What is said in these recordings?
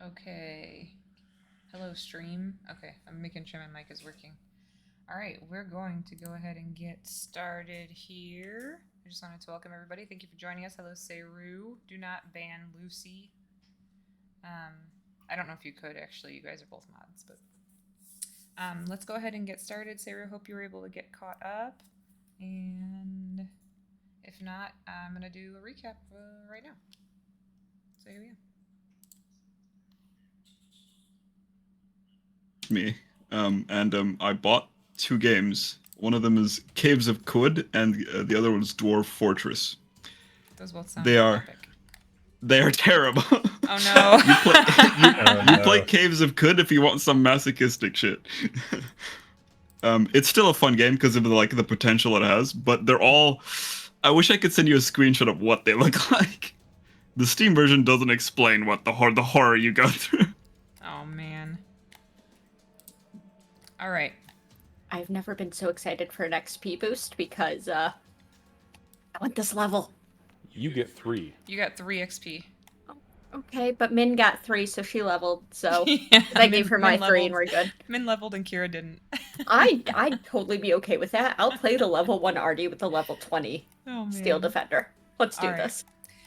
Okay. Hello, stream. Okay, I'm making sure my mic is working. All right, we're going to go ahead and get started here. I just wanted to welcome everybody. Thank you for joining us. Hello, Seru. Do not ban Lucy. Um, I don't know if you could actually. You guys are both mods, but let's go ahead and get started. Seru, hope you were able to get caught up. And if not, I'm gonna do a recap right now. So here we go. Me. I bought 2 games. One of them is Caves of Qud, and the other one is Dwarf Fortress. Those both sound They are epic. terrible. Oh no! you play Caves of Qud if you want some masochistic shit. It's still a fun game because of the potential it has, but they're all. I wish I could send you a screenshot of what they look like. The Steam version doesn't explain what the horror you go through. Oh man. All right. I've never been so excited for an XP boost because I want this level. You get 3. You got 3 XP. Okay, but Min got 3, so she leveled. So Yeah, I gave her my 3, and we're good. Min leveled and Kira didn't. I'd totally be okay with that. I'll play the level 1 Artie with the level 20 Steel Defender. Let's do this.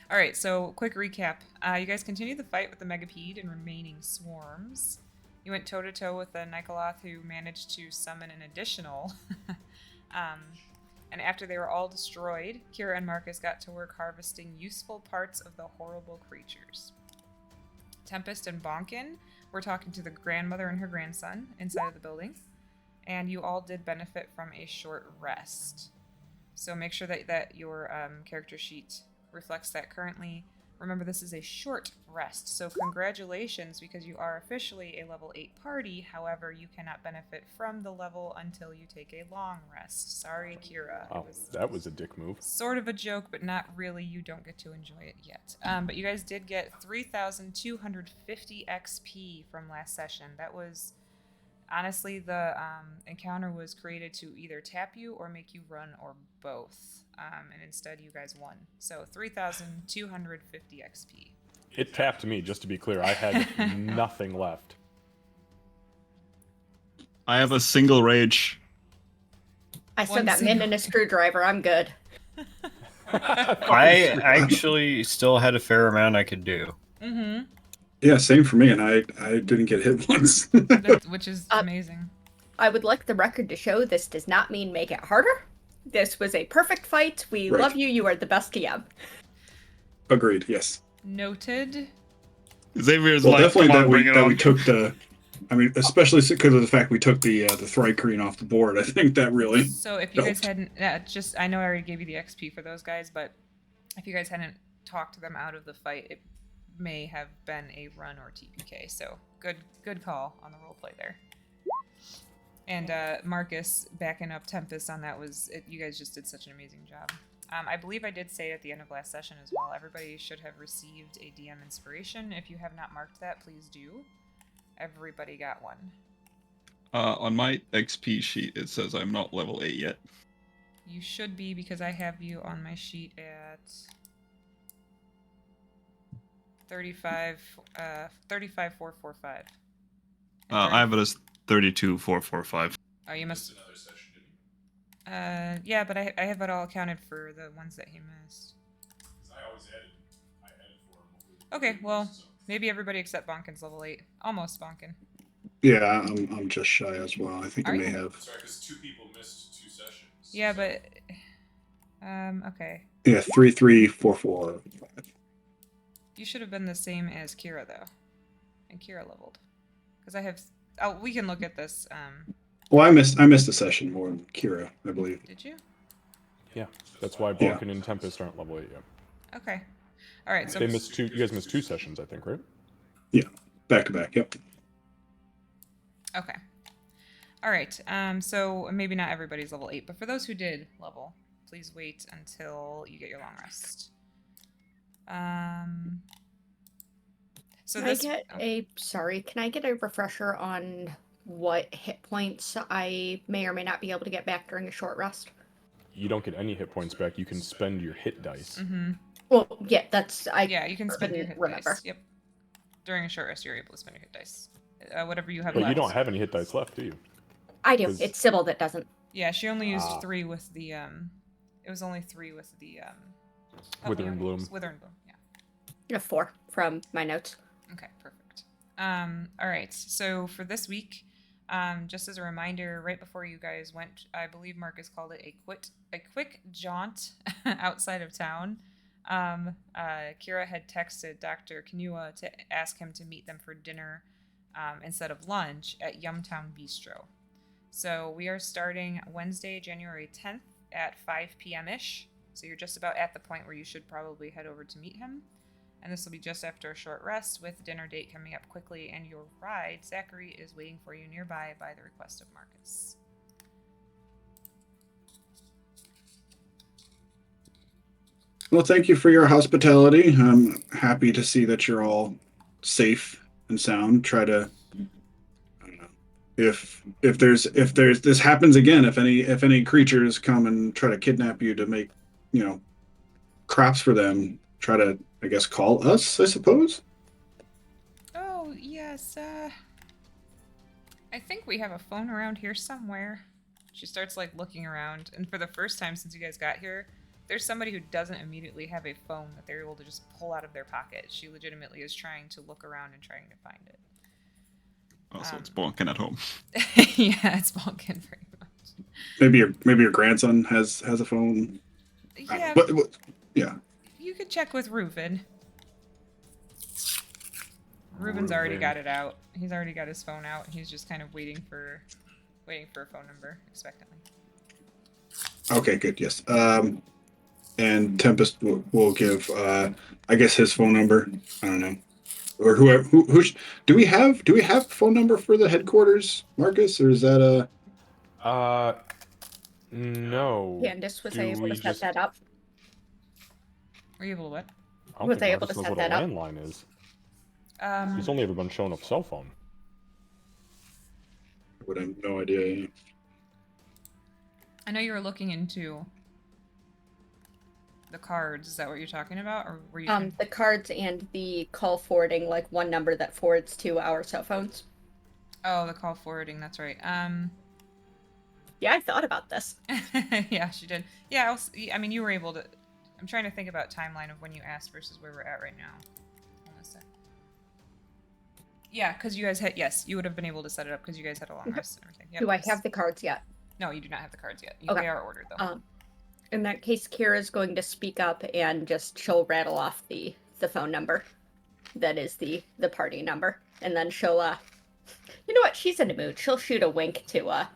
All right, so quick recap. You guys continued the fight with the Megapede and remaining swarms. You went toe-to-toe with the Nikoloth, who managed to summon an additional. And after they were all destroyed, Kira and Marcus got to work harvesting useful parts of the horrible creatures. Tempest and Bonkin were talking to the grandmother and her grandson inside of the building, and you all did benefit from a short rest. So make sure that your character sheet reflects that currently. Remember, this is a short rest, so congratulations, because you are officially a level 8 party. However, you cannot benefit from the level until you take a long rest. Sorry, Kira. Oh, that was a dick move. Sort of a joke, but not really. You don't get to enjoy it yet. But you guys did get 3,250 XP from last session. That was... Honestly, the encounter was created to either tap you or make you run, or both. And instead, you guys won. So 3,250 XP. It tapped me, just to be clear. I had nothing left. I have a single rage. I still got Min and a screwdriver. I'm good. I actually still had a fair amount I could do. Mm-hmm. Yeah, same for me, and I didn't get hit once. Which is amazing. I would like the record to show this does not mean make it harder. This was a perfect fight. We love you. You are the best TM. Agreed, yes. Noted. Xavier's definitely that we took the... I mean, especially because of the fact we took the Thrycreen off the board. I think that really... So if you guys hadn't... I know I already gave you the XP for those guys, but if you guys hadn't talked them out of the fight, it may have been a run or TPK. So good call on the roleplay there. And Marcus backing up Tempest on that you guys just did such an amazing job. I believe I did say at the end of last session as well, everybody should have received a DM inspiration. If you have not marked that, please do. Everybody got one. On my XP sheet, it says I'm not level 8 yet. You should be, because I have you on my sheet at 35,445. I have it as 32,445. Oh, you must. Yeah, but I have it all accounted for the ones that he missed. I always added for him. Okay, well, maybe everybody except Bonkin's level 8. Almost Bonkin. Yeah, I'm just shy as well. I think I may have. Sorry, because 2 people missed 2 sessions. Yeah, but okay. Yeah, 33,445. You should have been the same as Kira though, and Kira leveled, because I have. Oh, we can look at this. Well, I missed a session more than Kira, I believe. Did you? Yeah, that's why Balkan and Tempest aren't level 8 yet. Okay. All right. So they missed 2. You guys missed 2 sessions, I think, right? Yeah, back to back. Yep. Okay. All right. So maybe not everybody's level 8, but for those who did level, please wait until you get your long rest. So Can I get a refresher on what hit points I may or may not be able to get back during a short rest? You don't get any hit points back. You can spend your hit dice. Mm-hmm. Well, yeah, you can spend your hit dice. Yep. during a short rest, you're able to spend your hit dice. Whatever you have But left. you don't have any hit dice left, do you? I do. 'Cause- It's Sybil that doesn't. Yeah, she only used Ah. 3 with the It was only 3 with the help me Withering out. Bloom. Withering Bloom. Yeah. I have 4 from my notes. Okay, perfect. All right. So for this week, just as a reminder, right before you guys went, I believe Marcus called it a quick jaunt outside of town. Kira had texted Dr. Kanua to ask him to meet them for dinner instead of lunch at Yumtown Bistro. So we are starting Wednesday, January 10th at 5 p.m. ish. So you're just about at the point where you should probably head over to meet him. And this will be just after a short rest with dinner date coming up quickly, and your ride, Zachary, is waiting for you nearby by the request of Marcus. Well, thank you for your hospitality. I'm happy to see that you're all safe and sound. Try to, I don't know, if this happens again, if any creatures come and try to kidnap you to make, crops for them, try to, I guess, call us, I suppose. Oh, yes, I think we have a phone around here somewhere. She starts, looking around, and for the first time since you guys got here, there's somebody who doesn't immediately have a phone that they're able to just pull out of their pocket. She legitimately is trying to look around and trying to find it. Also, it's bonking at home. Yeah, it's Balkan very much. Maybe your grandson has a phone. Yeah, But yeah. you could check with Reuben. Reuben's already got it out. He's already got his phone out. He's just kind of waiting for a phone number expectantly. Okay, good. Yes. And Tempest will give, I guess, his phone number. I don't know, or whoever. Do we have a phone number for the headquarters, Marcus, or is that a? No. Candace was Do able we to set just- that up. Were you able to what? I don't Was think I able Marcus to knows set what that a up? landline is. He's only ever been shown a cell phone. Would have no idea. I know you were looking into the cards. Is that what you're talking about, or were you? The cards and the call forwarding, one number that forwards to our cell phones. Oh, the call forwarding. That's right. Yeah, I thought about this. Yeah, she did. Yeah, I mean, you were able to. I'm trying to think about timeline of when you asked versus where we're at right now. Hold on a sec. Yeah, because you guys had, yes, you would have been able to set it up because you guys had a long rest and everything. Yep, Do I yes. have the cards yet? No, you do not have the cards yet. Okay. They are ordered though. In that case, Kira's going to speak up and she'll rattle off the phone number. That is the party number, and then she'll you know what? She's in a mood. She'll shoot a wink to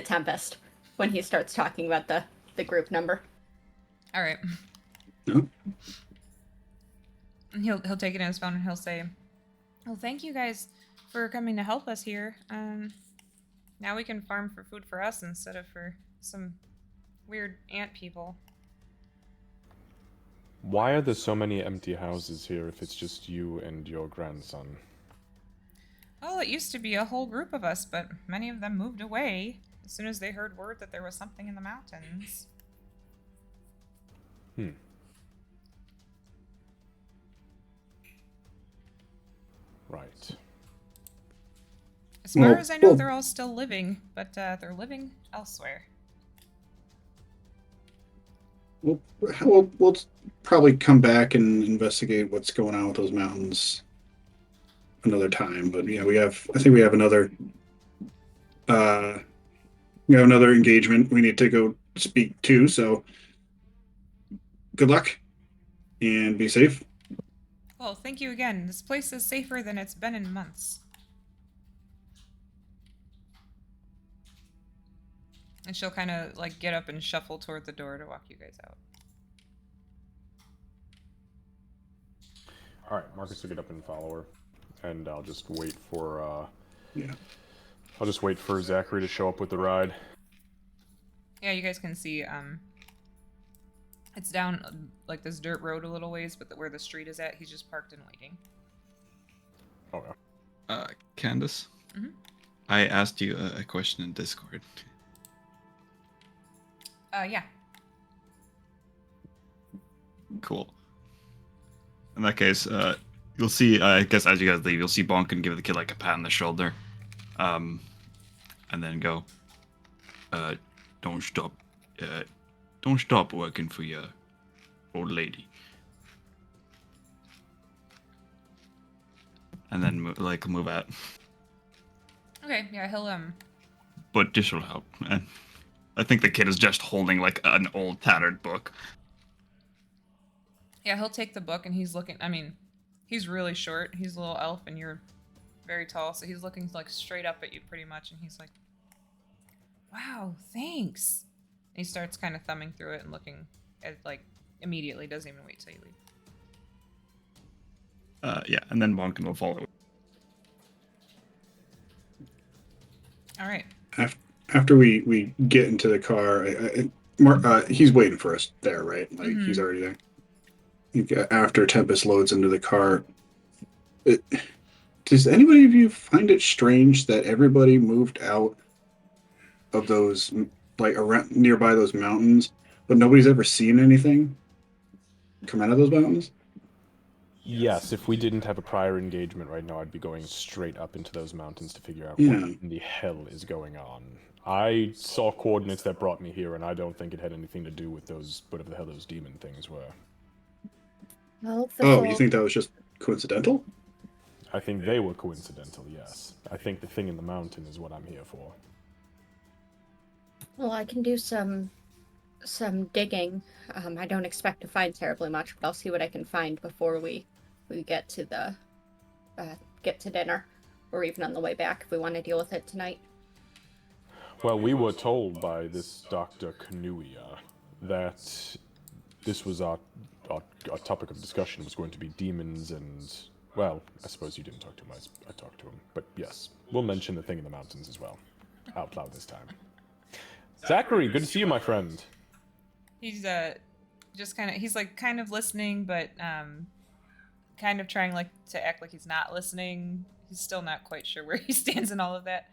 Tempest when he starts talking about the group number. All right. No? And he'll take it in his phone and he'll say, "Well, thank you guys for coming to help us here. Now we can farm for food for us instead of for some weird ant people." Why are there so many empty houses here if it's just you and your grandson? Well, it used to be a whole group of us, but many of them moved away as soon as they heard word that there was something in the mountains. Right. As far Well, as I know, well- they're all still living, but they're living elsewhere. We'll probably come back and investigate what's going on with those mountains another time. But yeah, I think we have another engagement we need to go speak to. So good luck and be safe. Well, thank you again. This place is safer than it's been in months. And she'll kind of get up and shuffle toward the door to walk you guys out. All right, Marcus will get up and follow her, and I'll just wait for Yeah. I'll just wait for Zachary to show up with the ride. Yeah, you guys can see it's down this dirt road a little ways, but where the street is at, he's just parked and waiting. Okay. Candace, Mhm. I asked you a question in Discord. Yeah. Cool. In that case, You'll see. I guess as you guys leave, you'll see Bonkin give the kid like a pat on the shoulder, and then go. Don't stop. Don't stop working for your old lady. And then move out. Okay, yeah, he'll But this will help. And I think the kid is just holding like an old tattered book. Yeah, he'll take the book and he's looking. I mean, he's really short. He's a little elf and you're very tall, so he's looking like straight up at you pretty much. And he's like, "Wow, thanks." And he starts kind of thumbing through it and looking at like immediately. Doesn't even wait till you leave. Yeah, and then Bonkin will follow. All right. After we get into the car, he's waiting for us there, right? Like he's already there. After Tempest loads into the car, does anybody of you find it strange that everybody moved out of those, like around nearby those mountains, but nobody's ever seen anything come out of those mountains? Yes, if we didn't have a prior engagement right now, I'd be going straight up into those mountains to figure out what in the hell is going on. I saw coordinates that brought me here, and I don't think it had anything to do with those, whatever the hell those demon things were. Well, You think that was just coincidental? I think they were coincidental, yes. I think the thing in the mountain is what I'm here for. Well, I can do some digging. I don't expect to find terribly much, but I'll see what I can find before we get to the get to dinner, or even on the way back if we want to deal with it tonight. Well, we were told by this Dr. Kanuya that this was our topic of discussion was going to be demons and, well, I suppose you didn't talk to him, I talked to him. But yes, we'll mention the thing in the mountains as well. Out loud this time. Zachary, good to see you, my friend. He's just kind of listening, but kind of trying like to act like he's not listening. He's still not quite sure where he stands in all of that.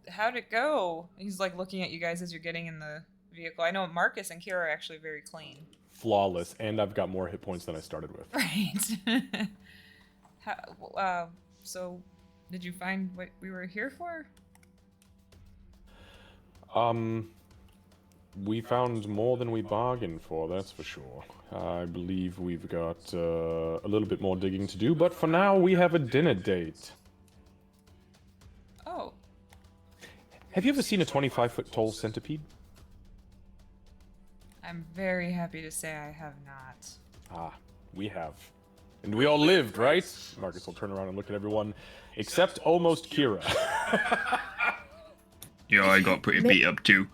How'd it go? He's like looking at you guys as you're getting in the vehicle. I know Marcus and Kira are actually very clean. Flawless, and I've got more hit points than I started with. Right. So, did you find what we were here for? We found more than we bargained for, that's for sure. I believe we've got a little bit more digging to do, but for now we have a dinner date. Oh. Have you ever seen a 25-foot tall centipede? I'm very happy to say I have not. Ah, we have. And we all lived, right? Marcus will turn around and look at everyone, except almost Kira. Yeah, I got pretty beat up too.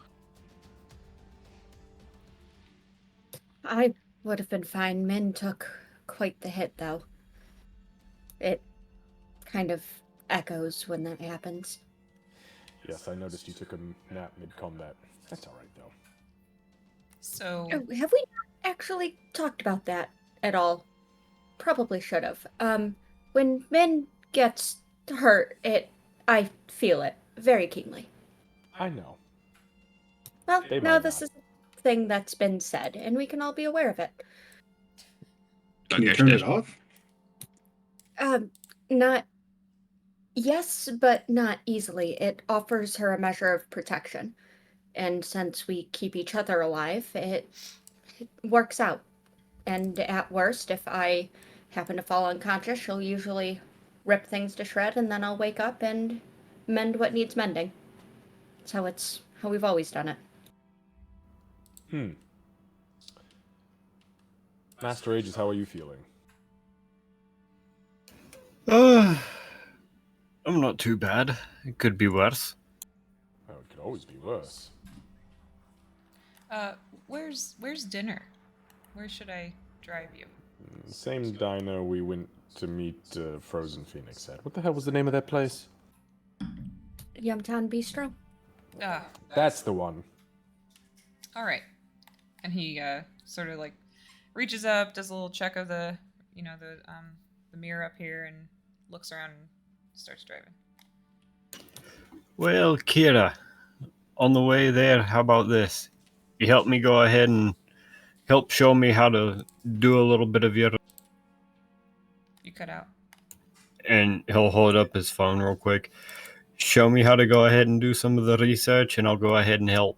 I would have been fine. Min took quite the hit, though. It kind of echoes when that happens. Yes, I noticed you took a nap mid-combat. That's alright, though. So... Oh, have we not actually talked about that at all? Probably should have. When Min gets hurt, I feel it very keenly. I know. Well, They now might this not. is a thing that's been said, and we can all be aware of it. Can you turn it off? Not... Yes, but not easily. It offers her a measure of protection. And since we keep each other alive, it works out. And at worst, if I happen to fall unconscious, she'll usually rip things to shred, and then I'll wake up and mend what needs mending. It's how we've always done it. Master Aegis, how are you feeling? I'm not too bad. It could be worse. Oh, it could always be worse. Where's dinner? Where should I drive you? Same diner we went to meet Frozen Phoenix at. What the hell was the name of that place? Yumtown Bistro? That's the one. All right. And he sort of like reaches up, does a little check of the mirror up here, and looks around and starts driving. Well, Kira, on the way there, how about this? You help me go ahead and help show me how to do a little bit of your and he'll hold up his phone real quick. Show me how to go ahead and do some of the research, and I'll go ahead and help.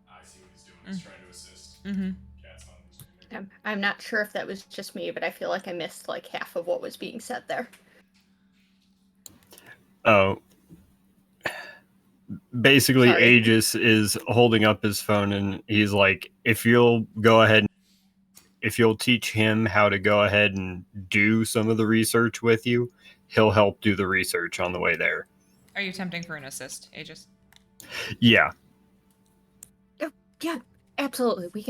I see what he's doing. He's trying to assist. Mm-hmm. Cat's on the screen. I'm not sure if that was just me, but I feel like I missed like half of what was being said there. Oh. Basically, Sorry. Aegis is holding up his phone, and he's like, if you'll go ahead, if you'll teach him how to go ahead and do some of the research with you, he'll help do the research on the way there. Are you attempting for an assist, Aegis? Yeah. Yeah, absolutely. We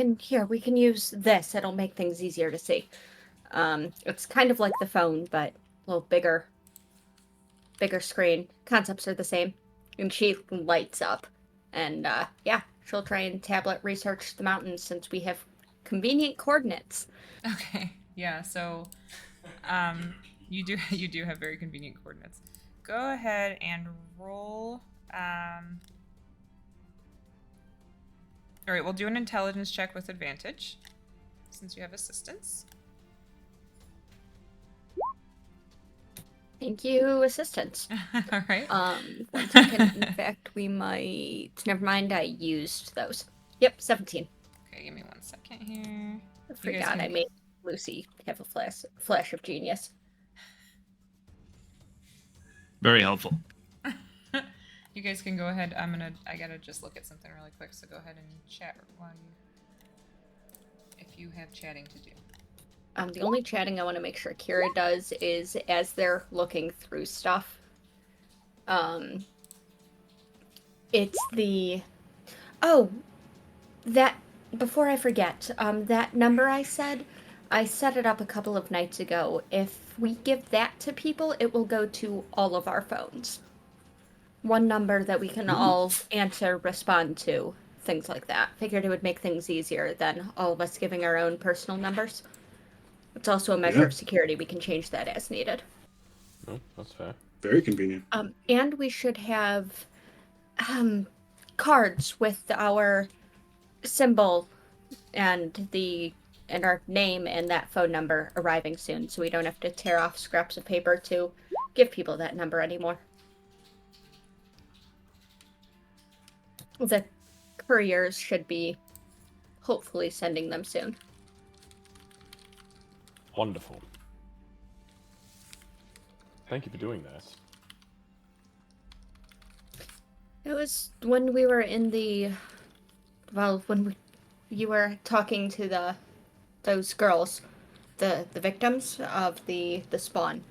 can use this. It'll make things easier to see. It's kind of like the phone, but a little bigger screen. Concepts are the same. And she lights up. And yeah, she'll try and tablet research the mountains since we have convenient coordinates. Okay. Yeah. So, you do have very convenient coordinates. Go ahead and roll. All right. We'll do an intelligence check with advantage, since you have assistance. Thank you, assistance. All right. 1 second. In fact, we might. Never mind. I used those. Yep, 17. Okay. Give me 1 second here. I forgot can- I made Lucy have a flash of genius. Very helpful. You guys can go ahead. I gotta just look at something really quick. So go ahead and chat while if you have chatting to do. The only chatting I want to make sure Kira does is as they're looking through stuff. It's the... Oh, that... Before I forget, that number I set it up a couple of nights ago. If we give that to people, it will go to all of our phones. One number that we can all answer, respond to, things like that. Figured it would make things easier than all of us giving our own personal numbers. It's also a measure of security. We can change that as needed. No, that's fair. Very convenient. And we should have cards with our symbol and our name and that phone number arriving soon, so we don't have to tear off scraps of paper to give people that number anymore. The couriers should be hopefully sending them soon. Wonderful. Thank you for doing that. It was when we were in the... Well, you were talking to those girls, the victims of the spawn.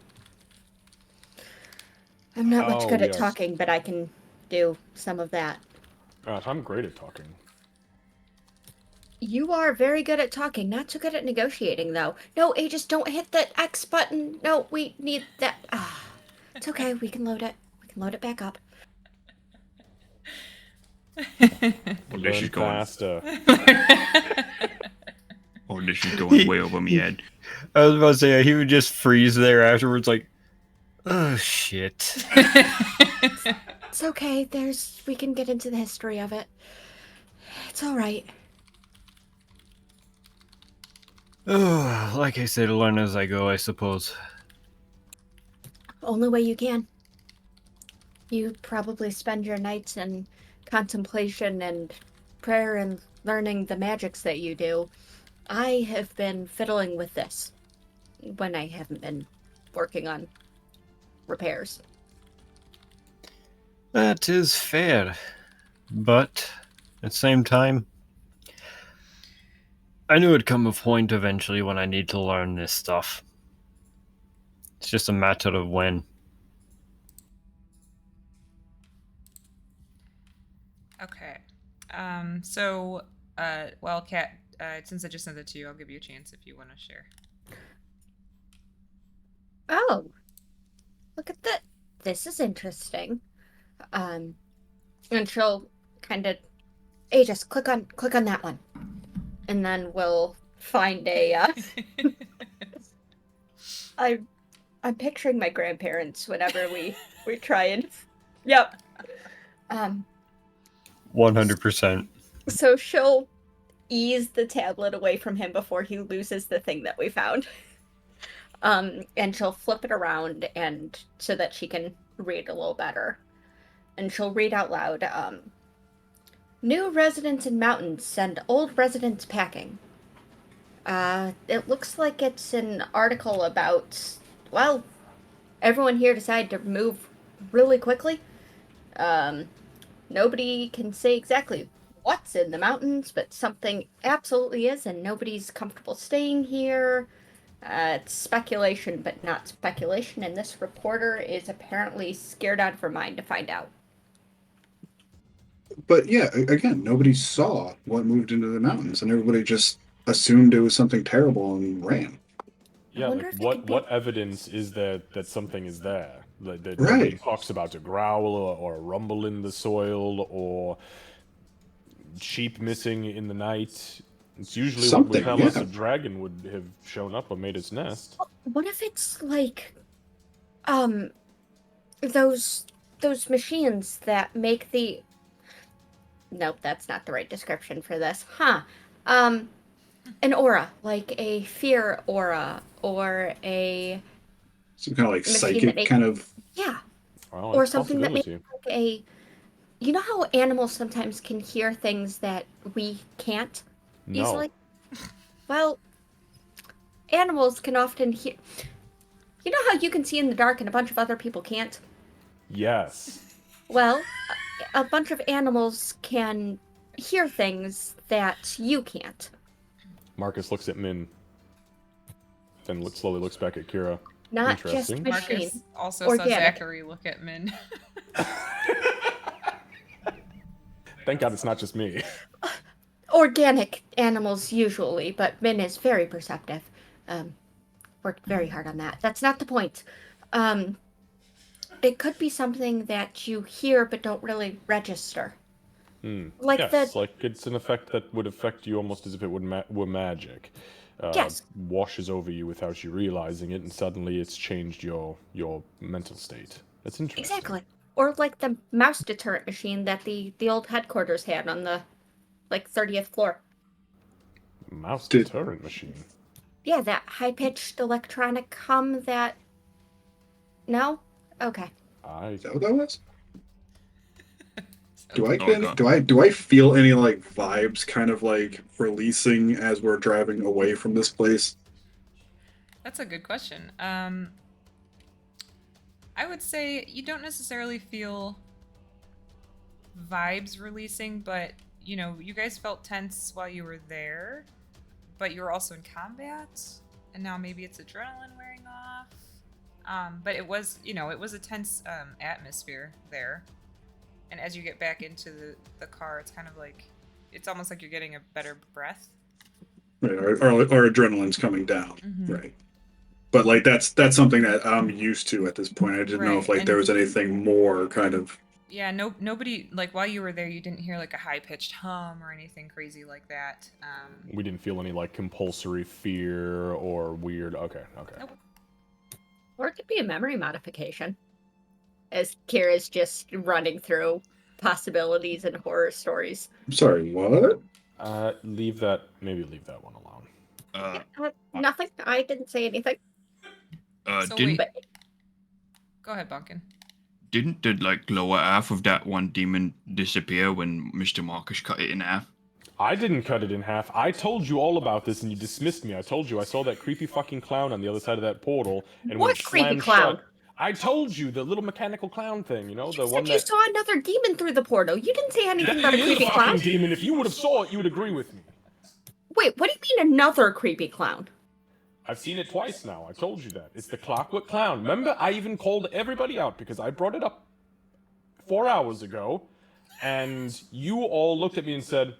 I'm not much good at yes. talking, but I can do some of that. Gosh, I'm great at talking. You are very good at talking, not so good at negotiating, though. No, Aegis, don't hit the X button. No, we need that. It's okay. We can load it. We can load it back up. Oh, this is going. Faster. Oh, this is going way over my head. I was about to say, he would just freeze there afterwards, like, oh, shit. It's okay. We can get into the history of it. It's all right. Oh, like I said, learn as I go, I suppose. Only way you can. You probably spend your nights in contemplation and prayer and learning the magics that you do. I have been fiddling with this when I haven't been working on repairs. That is fair. But at the same time, I knew it'd come a point eventually when I need to learn this stuff. It's just a matter of when. Okay. Well, Kat, since I just sent it to you, I'll give you a chance if you want to share. Oh, look at that. This is interesting. And she'll kind of, hey, just click on that one. And then we'll find a, I'm picturing my grandparents whenever we try and, yep. 100%. So she'll ease the tablet away from him before he loses the thing that we found. And she'll flip it around and so that she can read a little better. And she'll read out loud, new residents in mountains send old residents packing. It looks like it's an article about, well, everyone here decided to move really quickly. Nobody can say exactly what's in the mountains, but something absolutely is, and nobody's comfortable staying here. It's speculation, but not speculation, and this reporter is apparently scared out of her mind to find out. But yeah, again, nobody saw what moved into the mountains, and everybody just assumed it was something terrible and ran. Yeah, wonder like if it could be- what evidence is there that something is there? Like that Right. nobody talks about a growl or a rumble in the soil or sheep missing in the night. It's usually what would Something, tell us yeah. a dragon would have shown up or made its nest. What if it's like, um, those machines that make the... Nope, that's not the right description for this. Huh. An aura, like a fear aura, or a Some kind of like machine that psychic makes... kind of. Yeah, Well, or it's a something that makes possibility. like a... You know how animals sometimes can hear things that we can't No. easily? Well, animals can often hear... You know how you can see in the dark and a bunch of other people can't? Yes. Well, a bunch of animals can hear things that you can't. Marcus looks at Min, then slowly looks back at Kira. Not just Interesting. machine. Marcus also Organic. saw Zachary look at Min. Thank God it's not just me. Organic animals usually, but Min is very perceptive. Worked very hard on that. That's not the point. It could be something that you hear but don't really register. Like Yes, the... like it's an effect that would affect you almost as if it were magic. Yes. Washes over you without you realizing it, and suddenly it's changed your mental state. That's interesting. Exactly. Or like the mouse deterrent machine that the old headquarters had on the, like, 30th floor. Mouse Did- deterrent machine. Yeah, that high-pitched electronic hum that... No? Okay. Is that what that was? Do I Oh, get any, God. do I feel any like vibes kind of like releasing as we're driving away from this place? That's a good question. I would say you don't necessarily feel vibes releasing, but you know, you guys felt tense while you were there, but you were also in combat, and now maybe it's adrenaline wearing off. But it was, you know, it was a tense atmosphere there. And as you get back into the car, it's kind of like, it's almost like you're getting a better breath. Right, our adrenaline's coming down, Mhm. right? But like that's something that I'm used to at this point. I didn't know Right, if like and- there was anything more kind of. Yeah, nobody, like, while you were there, you didn't hear like a high-pitched hum or anything crazy like that. We didn't feel any like compulsory fear or weird. Okay. Nope. Or it could be a memory modification. As Kira's just running through possibilities and horror stories. I'm sorry, what? Leave that one alone. Nothing. I didn't say anything. So Didn't wait. Go ahead, Bunkin. didn't the like lower half of that one demon disappear when Mr. Marcus cut it in half? I didn't cut it in half. I told you all about this and you dismissed me. I told you I saw that creepy fucking clown on the other side of that portal. And when What it creepy slammed clown? shut, I told you, the little mechanical clown thing, you know, You the said one you that... saw another demon through the portal. You didn't say anything about That a is creepy a fucking clown. demon. If you would have saw it, you would agree with me. Wait, what do you mean another creepy clown? I've seen it twice now. I told you that. It's the Clockwork Clown. Remember, I even called everybody out because I brought it up 4 hours ago, and you all looked at me and said,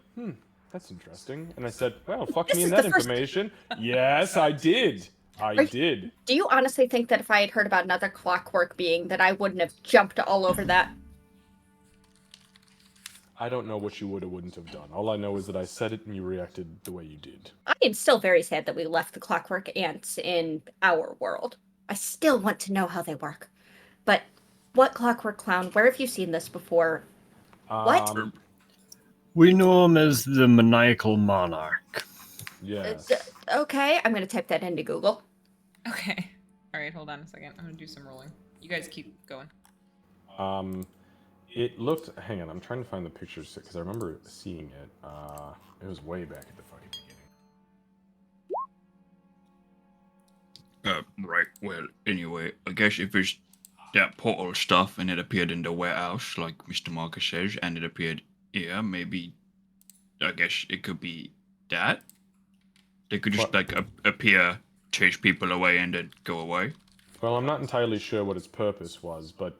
that's interesting. And I said, well, fuck This me is in that the first- information. Yes, I did. I did. Do you honestly think that if I had heard about another clockwork being, that I wouldn't have jumped all over that? I don't know what you would or wouldn't have done. All I know is that I said it and you reacted the way you did. I am still very sad that we left the clockwork ants in our world. I still want to know how they work. But what clockwork clown? Where have you seen this before? What? We know him as the maniacal monarch. Yes. Okay, I'm going to type that into Google. Okay. All right, hold on a second. I'm gonna do some rolling. You guys keep going. It looked. Hang on, I'm trying to find the pictures because I remember seeing it. It was way back at the fucking beginning. Right. Well, anyway, I guess if it's that portal stuff and it appeared in the warehouse, like Mr. Marcus says, and it appeared here, maybe, I guess it could be that. They could just, What? like, appear, chase people away, and then go away. Well, I'm not entirely sure what its purpose was, but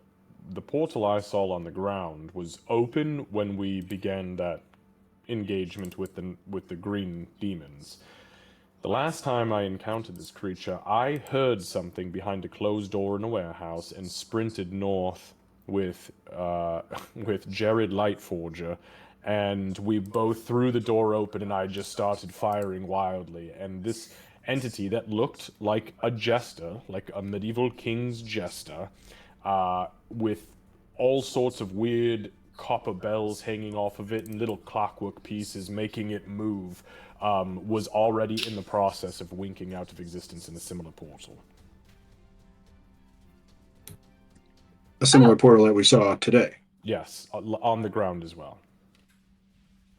the portal I saw on the ground was open when we began that engagement with the green demons. The last time I encountered this creature, I heard something behind a closed door in a warehouse and sprinted north with with Jared Lightforger, and we both threw the door open and I just started firing wildly. And this entity that looked like a jester, like a medieval king's jester, with all sorts of weird copper bells hanging off of it and little clockwork pieces making it move, was already in the process of winking out of existence in a similar portal. A similar portal that we saw today. Yes, on the ground as well.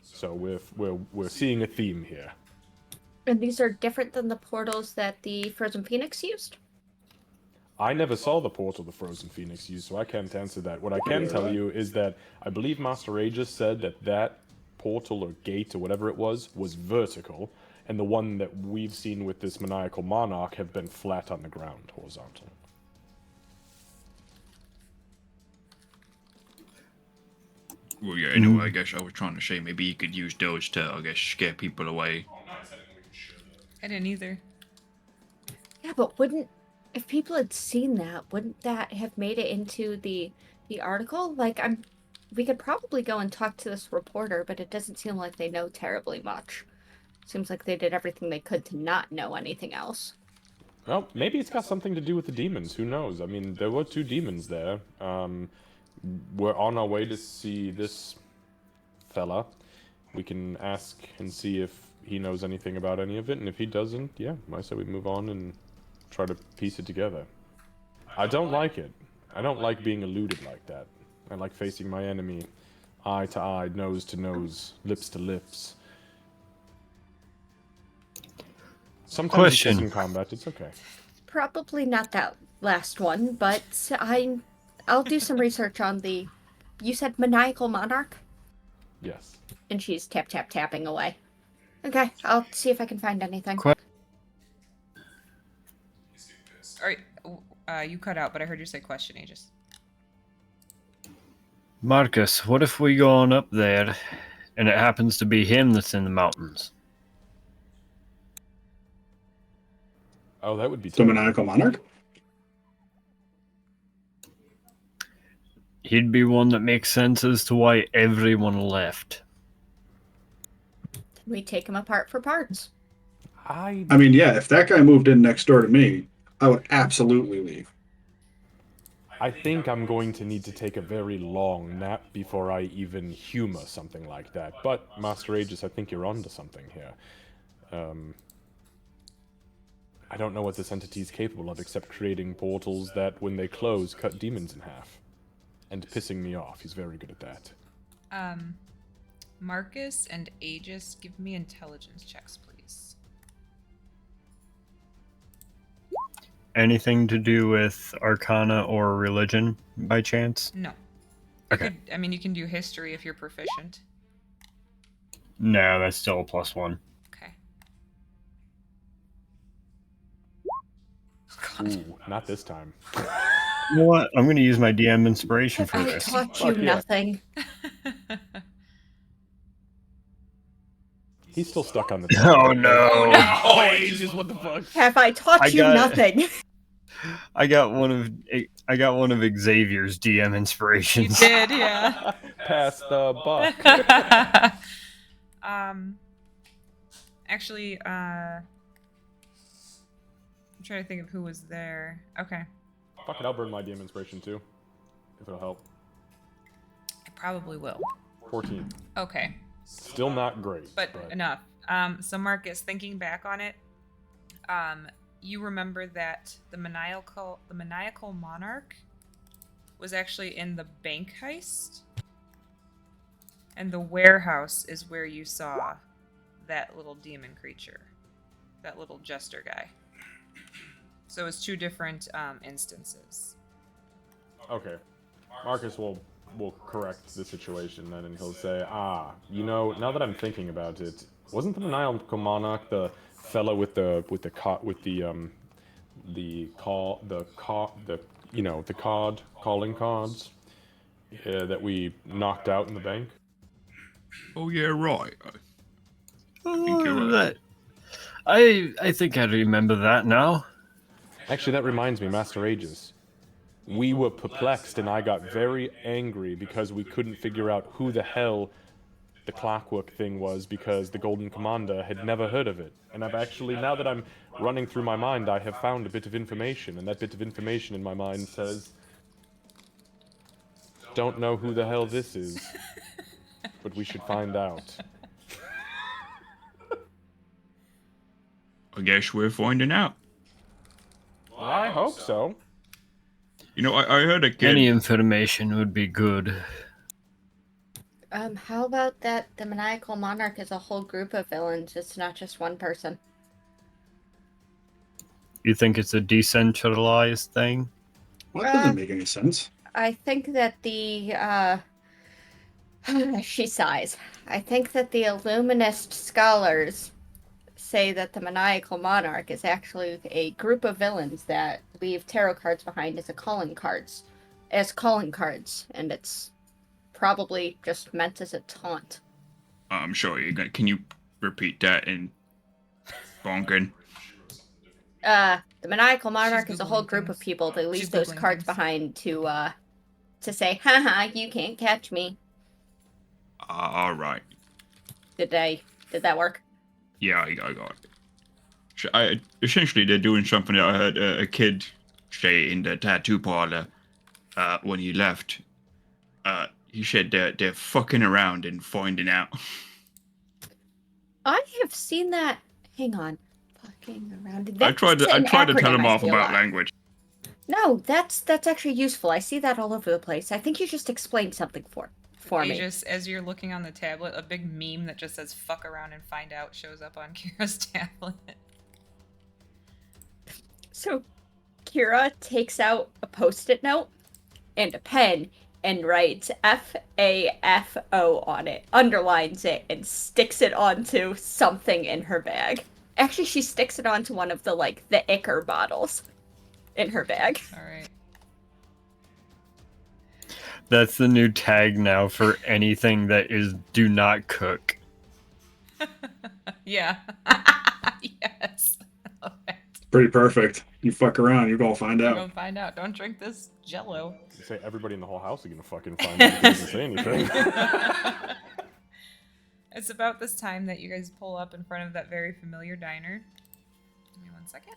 So we're seeing a theme here. And these are different than the portals that the Frozen Phoenix used? I never saw the portal the Frozen Phoenix used, so I can't answer that. What I can tell you is that I believe Master Aegis said that portal or gate or whatever it was vertical, and the one that we've seen with this maniacal monarch have been flat on the ground, horizontal. Well, yeah, anyway, I guess I was trying to say maybe you could use those to, I guess, scare people away. I didn't either. Yeah, but if people had seen that, wouldn't that have made it into the article? Like, we could probably go and talk to this reporter, but it doesn't seem like they know terribly much. Seems like they did everything they could to not know anything else. Well, maybe it's got something to do with the demons. Who knows? I mean, there were 2 demons there. We're on our way to see this fella. We can ask and see if he knows anything about any of it, and if he doesn't, yeah, I say we move on and try to piece it together. I don't like it. I don't like being eluded like that. I like facing my enemy eye to eye, nose to nose, lips to lips. Sometimes it's just in combat, it's okay. Probably not that last one, but I'll do some research on the... You said maniacal monarch? Yes. And she's tapping away. Okay, I'll see if I can find anything. All right, you cut out, but I heard you say question, Aegis. Marcus, what if we go on up there and it happens to be him that's in the mountains? Oh, that would be The maniacal monarch? He'd be one that makes sense as to why everyone left. We take him apart for parts. I mean, yeah, if that guy moved in next door to me, I would absolutely leave. I think I'm going to need to take a very long nap before I even humor something like that. But, Master Aegis, I think you're onto something here. I don't know what this entity is capable of except creating portals that, when they close, cut demons in half. And pissing me off. He's very good at that. Marcus and Aegis, give me intelligence checks, please. Anything to do with Arcana or religion, by chance? No. Okay. You can do history if you're proficient. No, that's still a +1. Okay. Ooh, not this time. You know what? I'm going to use my DM inspiration for I this. taught you Fuck yeah. nothing. He's still stuck on the Oh no! Oh, Aegis, what the fuck? Have I taught you nothing? I got one of Xavier's DM You inspirations. did, yeah. Pass the buck. Actually, I'm trying to think of who was there. Okay. Fuck it, I'll burn my DM inspiration too. If it'll help. I probably will. 14. Okay. Still not great. But enough. So Marcus, thinking back on it, you remember that the maniacal monarch was actually in the bank heist, and the warehouse is where you saw that little demon creature, that little jester guy. So it's two different instances. Okay. Marcus will correct the situation then, and he'll say, you know, now that I'm thinking about it, wasn't the maniacal monarch the fellow with the calling cards that we knocked out in the bank? Oh yeah, right. I think you're right. I think I remember that now. Actually, that reminds me, Master Aegis. We were perplexed, and I got very angry because we couldn't figure out who the hell the clockwork thing was, because the Golden Commander had never heard of it. And I've actually, now that I'm running through my mind, I have found a bit of information, and that bit of information in my mind says, don't know who the hell this is, but we should find out. I guess we're finding out. I hope so. You know, I heard a kid. Any information would be good. How about that the maniacal monarch is a whole group of villains, it's not just one person. You think it's a decentralized thing? Well, that doesn't make any sense. I think that she sighs. I think that the Illuminist scholars say that the maniacal monarch is actually a group of villains that leave tarot cards behind as calling cards, and it's probably just meant as a taunt. I'm sure you can you repeat that in Bonkin? The maniacal monarch is a whole Googling group of things. people that leave She's those Googling cards things. behind to say, haha, you can't catch me. All right. Did that work? Yeah, I got it. Essentially, they're doing something that I heard a kid say in the tattoo parlor when he left. He said they're fucking around and finding out. I have seen that. Hang on. Fucking around. I tried to tell him off about language. No, that's actually useful. I see that all over the place. I think you just explained something for me. Aegis, as you're looking on the tablet, a big meme that just says "fuck around and find out" shows up on Kira's tablet. So, Kira takes out a post-it note and a pen and writes FAFO on it, underlines it, and sticks it onto something in her bag. Actually, she sticks it onto one of the Icar bottles in her bag. All right. That's the new tag now for anything that is do not cook. Yeah. Yes. I love it. Pretty perfect. You fuck around, you're gonna find We're out. gonna find out. Don't drink this Jello. You say everybody in the whole house is gonna fucking find out. He doesn't say anything. It's about this time that you guys pull up in front of that very familiar diner. Give me 1 second.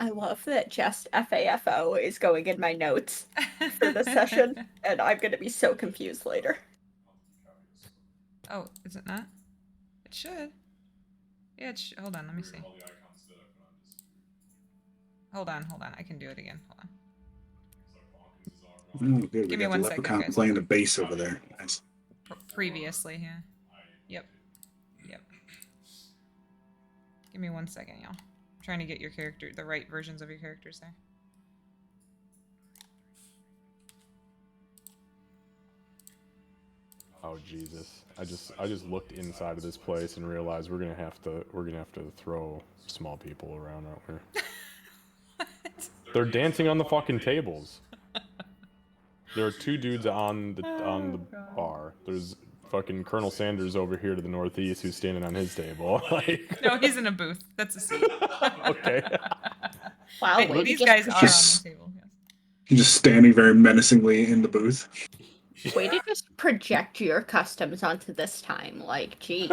I love that just FAFO is going in my notes for this session, and I'm gonna be so confused later. Oh, is it not? It should. Yeah, hold on, let me see. Hold on. I can do it again. Hold on. Oh, good. We Give me got 1 the second, leprechaun guys. playing the bass over there. Nice. Previously, yeah. Yep. Give me 1 second, y'all. I'm trying to get your character, the right versions of your characters there. Oh Jesus! I just looked inside of this place and realized we're gonna have to throw small people around, aren't we? What? They're dancing on the fucking tables. There are two dudes on the God. bar. There's fucking Colonel Sanders over here to the northeast who's standing on his table. Like, No, he's in a booth. That's a seat. okay. Wow, Wait, way to these just guys are on Just- the table. Yes. He's just standing very menacingly in the booth. way to just project your customs onto this time. Like, jeez.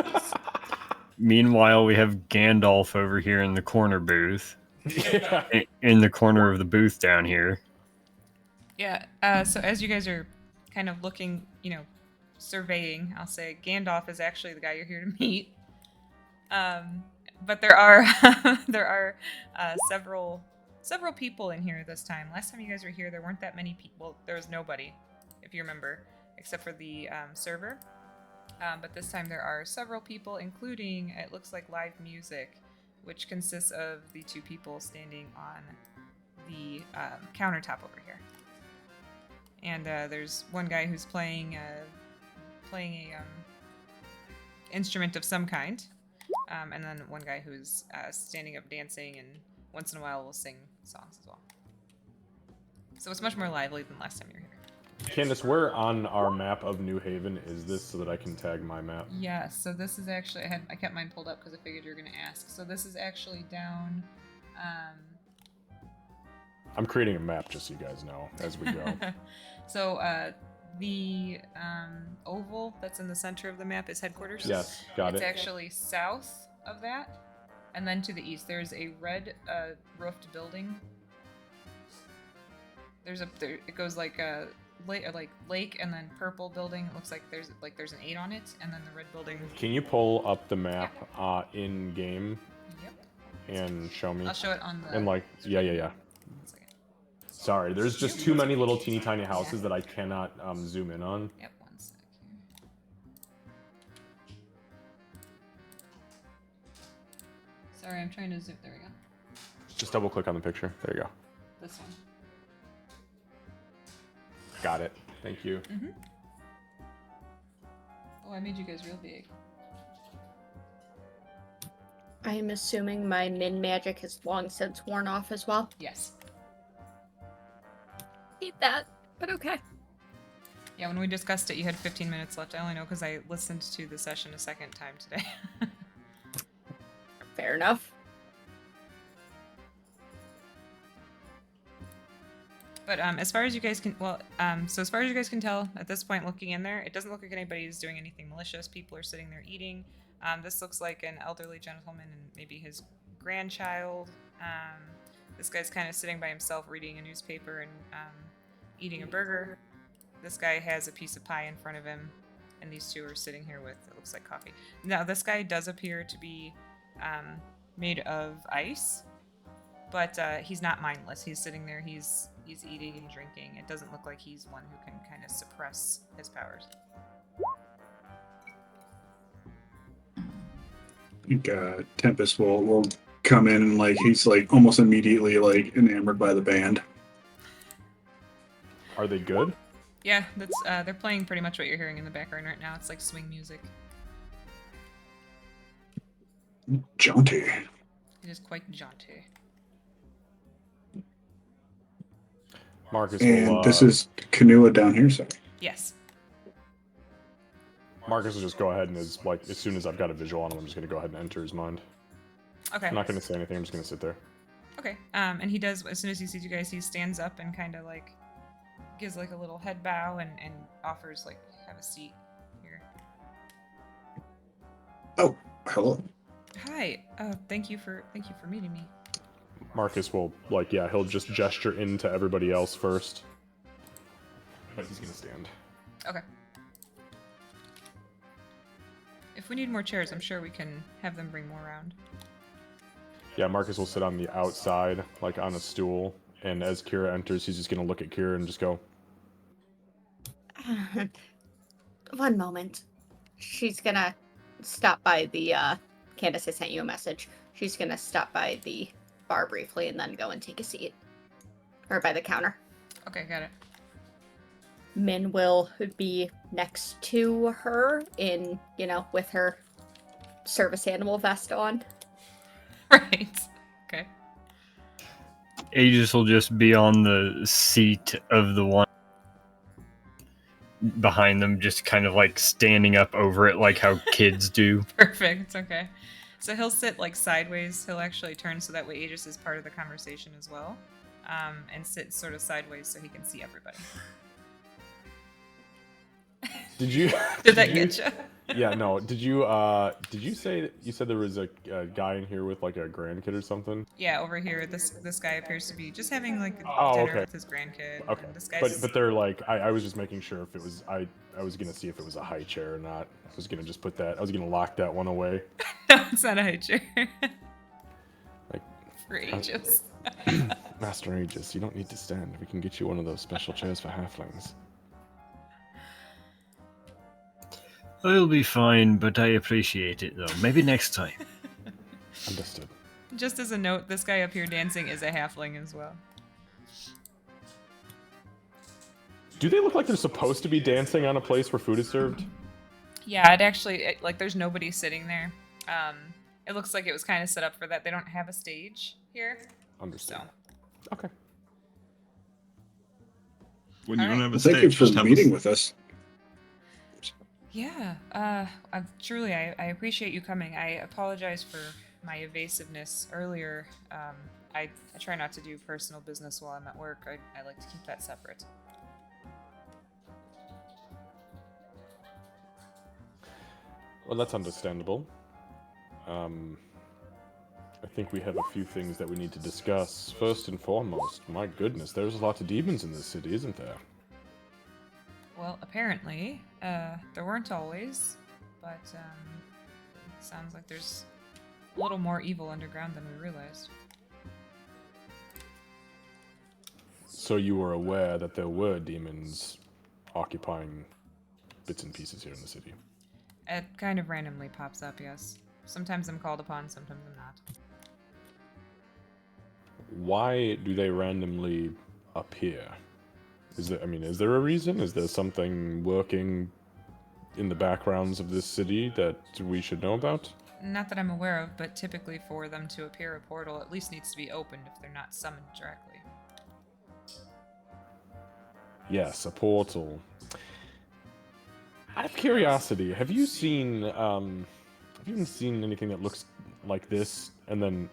Meanwhile, we have Gandalf over here in the corner booth. Yeah. In the corner of the booth down here. Yeah. So as you guys are kind of looking, surveying, I'll say Gandalf is actually the guy you're here to meet. But there are there are several people in here this time. Last time you guys were here, there weren't that many people. There was nobody, if you remember, except for the server. But this time there are several people, including, it looks like, live music, which consists of the 2 people standing on the countertop over here. And there's one guy who's playing a instrument of some kind, and then one guy who's standing up dancing, and once in a while will sing songs as well. So it's much more lively than last time you were here. Candace, where on our map of New Haven is this so that I can tag my map? Yeah, so this is actually, I kept mine pulled up because I figured you were going to ask. So this is actually down... I'm creating a map just so you guys know as we go. So the oval that's in the center of the map is headquarters. Yes, got It's it. actually south of that, and then to the east there's a red roofed building. It goes like a lake and then purple building. It looks like there's an 8 on it, and then the red building. Can you pull up the map in game Yep. and show me? I'll show it on the. And like, yeah. One second. Sorry, there's just too many little teeny tiny houses that I cannot zoom in on. Yep. One sec here. Sorry, I'm trying to zoom. There we go. Just double click on the picture. There you go. This one. Got it. Thank you. Mm-hmm. Oh, I made you guys real big. I am assuming my min magic has long since worn off as well. Yes. Hate that, but okay. Yeah, when we discussed it, you had 15 minutes left. I only know because I listened to the session a second time today. Fair enough. But as far as you guys can, so as far as you guys can tell, at this point, looking in there, it doesn't look like anybody's doing anything malicious. People are sitting there eating. This looks like an elderly gentleman and maybe his grandchild. This guy's kind of sitting by himself reading a newspaper and eating a burger. This guy has a piece of pie in front of him, and these 2 are sitting here with, it looks like, coffee. Now, this guy does appear to be made of ice, but he's not mindless. He's sitting there, he's eating and drinking. It doesn't look like he's one who can kind of suppress his powers. I think Tempest will come in and he's almost immediately enamored by the band. Are they good? Yeah, that's they're playing pretty much what you're hearing in the background right now. It's like swing music. Jaunty. It is quite jaunty. Marcus And will. this is Kanua down here, so. Yes. Marcus will just go ahead and as soon as I've got a visual on him, I'm just gonna go ahead and enter his mind. Okay. I'm not gonna say anything. I'm just gonna sit there. Okay. And he does, as soon as he sees you guys, he stands up and kind of gives a little head bow and offers have a seat here. Oh, hello. Hi. Thank you for meeting me. Marcus will he'll just gesture into everybody else first. But he's gonna stand. Okay. If we need more chairs, I'm sure we can have them bring more around. Yeah, Marcus will sit on the outside, on a stool, and as Kira enters, he's just gonna look at Kira and just go, One moment. She's gonna stop by the, Candace, I sent you a message. She's gonna stop by the bar briefly and then go and take a seat. Or by the counter. Okay, got it. Min will be next to her with her service animal vest on. Right. Okay. Aegis will just be on the seat of the one behind them, just kind of standing up over it like how kids do. Perfect. Okay. So he'll sit sideways. He'll actually turn so that way Aegis is part of the conversation as well. And sit sort of sideways so he can see everybody. Did you? Did that get you? Yeah, no. Did you say you said there was a guy in here with like a grandkid or something? Yeah, over here, this guy appears to be just having like a Oh, dinner okay. with his grandkid, Okay. and this guy's. But they're like I was just making sure if it was I was gonna see if it was a high chair or not. I was gonna just put that I was gonna lock that one away. No, it's not a high chair. Like For ages. Master Aegis, you don't need to stand. We can get you one of those special chairs for halflings. I'll be fine, but I appreciate it though. Maybe next time. Understood. Just as a note, this guy up here dancing is a halfling as well. Do they look like they're supposed to be dancing on a place where food is served? Yeah, like there's nobody sitting there. It looks like it was kind of set up for that. They don't have a stage here. Understood. So. Okay. When you All don't right. have a Well, stage, thank you for just have meeting with us. Yeah, truly, I appreciate you coming. I apologize for my evasiveness earlier. I try not to do personal business while I'm at work. I like to keep that separate. Well, that's understandable. I think we have a few things that we need to discuss. First and foremost, my goodness, there's a lot of demons in this city, isn't there? Well, apparently, there weren't always, but it sounds like there's a little more evil underground than we realized. So you were aware that there were demons occupying bits and pieces here in the city? It kind of randomly pops up, yes. Sometimes I'm called upon, sometimes I'm not. Why do they randomly appear? Is there a reason? Is there something working in the backgrounds of this city that we should know about? Not that I'm aware of, but typically for them to appear, a portal at least needs to be opened if they're not summoned directly. Yes, a portal. Out of curiosity, have you seen anything that looks like this? And then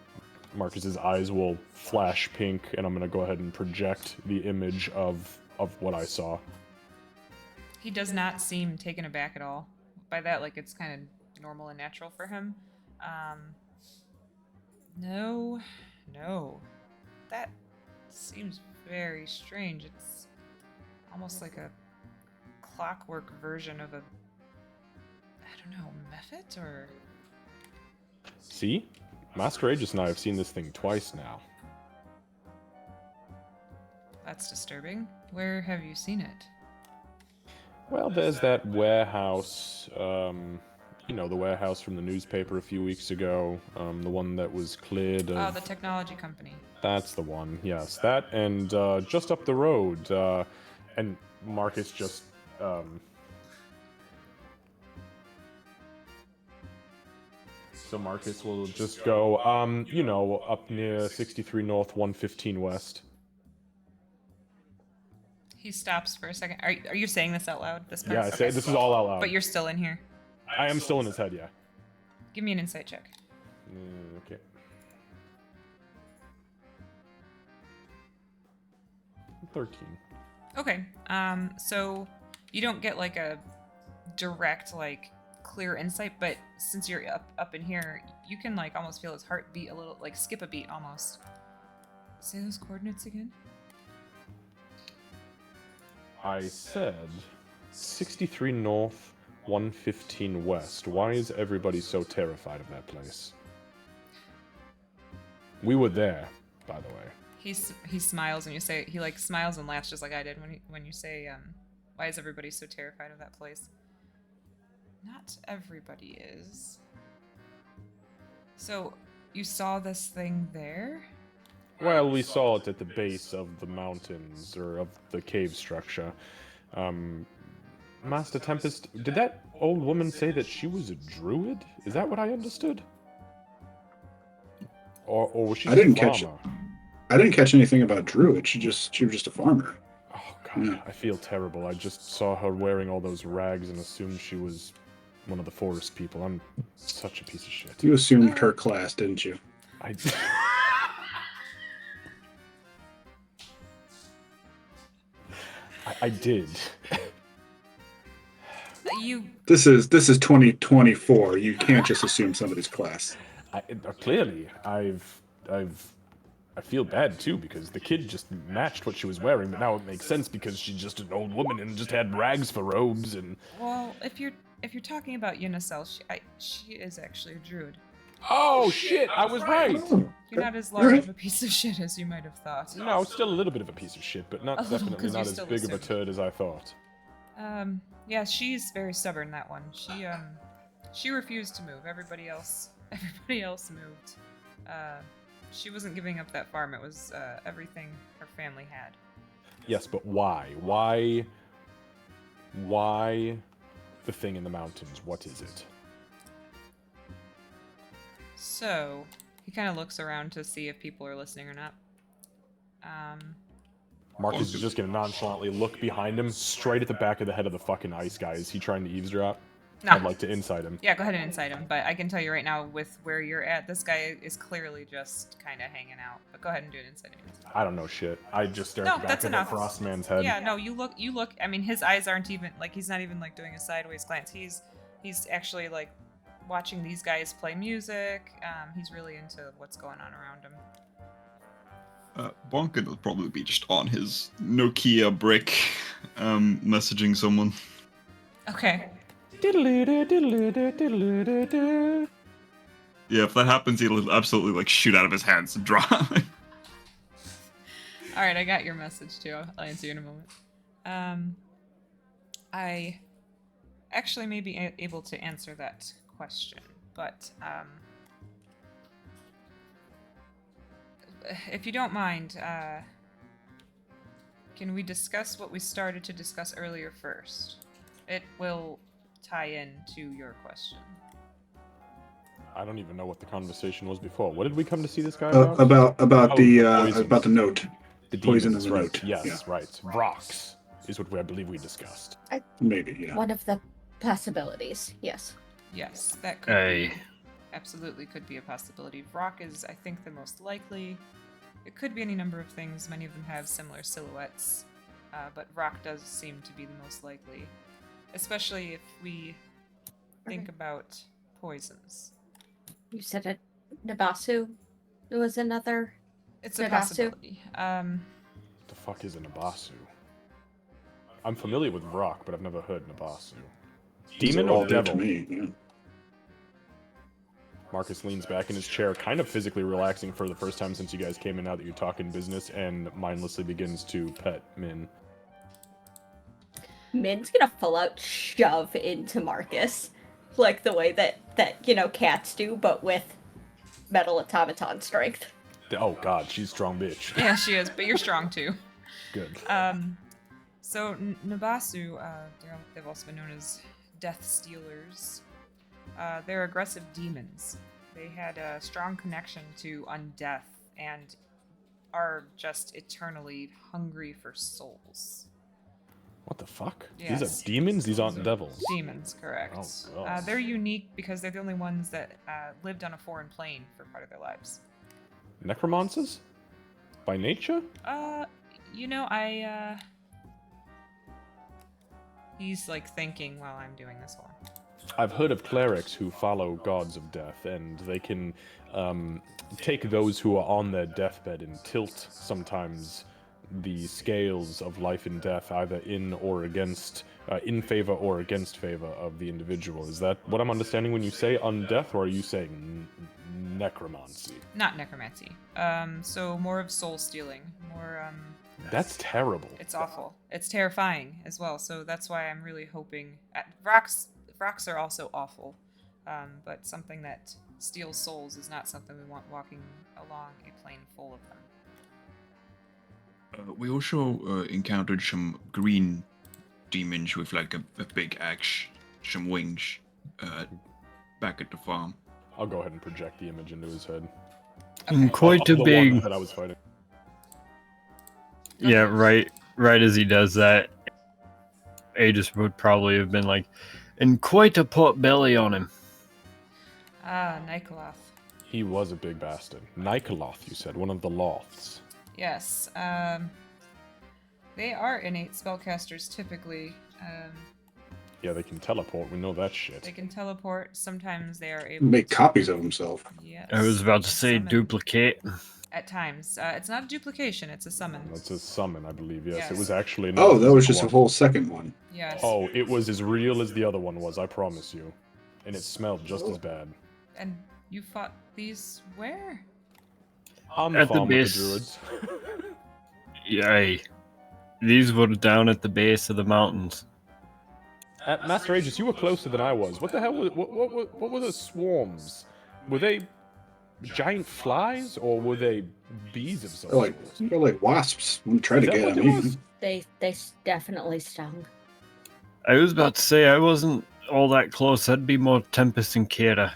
Marcus's eyes will flash pink, and I'm gonna go ahead and project the image of what I saw. He does not seem taken aback at all by that. Like, it's kind of normal and natural for him. No. That seems very strange. It's almost like a clockwork version of a, I don't know, Mephit or... See? Master Aegis and I have seen this thing twice now. That's disturbing. Where have you seen it? Well, there's that warehouse, the warehouse from the newspaper a few weeks ago, the one that was cleared of... Oh, the technology company. That's the one, yes. That, and just up the road, and Marcus just... So Marcus will just go, up near 63 North, 115 West. He stops for a second. Are you saying this out loud? This part? Yeah, I say this is all out loud. But you're still in here. I am still in his head, yeah. Give me an insight check. Okay. 13. Okay. So you don't get like a direct, like, clear insight, but since you're up in here, you can like almost feel his heart beat a little, like skip a beat almost. Say those coordinates again. I said 63 North, 115 West. Why is everybody so terrified of that place? We were there, by the way. He smiles when you say, he like smiles and laughs just like I did when you say, why is everybody so terrified of that place? Not everybody is. So, you saw this thing there? Well, we saw it at the base of the mountains, or of the cave structure. Master Tempest, did that old woman say that she was a druid? Is that what I understood? Or was she I didn't a catch it. farmer? I didn't catch anything about Druid. She was just a farmer. Oh god, Yeah. I feel terrible. I just saw her wearing all those rags and assumed she was one of the forest people. I'm such a piece of shit. You assumed her class, didn't you? I This is 2024. You can't just assume somebody's class. Clearly, I feel bad too because the kid just matched what she was wearing, but now it makes sense because she's just an old woman and just had rags for robes and. Well, if you're talking about Unicel, she is actually a druid. Oh shit! I was right. You're not as large of a piece of shit as you might have thought. No, still a little bit of a piece of shit, but not A little, definitely 'cause not you as still big of a assumed. turd as I thought. Yeah, she's very stubborn. That one. She refused to move. Everybody else moved. She wasn't giving up that farm. It was everything her family had. Yes, but why? Why the thing in the mountains? What is it? So he kind of looks around to see if people are listening or not. Marcus is just gonna nonchalantly look behind him, straight at the back of the head of the fucking ice guy. Is he trying to eavesdrop? No. I'd like to insight him. Yeah, go ahead and incite him. But I can tell you right now, with where you're at, this guy is clearly just kind of hanging out. But go ahead and do an insight. I don't know shit. I just stare No, at the back that's of enough. the Frostman's head. Yeah, no, you look. I mean, his eyes aren't even like he's not even like doing a sideways glance. He's actually like watching these guys play music. He's really into what's going on around him. Bonkin will probably be just on his Nokia brick, messaging someone. Okay. Yeah, if that happens, he'll absolutely like shoot out of his hands and drop. All right, I got your message too. I'll answer you in a moment. I actually may be able to answer that question, but if you don't mind, can we discuss what we started to discuss earlier first? It will tie in to your question. I don't even know what the conversation was before. What did we come to see this guy About Oh, the poisons. about the note. The Poison demons, in the right? note. Yes, Yeah. right. Vrox is what I believe we discussed. Maybe, yeah. One of the possibilities, yes. Yes, that could be. Absolutely could be a possibility. Rock is, I think, the most likely. It could be any number of things. Many of them have similar silhouettes, but rock does seem to be the most likely, especially if we think about poisons. You said a Nabasu was another. It's a Nabasu? possibility. What the fuck is a Nabasu? I'm familiar with Vrock, but I've never heard Nabasu. These Demon are all or new devil? to me. Yeah. Marcus leans back in his chair, kind of physically relaxing for the first time since you guys came in now that you're talking business, and mindlessly begins to pet Min. Min's gonna full out shove into Marcus, like the way that cats do, but with metal automaton strength. Oh god, she's strong bitch. Yeah, she is, but you're strong too. Good. So Nabasu, they've also been known as Death Stealers. They're aggressive demons. They had a strong connection to undeath and are just eternally hungry for souls. What the fuck? Yes. These are demons? These aren't devils. Demons, correct. Oh, gross. They're unique because they're the only ones that lived on a foreign plane for part of their lives. Necromancers? By nature? He's like thinking while I'm doing this one. I've heard of clerics who follow gods of death, and they can take those who are on their deathbed and tilt sometimes the scales of life and death either in or against, in favor or against favor of the individual. Is that what I'm understanding when you say undeath, or are you saying necromancy? Not necromancy. So more of soul stealing. More That's terrible. It's awful. It's terrifying as well. So that's why I'm really hoping. Rocks are also awful, but something that steals souls is not something we want walking along a plane full of them. We also encountered some green demons with like a big axe, some wings, back at the farm. I'll go ahead and project the image into his head. Quite a The big. one that I was fighting. Yeah, right as he does that, Aegis would probably have been like, and quite a pot belly on him. Nikoloth. He was a big bastard. Nikoloth, you said, one of the Loths. Yes. They are innate spellcasters typically. Yeah, they can teleport. We know that shit. They can teleport. Sometimes they are able Make to, copies of himself. Yes. I was about to say summon duplicate. At times. It's not a duplication, it's a summon. That's a summon, I believe. Yes, it Yes. was actually. Oh, not that was just a physical. whole second one. Yes. Oh, it was as real as the other one was. I promise you, and it smelled just as bad. And you fought these where? On At the farm with base. the druids. Yay. These were down at the base of the mountains. Master Aegis, you were closer than I was. What the hell? What were the swarms? Were they giant flies or were they bees of some sort? They're like wasps. I'm trying Is to that get what them it eaten. was? They definitely stung. I was about to say I wasn't all that close. I'd be more Tempest and Kira.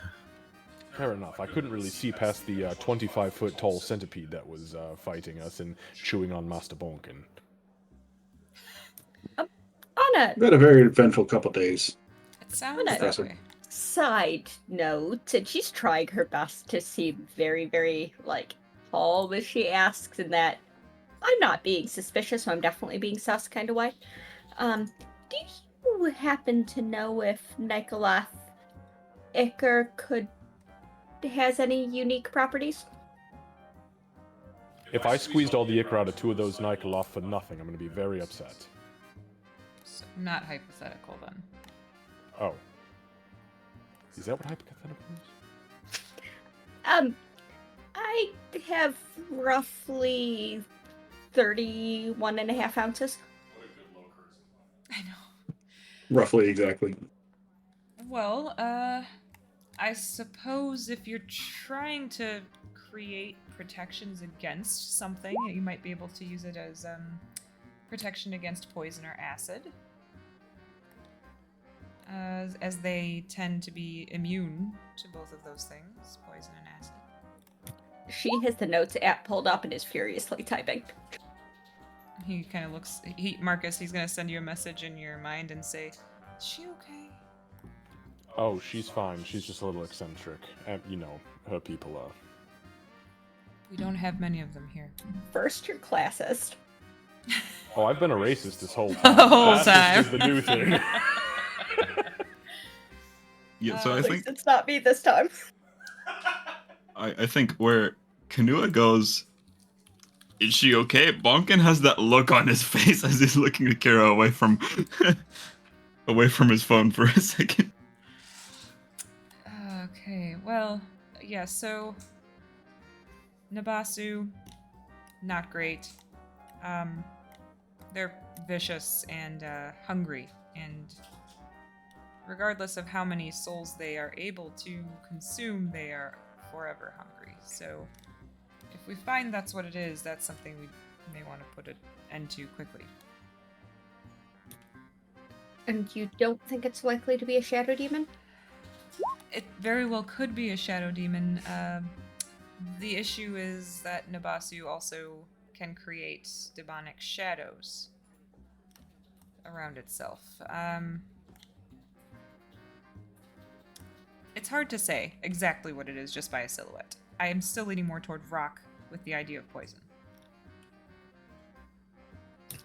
Fair enough. I couldn't really see past the 25-foot tall centipede that was fighting us and chewing on Master Bonkin. On a We had a very eventful couple days. It sounds What a- that Impressive. way. side note, and she's trying her best to seem very, very, like, calm as she asks, in that I'm not being suspicious, so I'm definitely being sus kind of way. Do you happen to know if Nikolath Iker has any unique properties? If I squeezed all the ichor out of 2 of those Nikoloth for nothing, I'm going to be very upset. So not hypothetical then. Oh. Is that what hypothetical is? I have roughly 31.5 ounces. I know. Roughly, exactly. Well, I suppose if you're trying to create protections against something, you might be able to use it as protection against poison or acid. As they tend to be immune to both of those things, poison and acid. She has the notes app pulled up and is furiously typing. He kind of looks. Marcus, he's gonna send you a message in your mind and say, "Is she okay?" Oh, she's fine. She's just a little eccentric. And, you know, her people are. We don't have many of them here. First, you're classist. Oh, I've been a racist this whole time. The whole That time. is the new thing. Yeah, so I At think least it's not me this time. I think where Kanua goes, is she okay? Bonkin has that look on his face as he's looking at Kira away from away from his phone for a second. Okay, well, yeah, so Nabasu, not great. They're vicious and hungry, and regardless of how many souls they are able to consume, they are forever hungry. So if we find that's what it is, that's something we may want to put an end to quickly. And you don't think it's likely to be a shadow demon? It very well could be a shadow demon. The issue is that Nabasu also can create demonic shadows around itself. It's hard to say exactly what it is just by a silhouette. I am still leaning more toward rock with the idea of poison.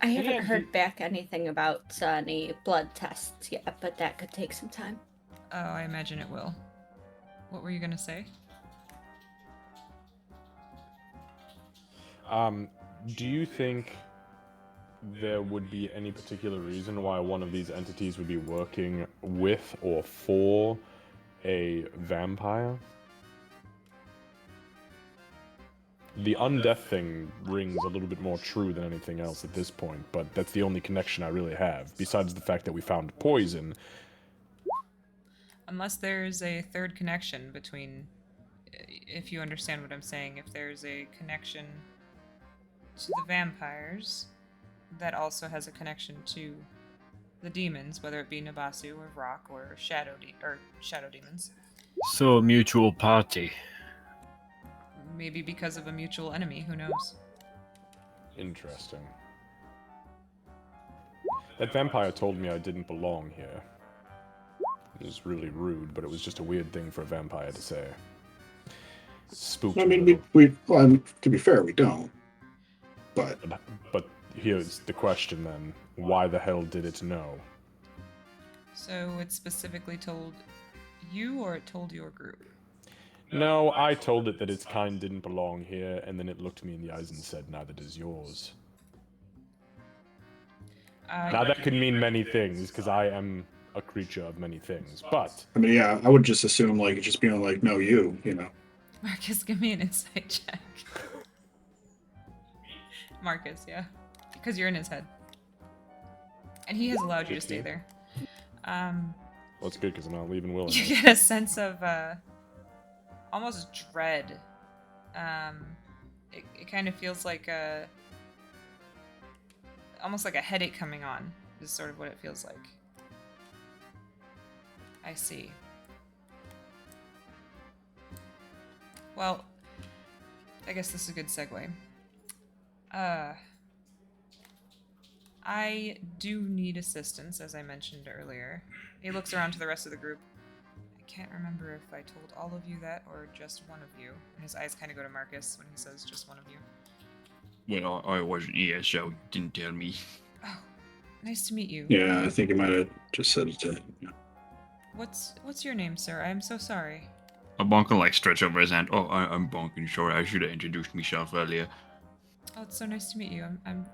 I haven't heard back anything about any blood tests yet, but that could take some time. Oh, I imagine it will. What were you gonna say? Do you think there would be any particular reason why one of these entities would be working with or for a vampire? The undeath thing rings a little bit more true than anything else at this point, but that's the only connection I really have, besides the fact that we found poison. Unless there's a third connection between, if you understand what I'm saying, if there's a connection to the vampires that also has a connection to the demons, whether it be Nabasu or Rock or shadow demons. So a mutual party. Maybe because of a mutual enemy, who knows? Interesting. That vampire told me I didn't belong here. It was really rude, but it was just a weird thing for a vampire to say. Spooked I me a mean, little. to be fair, we don't. But But here's the question then. Why the hell did it know? So it specifically told you, or it told your group? No, I told it that its kind didn't belong here, and then it looked me in the eyes and said, neither does yours. Now that could mean many things, because I am a creature of many things, but... I mean, yeah, I would just assume, like, just being like, no, you know. Marcus, give me an insight check. Marcus, yeah. Because you're in his head. And he has allowed you to stay 15. there. Well, it's good, because I'm not leaving Will. You get a sense of almost dread. It kind of feels like almost like a headache coming on, is sort of what it feels like. I see. Well, I guess this is a good segue. I do need assistance, as I mentioned earlier. He looks around to the rest of the group. I can't remember if I told all of you that or just one of you. And his eyes kind of go to Marcus when he says just one of you. Well, I wasn't here, so you didn't tell me. Oh, nice to meet you. Yeah, I think you might have just said it to you know. What's your name, sir? I'm so sorry. Bonk will like stretch over his hand. Oh, I'm Bonk, sorry, I should have introduced myself earlier. Oh, it's so nice to meet you. I'm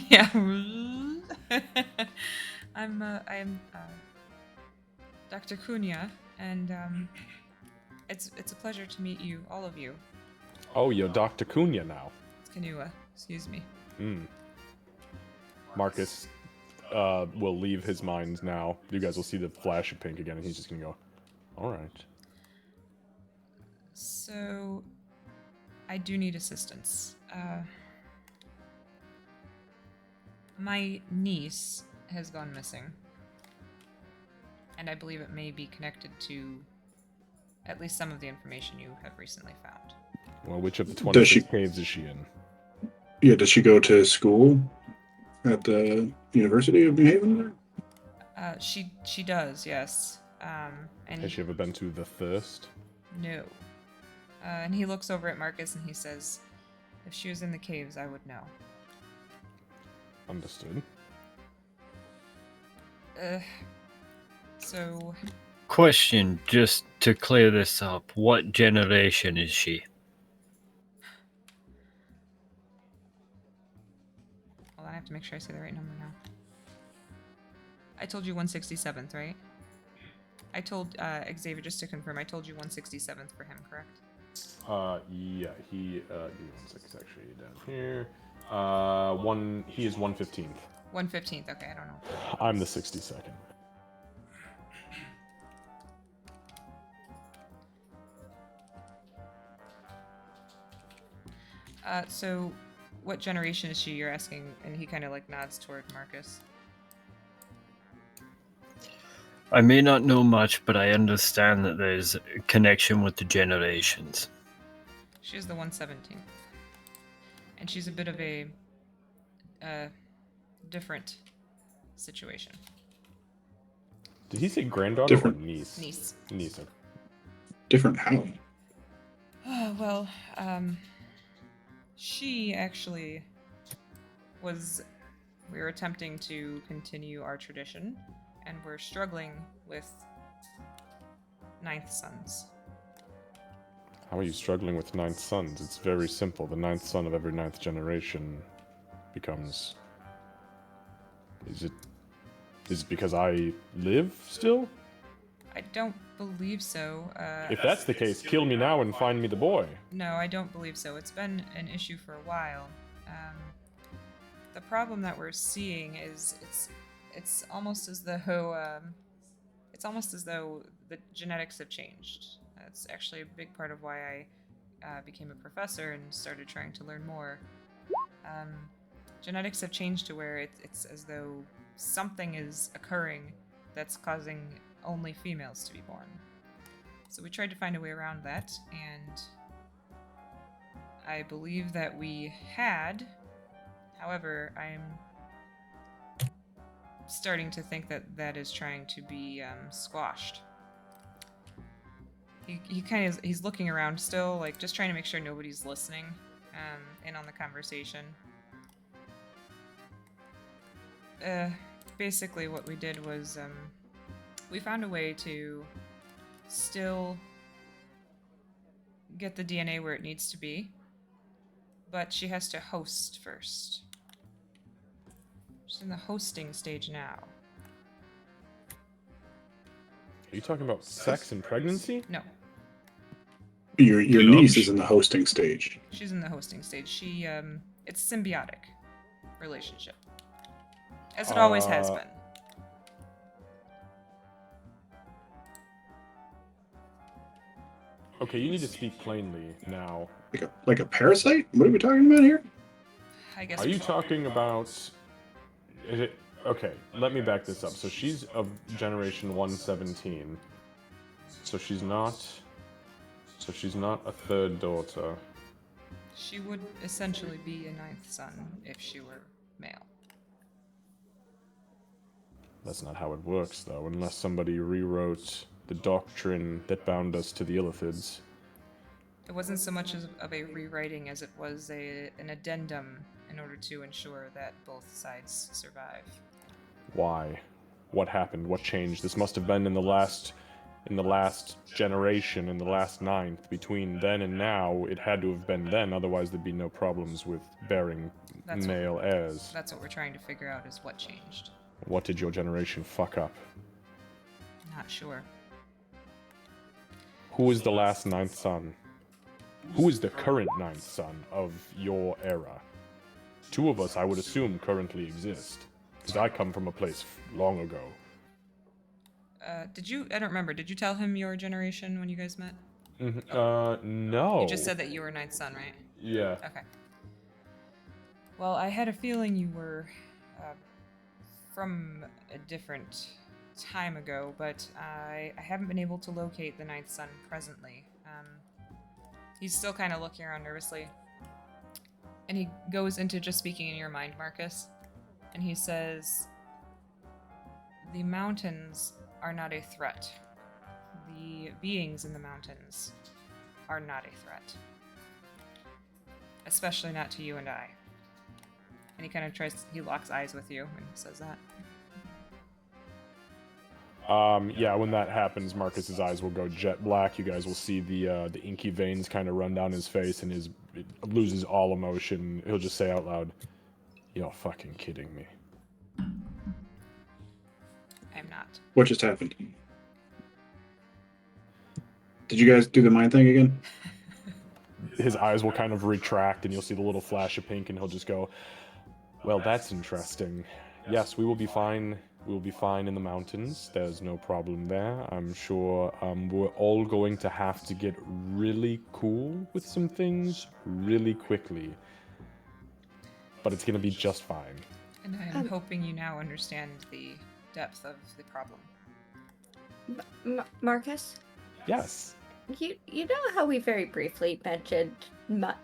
yeah. I am Dr. Cunha, and it's a pleasure to meet you, all of you. Oh, you're Dr. Cunha now. It's Kanua, excuse me. Marcus will leave his mind now. You guys will see the flash of pink again, and he's just gonna go, alright. So, I do need assistance. My niece has gone missing. And I believe it may be connected to at least some of the information you have recently found. Well, which of the Does 26 caves is she in? Yeah, does she go to school at the University of New Haven there? She does, yes. And Has she ever been to the Thirst? no. And he looks over at Marcus and he says, "If she was in the caves, I would know." Understood. So Question, just to clear this up, what generation is she? hold on, I have to make sure I say the right number now. I told you 167th, right? I told Xavier, just to confirm, I told you 167th for him, correct? Yeah, he, give me 1 second, it's actually down here. He is 115th. 115th, okay, I don't know. I'm the 62nd. So what generation is she, you're asking? And he kind of like nods toward Marcus. I may not know much, but I understand that there's a connection with the generations. She's the 117th. And she's a bit of a different situation. Did he say granddaughter Different. or niece? Niece. Niece. Different how? Well, she actually was... We were attempting to continue our tradition, and we're struggling with ninth sons. How are you struggling with ninth sons? It's very simple. The ninth son of every ninth generation becomes... Is it because I live still? I don't believe so. If that's the case, kill me now and find me the boy. No, I don't believe so. It's been an issue for a while. The problem that we're seeing is it's almost as though the genetics have changed. That's actually a big part of why I became a professor and started trying to learn more. Genetics have changed to where it's as though something is occurring that's causing only females to be born. So we tried to find a way around that, and I believe that we had. However, I'm starting to think that is trying to be squashed. He kind of he's looking around still, like just trying to make sure nobody's listening in on the conversation. Basically what we did was We found a way to still get the DNA where it needs to be, but she has to host first. She's in the hosting stage now. Are you talking about sex and pregnancy? No, Your Good niece option. is in the hosting stage. she's in the hosting stage. It's symbiotic relationship, as it always has been. Okay, you need to speak plainly now. Like a parasite? What are we talking about here? I guess. Are you talking about... Is it... Okay, let me back this up. So she's of generation 117. So she's not a third daughter. She would essentially be a ninth son if she were male. That's not how it works, though, unless somebody rewrote the doctrine that bound us to the Illithids. It wasn't so much of a rewriting as it was an addendum in order to ensure that both sides survive. Why? What happened? What changed? This must have been in the last generation, in the last ninth. Between then and now, it had to have been then, otherwise there'd be no problems with bearing male heirs. That's what we're trying to figure out is what changed. What did your generation fuck up? Not sure. Who is the last ninth son? Who is the current ninth son of your era? Two of us, I would assume, currently exist. Because I come from a place long ago. I don't remember, did you tell him your generation when you guys met? No. You just said that you were ninth son, right? Yeah. Okay. Well, I had a feeling you were from a different time ago, but I haven't been able to locate the ninth son presently. He's still kind of looking around nervously. And he goes into just speaking in your mind, Marcus. And he says, the mountains are not a threat. The beings in the mountains are not a threat. Especially not to you and I. And he kind of he locks eyes with you and says that. Yeah, when that happens, Marcus's eyes will go jet black. You guys will see the inky veins kind of run down his face, and it loses all emotion. He'll just say out loud, "You're fucking kidding me." I'm not. What just happened? Did you guys do the mind thing again? His eyes will kind of retract, and you'll see the little flash of pink, and he'll just go, "Well, that's interesting. Yes, we will be fine. We will be fine in the mountains. There's no problem there. I'm sure we're all going to have to get really cool with some things really quickly. But it's going to be just fine." And I'm hoping you now understand the depth of the problem. Marcus, Yes. you know how we very briefly mentioned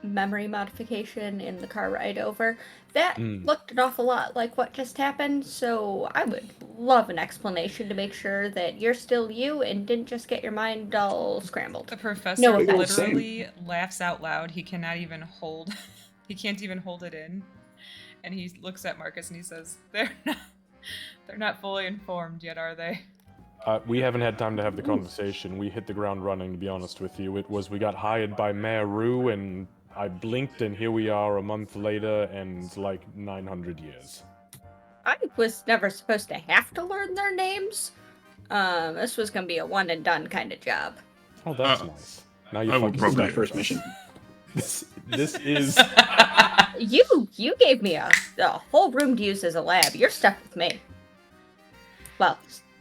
memory modification in the car ride over? That looked an awful lot like what just happened, so I would love an explanation to make sure that you're still you and didn't just get your mind all scrambled. The professor No, literally laughs out loud. He can't even hold it in. And he looks at Marcus and he says, They're not fully informed yet, are they? We haven't had time to have the conversation. We hit the ground running, to be honest with you. We got hired by Mayor Rue, and I blinked, and here we are a month later, and like 900 years. I was never supposed to have to learn their names. This was gonna be a one and done kind of job. Oh, that's nice. Now you I will fucking This is my probably- first mission. This is... You gave me a whole room to use as a lab. You're stuck with me. Well,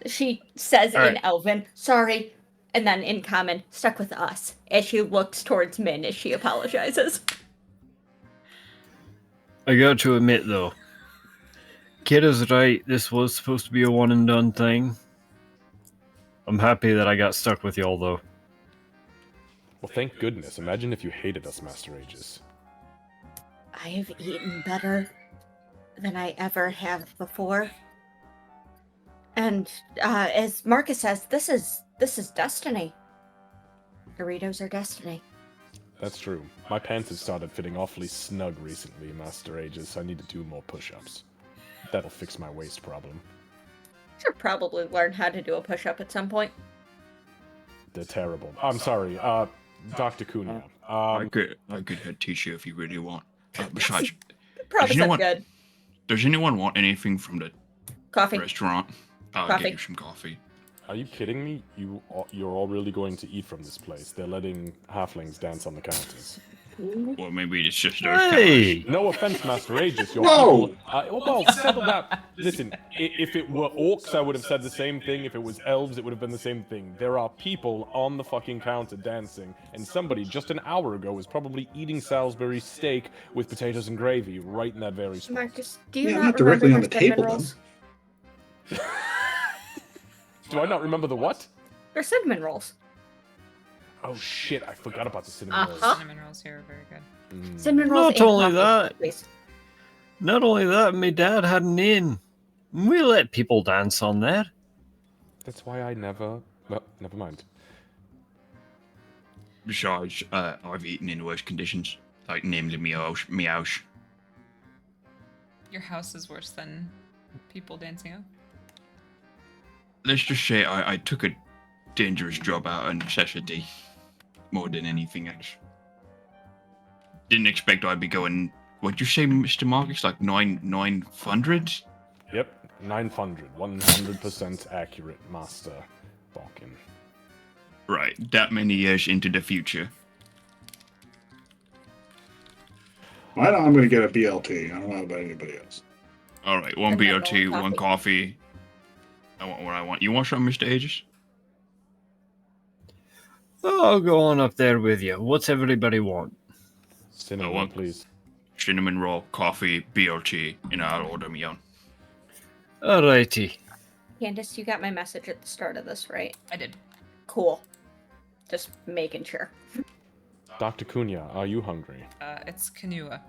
she says All in right. Elven, sorry, and then in Common, stuck with us, as she looks towards Min as she apologizes. I got to admit, though, Kid is right. This was supposed to be a one and done thing. I'm happy that I got stuck with y'all, though. Well, thank goodness. Imagine if you hated us, Master Aegis. I've eaten better than I ever have before. And as Marcus says, this is destiny. Doritos are destiny. That's true. My pants have started fitting awfully snug recently, Master Aegis. I need to do more push-ups. That'll fix my waist problem. Should probably learn how to do a push-up at some point. They're terrible. I'm sorry, Dr. Cunha. I could teach you if you really want. Besides, Promise anyone- I'm good. does anyone want anything from the Coffee. restaurant? I'll Coffee. get you some coffee. Are you kidding me? You're all really going to eat from this place? They're letting halflings dance on the counters. Or maybe it's just those Hey! No offense, Master Aegis. Your Whoa! people, well, settle down. Listen, if it were orcs, I would have said the same thing. If it was elves, it would have been the same thing. There are people on the fucking counter dancing, and somebody just an hour ago was probably eating Salisbury steak with potatoes and gravy right in that very spot. Marcus, do you Yeah, not not directly remember on the their cinnamon table, rolls? Do I not remember the what? They're cinnamon rolls. Oh shit, I forgot about the cinnamon rolls. Uh-huh. Cinnamon rolls here are very good. Mm. Cinnamon rolls. Not and only coffee, that. please. Not only that, my dad had an inn. We let people dance on there. That's why I never. Well, never mind. Besides, I've eaten in worse conditions, like namely meows. Your house is worse than people dancing up. Let's just say I took a dangerous job out of necessity, more than anything else. Didn't expect I'd be going. What'd you say, Mr. Marcus? Like 900? Yep, 900. 100% accurate, Master Balkan. Right, that many years into the future. I know I'm going to get a BLT. I don't know about anybody else. All right, one And then BLT, one one coffee. I want what I want. You want something, Mr. Aegis? Oh, I'll go on up there with you. What's everybody want? Cinnamon, one. please. Cinnamon roll, coffee, BLT, and I'll order me on. Alrighty. Candace, you got my message at the start of this, right? I did. Cool. Just making sure. Dr. Cunha, are you hungry? It's Kanua.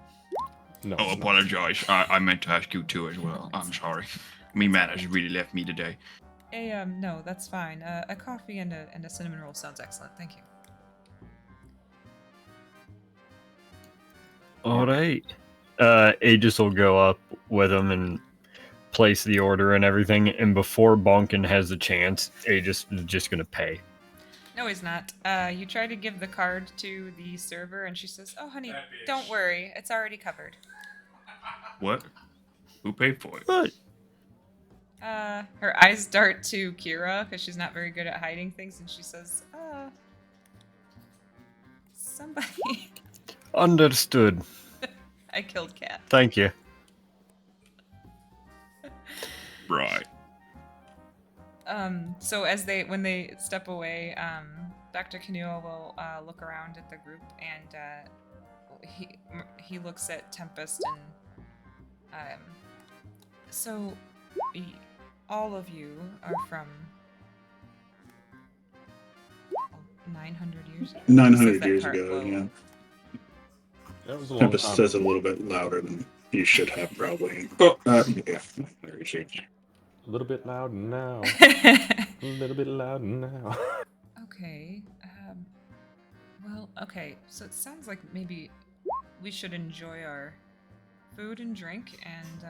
No. Oh, it's not. apologize. I meant to ask you too as well. I'm sorry. Me manners really left me today. Hey, no, that's fine. A coffee and a cinnamon roll sounds excellent. Thank you. Alright. Aegis will go up with him and place the order and everything, and before Bonkin has a chance, Aegis is just gonna pay. No, he's not. You try to give the card to the server, and she says, "Oh, honey, don't worry. It's already covered." What? Who paid for it? But Her eyes dart to Kira because she's not very good at hiding things, and she says, somebody." understood. I killed Cat. Thank you. Right. So when they step away, Dr. Kanua will look around at the group, and he looks at Tempest, and so all of you are from 900 years ago. 900 Says that years part ago, low. yeah. That was a long Tempest time says it a ago. little bit louder than you should have, probably. Oh, yeah. There you see. A little bit loud now. A little bit loud now. Okay. Well, okay. So it sounds like maybe we should enjoy our food and drink, and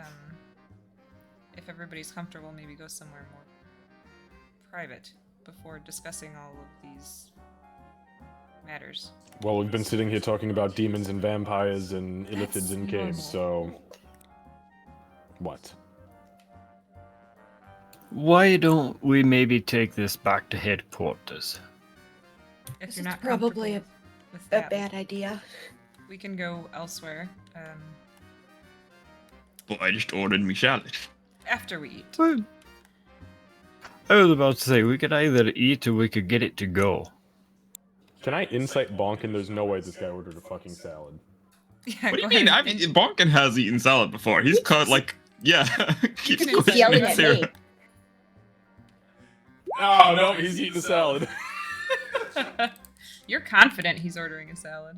if everybody's comfortable, maybe go somewhere more private before discussing all of these matters. Well, we've been sitting here talking about demons and vampires and illithids in caves, so... What? Why don't we maybe take this back to headquarters? If This you're is not probably comfortable with A that, bad idea. we can go elsewhere But I just ordered me salad. after we eat. Well, I was about to say, we could either eat or we could get it to go. Can I insight Bonkin? There's no way this guy ordered a fucking salad. Yeah, What do go you mean? ahead. Bonkin has eaten salad before. He's cut like, yeah. Keeps can questioning yelling at Sarah. me. Oh, no, he's eating salad. You're confident he's ordering a salad.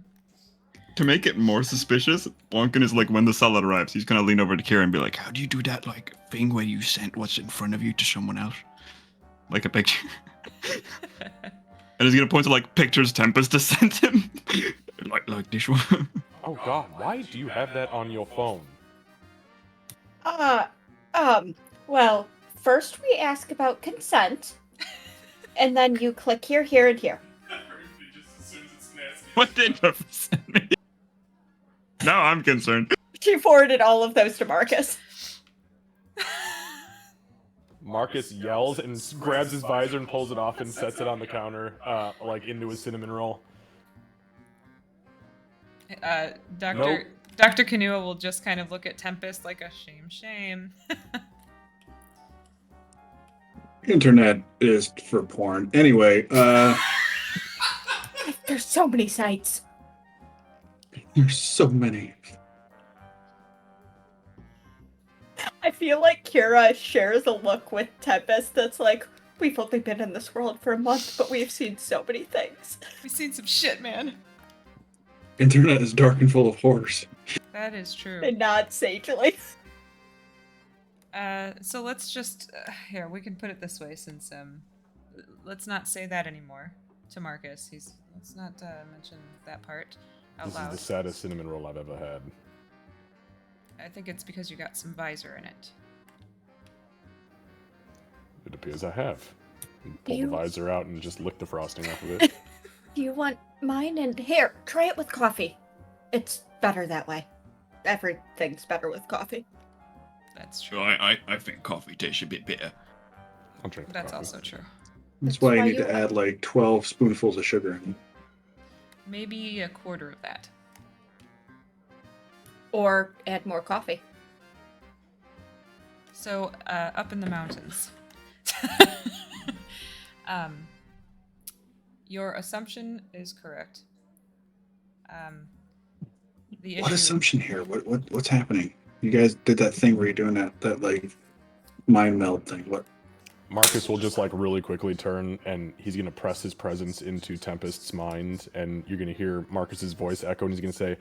To make it more suspicious, Bonkin is like, when the salad arrives, he's gonna lean over to Kira and be like, "How do you do that like thing where you sent what's in front of you to someone else, like a picture?" And he's gonna point to like pictures Tempest has sent him, like this one. Oh god, why do you have that on your phone? Well, first we ask about consent, and then you click here, here, and here. What did you send me? Now I'm concerned. She forwarded all of those to Marcus. Marcus yells and grabs his visor and pulls it off and sets it on the counter, like into his cinnamon roll. Dr. Kanua will just kind of look at Tempest like a shame. Internet is for porn. Anyway, There's so many sites. there's so many. I feel like Kira shares a look with Tempest that's like, we've only been in this world for a month, but we've seen so many things. We've seen some shit, man. Internet is dark and full of horrors. That is true. And nod sagely. So let's just here, we can put it this way, since let's not say that anymore to Marcus. Let's not mention that part out This loud. is the saddest cinnamon roll I've ever had. I think it's because you got some visor in it. It appears I have. Pull the You- visor out and just lick the frosting off of it. Do you want mine? And here, try it with coffee. It's better that way. Everything's better with coffee. That's So true. I think coffee tastes a bit bitter. I'll drink the That's coffee. also true. That's That's why you why need you- to add like 12 spoonfuls of sugar in. Maybe a quarter of that. Or add more coffee. So, up in the mountains. Your assumption is correct. The What issue- assumption here? What's happening? You guys did that thing where you're doing that like mind meld thing. What? Marcus will just like really quickly turn and he's gonna press his presence into Tempest's mind, and you're gonna hear Marcus's voice echo, and he's gonna say,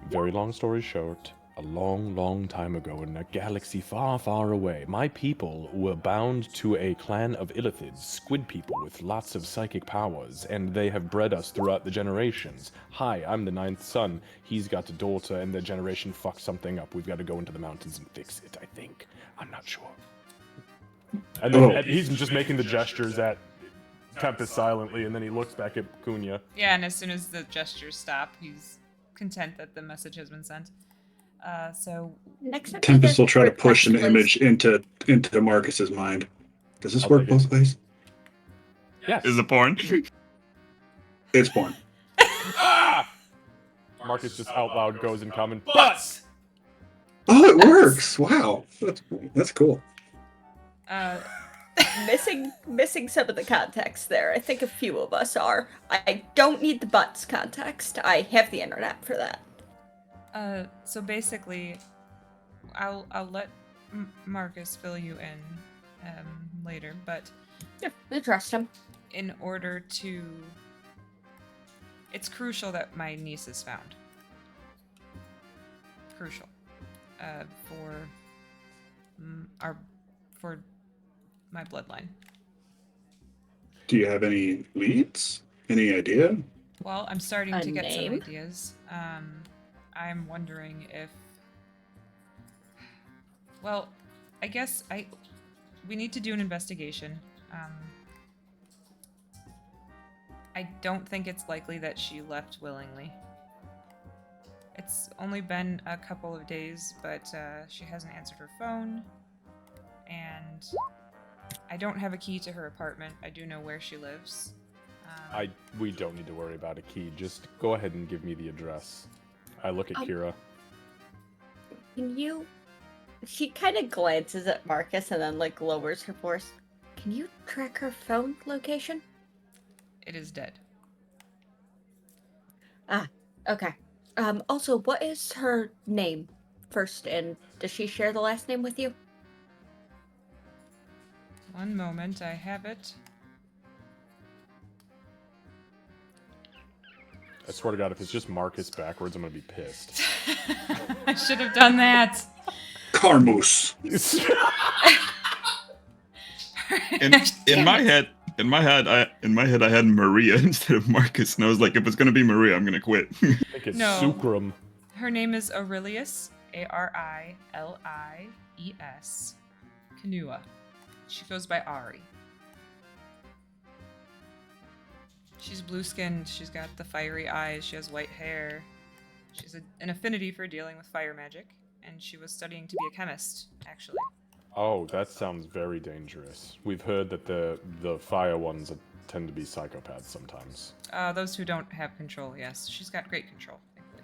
"Very long story short, a long, long time ago in a galaxy far, far away, my people were bound to a clan of illithids, squid people with lots of psychic powers, and they have bred us throughout the generations. Hi, I'm the 9th son. He's got a daughter, and the generation fucked something up. We've got to go into the mountains and fix it, I think. I'm not sure." And then and he's just making the gestures at Tempest silently, and then he looks back at Cunha. Yeah, and as soon as the gestures stop, he's content that the message has been sent. So Next time Tempest will try to push an image. image into Marcus's mind. Does this I'll work take both ways? Yes. Is it porn? It's porn. Ah! Marcus just out loud goes in common, but Oh, it works! Wow, that's cool. missing some of the context there. I think a few of us are. I don't need the butts context. I have the internet for that. So basically, I'll let Marcus fill you in later, but Yeah, I trust him. in order to, it's crucial that my niece is found. Crucial, for my bloodline. Do you have any leads? Any idea? Well, I'm starting A to get name? some ideas. I'm wondering if. Well, I guess we need to do an investigation. I don't think it's likely that she left willingly. It's only been a couple of days, but she hasn't answered her phone, and I don't have a key to her apartment. I do know where she lives. we don't need to worry about a key. Just go ahead and give me the address. I look at Kira. Can you? She kind of glances at Marcus and then like lowers her voice. Can you track her phone location? It is dead. Okay. Also, what is her name first, and does she share the last name with you? One moment, I have it. I swear to God, if it's just Marcus backwards, I'm gonna be pissed. I should have done that. Carmus. In my head, I had Maria instead of Marcus, and I was like, if it's gonna be Maria, I'm gonna quit. I think it's No. Sucrum. Her name is Aurelius, Aurilies, Kanua. She goes by Ari. She's blue-skinned. She's got the fiery eyes. She has white hair. She's an affinity for dealing with fire magic, and she was studying to be a chemist, actually. Oh, that sounds very dangerous. We've heard that the fire ones tend to be psychopaths sometimes. Those who don't have control, yes. She's got great control, thankfully.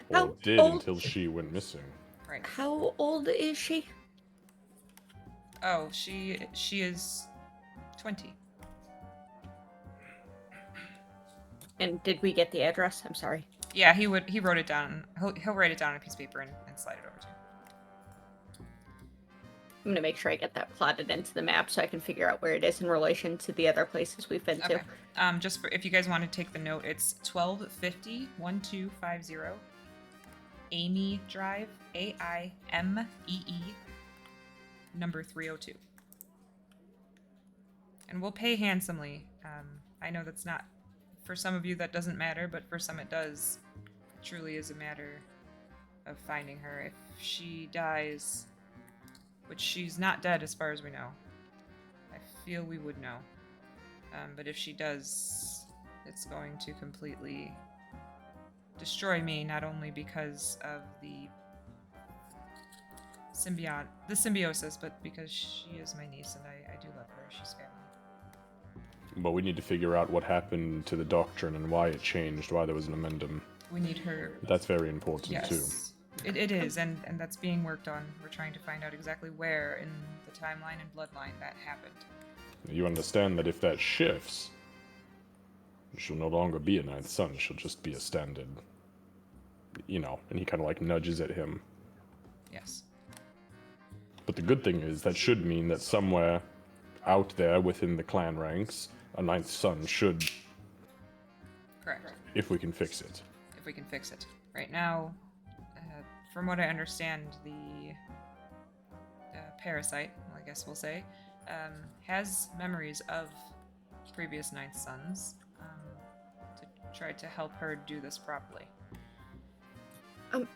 Or How did old- until she went missing. Right. How old is she? Oh, she is 20. And did we get the address? I'm sorry. Yeah, he wrote it down. He'll write it down on a piece of paper and slide it over to you. I'm gonna make sure I get that plotted into the map so I can figure out where it is in relation to the other places we've been to. Okay. Just for if you guys want to take the note, it's 1250 1250 Amy Drive, AIMEE, number 302. And we'll pay handsomely. I know that's not, for some of you that doesn't matter, but for some it does. It truly is a matter of finding her. If she dies, which she's not dead as far as we know, I feel we would know. But if she does, it's going to completely destroy me, not only because of the symbiosis, but because she is my niece and I do love her. She's family. But we need to figure out what happened to the doctrine and why it changed, why there was an amendum. We need her. That's very important too. Yes, it is, and that's being worked on. We're trying to find out exactly where in the timeline and bloodline that happened. You understand that if that shifts, she'll no longer be a ninth son, she'll just be a standard. You know, and he kind of like nudges at him. Yes. But the good thing is, that should mean that somewhere out there within the clan ranks, a ninth son should, Correct. if we can fix it. If we can fix it. Right now, from what I understand, the parasite, well, I guess we'll say, has memories of previous ninth sons to try to help her do this properly. I'm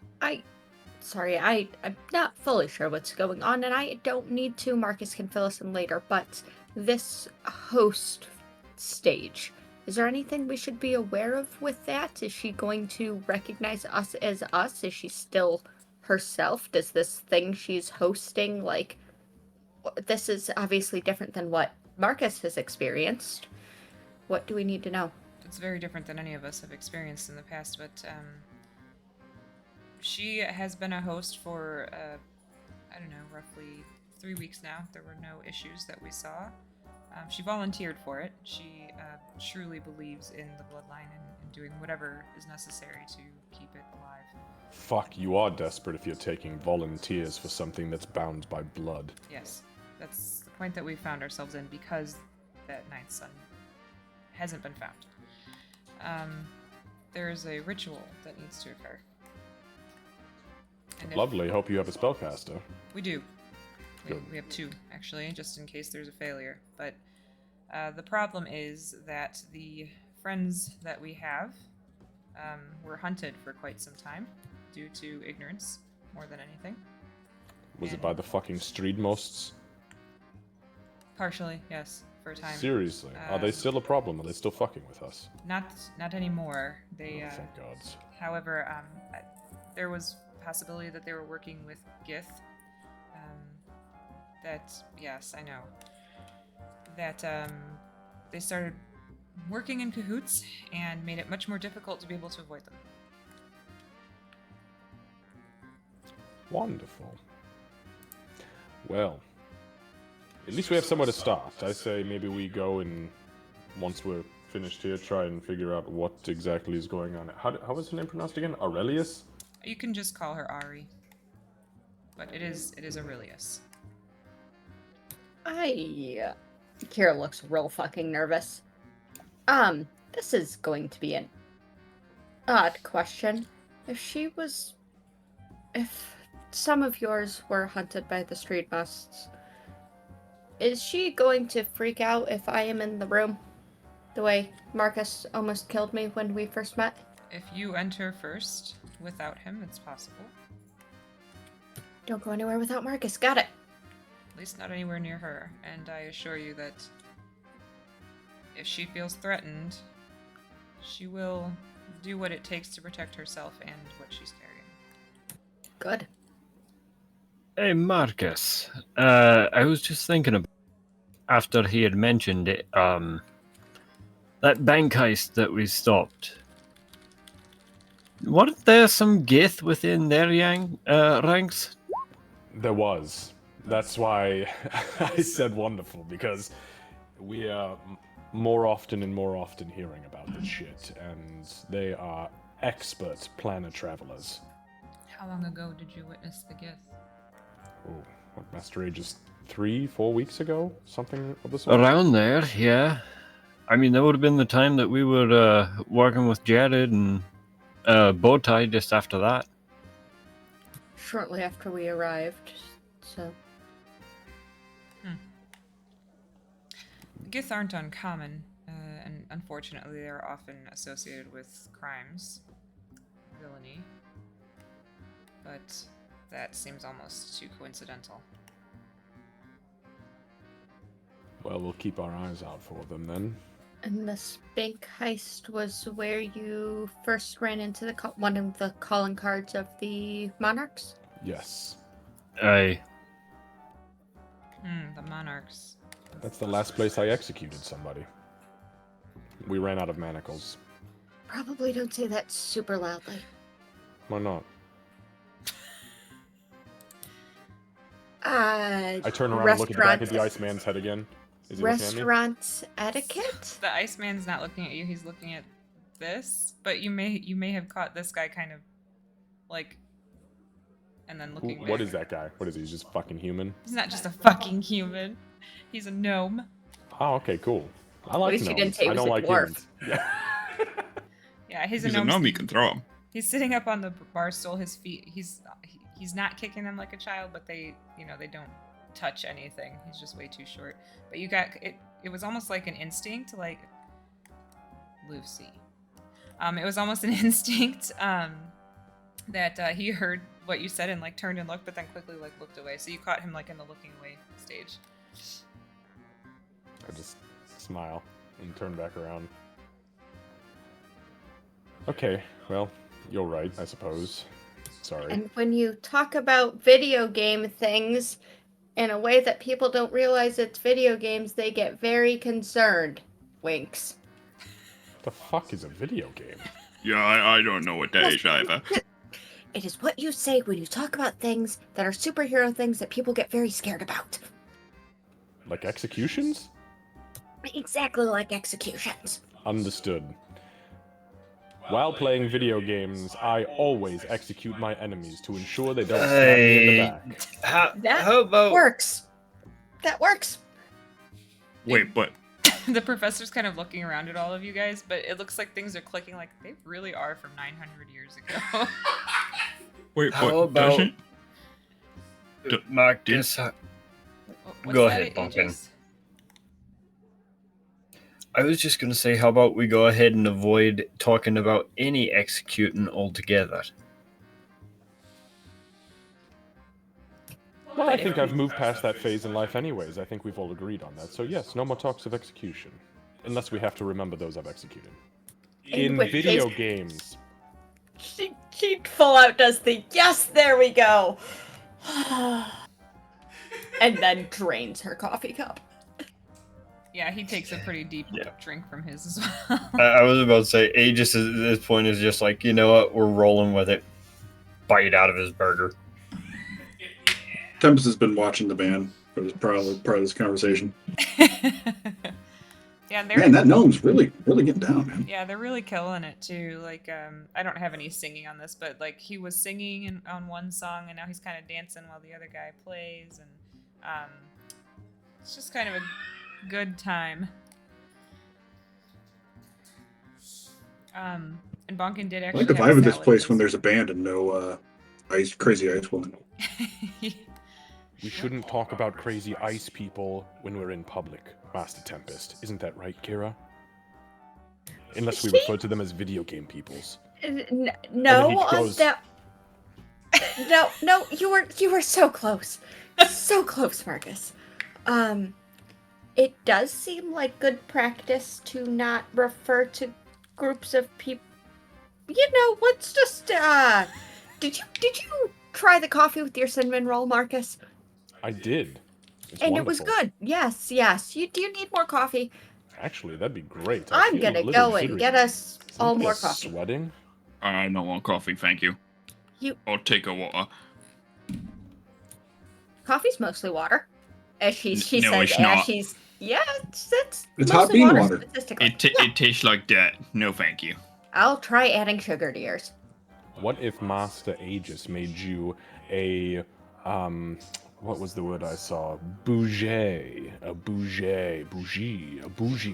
not fully sure what's going on, and I don't need to. Marcus can fill us in later, but this host stage, is there anything we should be aware of with that? Is she going to recognize us as us? Is she still herself? Does this thing she's hosting, like, this is obviously different than what Marcus has experienced. What do we need to know? It's very different than any of us have experienced in the past, but she has been a host for, I don't know, roughly 3 weeks now. There were no issues that we saw. She volunteered for it. She truly believes in the bloodline and doing whatever is necessary to keep it alive. Fuck, you are desperate if you're taking volunteers for something that's bound by blood. Yes, that's the point that we found ourselves in because that ninth son hasn't been found. There is a ritual that needs to occur. And Lovely, hope you have a spellcaster. We do. Good. We have 2, actually, just in case there's a failure. But the problem is that the friends that we have were hunted for quite some time due to ignorance, more than anything. Was it by the fucking Streetmosts? Partially, yes, for a time. Seriously, are they still a problem? Are they still fucking with us? Not anymore. They. Oh, thank God. However, there was possibility that they were working with Gith. That, yes, I know. That they started working in cahoots and made it much more difficult to be able to avoid them. Wonderful. Well, at least we have somewhere to start. I say maybe we go and, once we're finished here, try and figure out what exactly is going on. How was her name pronounced again? Aurelius? You can just call her Ari. But it is Aurelius. Kira looks real fucking nervous. This is going to be an odd question. If some of yours were hunted by the street musts, is she going to freak out if I am in the room? The way Marcus almost killed me when we first met? If you enter first without him, it's possible. Don't go anywhere without Marcus. Got it. At least not anywhere near her. And I assure you that if she feels threatened, she will do what it takes to protect herself and what she's carrying. Good. Hey, Marcus. I was just thinking about after he had mentioned it, that bank heist that we stopped. Weren't there some Gith within their ranks? There was. That's why I said wonderful, because we are more often and more often hearing about this shit, and they are expert planet travelers. How long ago did you witness the Gith? Oh, what, Master Age is 3-4 weeks ago? Something of the sort? Around there, yeah. I mean, that would have been the time that we were working with Jared and Bowtie just after that. Shortly after we arrived, so. The Gith aren't uncommon, and unfortunately they're often associated with crimes, villainy. But that seems almost too coincidental. Well, we'll keep our eyes out for them then. And this bank heist was where you first ran into one of the calling cards of the Monarchs? Yes. Aye. The Monarchs. That's the last place I executed somebody. We ran out of manacles. Probably don't say that super loudly. Why not? I turn around and look at the back of the Iceman's head again. Is he looking at me? Restaurant etiquette? The Iceman's not looking at you, he's looking at this, but you may have caught this guy kind of like and then looking back. What is that guy? What is he? He's just fucking human? He's not just a fucking human. He's a gnome. Oh, okay, cool. I like least you gnomes. didn't say he I was don't a like dwarf. humans. Yeah. Yeah, he's a He's a gnome. gnome, you can throw him. He's sitting up on the bar stool. His feet. He's not kicking them like a child, but they don't touch anything. He's just way too short. But you got it. It was almost like an instinct, like Lucy. It was almost an instinct that he heard what you said and like turned and looked, but then quickly like looked away. So you caught him like in the looking away stage. I just smile and turn back around. Okay, well, you're right, I suppose. Sorry. And when you talk about video game things in a way that people don't realize it's video games, they get very concerned. Winks. The fuck is a video game? Yeah, I don't know what that is either. It is what you say when you talk about things that are superhero things that people get very scared about. Like executions? Exactly like executions. Understood. While playing video games, I always execute my enemies to ensure they don't stab me in the back. How about Works. That works. Wait, but The professor's kind of looking around at all of you guys, but it looks like things are clicking like they really are from 900 years ago. wait, How but about- doesn't Marcus? What's Go that, ahead, Bumpkin. Aegis? I was just gonna say, how about we go ahead and avoid talking about any executing altogether? Well, I think I've moved past that phase in life anyways. I think we've all agreed on that. So yes, no more talks of execution. Unless we have to remember those I've executed. In which video case- games. She full out does the yes, there we go. And then drains her coffee cup. Yeah, he takes a pretty deep Yeah. drink from his as well. I was about to say, Aegis at this point is just like, you know what, we're rolling with it. Bite out of his burger. Tempest has been watching the band for this part of this conversation. Yeah, and they're Man, that gnome's really getting down, man. yeah, they're really killing it too. Like, I don't have any singing on this, but like he was singing on one song, and now he's kind of dancing while the other guy plays, and it's just kind of a good time. And Bonkin did I actually like the have a vibe of this salad place with when us. there's a band and no crazy ice woman. We shouldn't talk about crazy ice people when we're in public, Master Tempest. Isn't that right, Kira? Unless we refer to them as video game peoples. No, then he goes- that. No, you were so close. So close, Marcus. It does seem like good practice to not refer to groups of people. You know, let's just did you try the coffee with your cinnamon roll, Marcus? I did. It's And wonderful. it was good. Yes, yes. Do you need more coffee? Actually, that'd be great. I'm feel a gonna little go and jittery. get us Isn't all this more coffee. Sweating? I don't want coffee, thank you. I'll take a water. Coffee's mostly water. As she No, says, it's as not. she's It's hot mostly bean water. statistically. It tastes like that. No, thank you. I'll try adding sugar to yours. What if Master Aegis made you a what was the word I saw? Bougie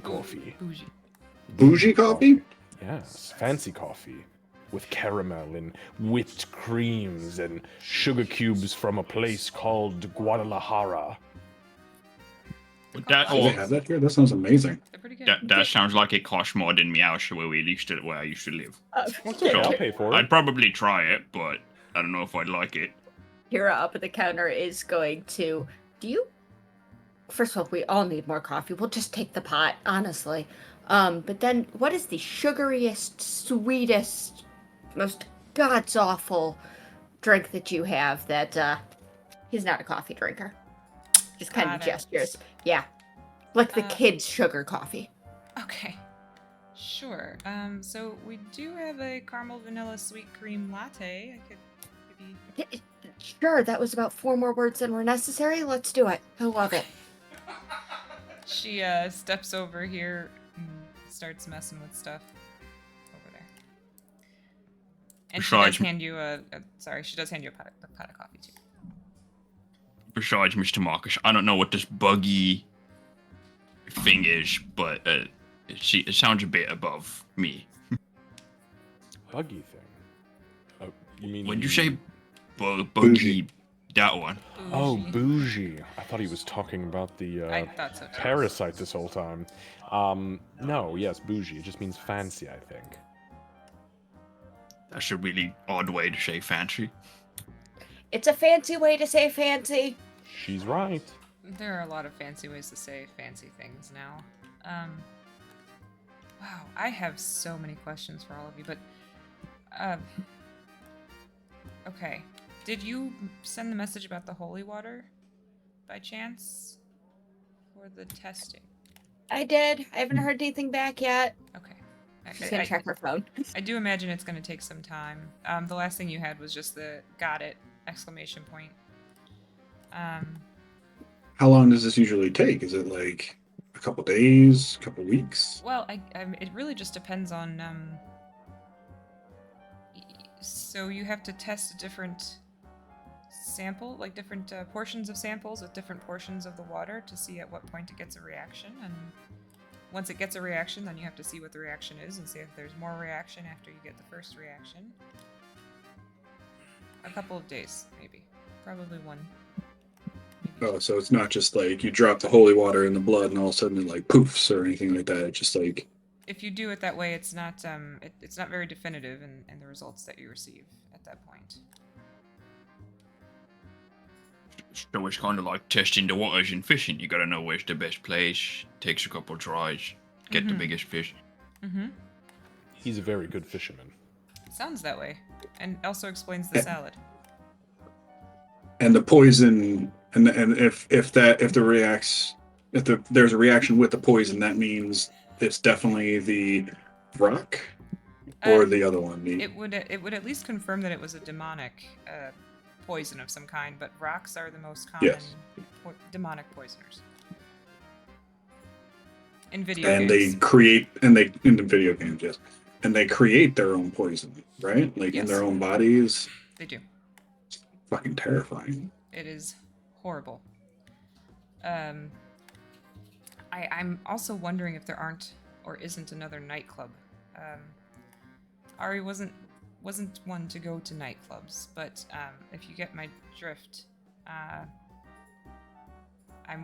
coffee. Bougie. Bougie coffee? Yes, fancy coffee with caramel and whipped creams and sugar cubes from a place called Guadalajara. That Do they have that here? That sounds amazing. They're pretty good. that sounds like it costs more than Meowsha where I used to live. Okay, So, I'll pay for I'd it. probably try it, but I don't know if I'd like it. Kira up at the counter is going to. Do you? First of all, we all need more coffee. We'll just take the pot, honestly. But then, what is the sugariest, sweetest, most god's awful drink that you have? That he's not a coffee drinker. Just kind of Got it. gestures. Yeah, like the Uh, kids' sugar coffee. Okay. Sure. So we do have a caramel vanilla sweet cream latte. I could maybe. Sure, that was about 4 more words than were necessary. Let's do it. I love it. She steps over here and starts messing with stuff over there. And she does Besides- hand you she does hand you a pot of coffee too. Besides, Mr. Marcus, I don't know what this buggy thing is, but it sounds a bit above me. Buggy thing. Oh, you mean? When you the- say buggy, Bougie. that one. Oh, Bougie. bougie. I thought he was talking about the I thought so too. parasite this whole time. No, yes, bougie. It just means fancy, I think. That's a really odd way to say fancy. It's a fancy way to say fancy. She's right. There are a lot of fancy ways to say fancy things now. Wow, I have so many questions for all of you, but okay. Did you send the message about the holy water by chance for the testing? I did. I haven't heard anything back yet. Okay. She's gonna check her phone. I do imagine it's going to take some time. The last thing you had was just the "got it!" exclamation point. How long does this usually take? Is it like a couple days, a couple weeks? Well, it really just depends on. So you have to test a different sample, like different portions of samples with different portions of the water to see at what point it gets a reaction. And once it gets a reaction, then you have to see what the reaction is and see if there's more reaction after you get the first reaction. A couple of days, maybe. Probably one. Oh, so it's not just like you drop the holy water in the blood and all of a sudden it like poofs or anything like that. It's just like If you do it that way, it's not it's not very definitive in the results that you receive at that point. So it's kind of like testing the waters in fishing. You gotta know where's the best place. Takes a couple tries. Get the Mhm. biggest fish. Mm-hmm. He's a very good fisherman. Sounds that way, and also explains the salad. and the poison and if there's a reaction with the poison, that means it's definitely the rock or the other one. It would at least confirm that it was a demonic poison of some kind, but rocks are the most common Yes. demonic poisoners. In video and games. they create in the video games, yes. And they create their own poison, right? Like in Yes. their own bodies. They do. It's fucking terrifying. It is horrible. I'm also wondering if there aren't or isn't another nightclub. Ari wasn't one to go to nightclubs, but if you get my drift, I'm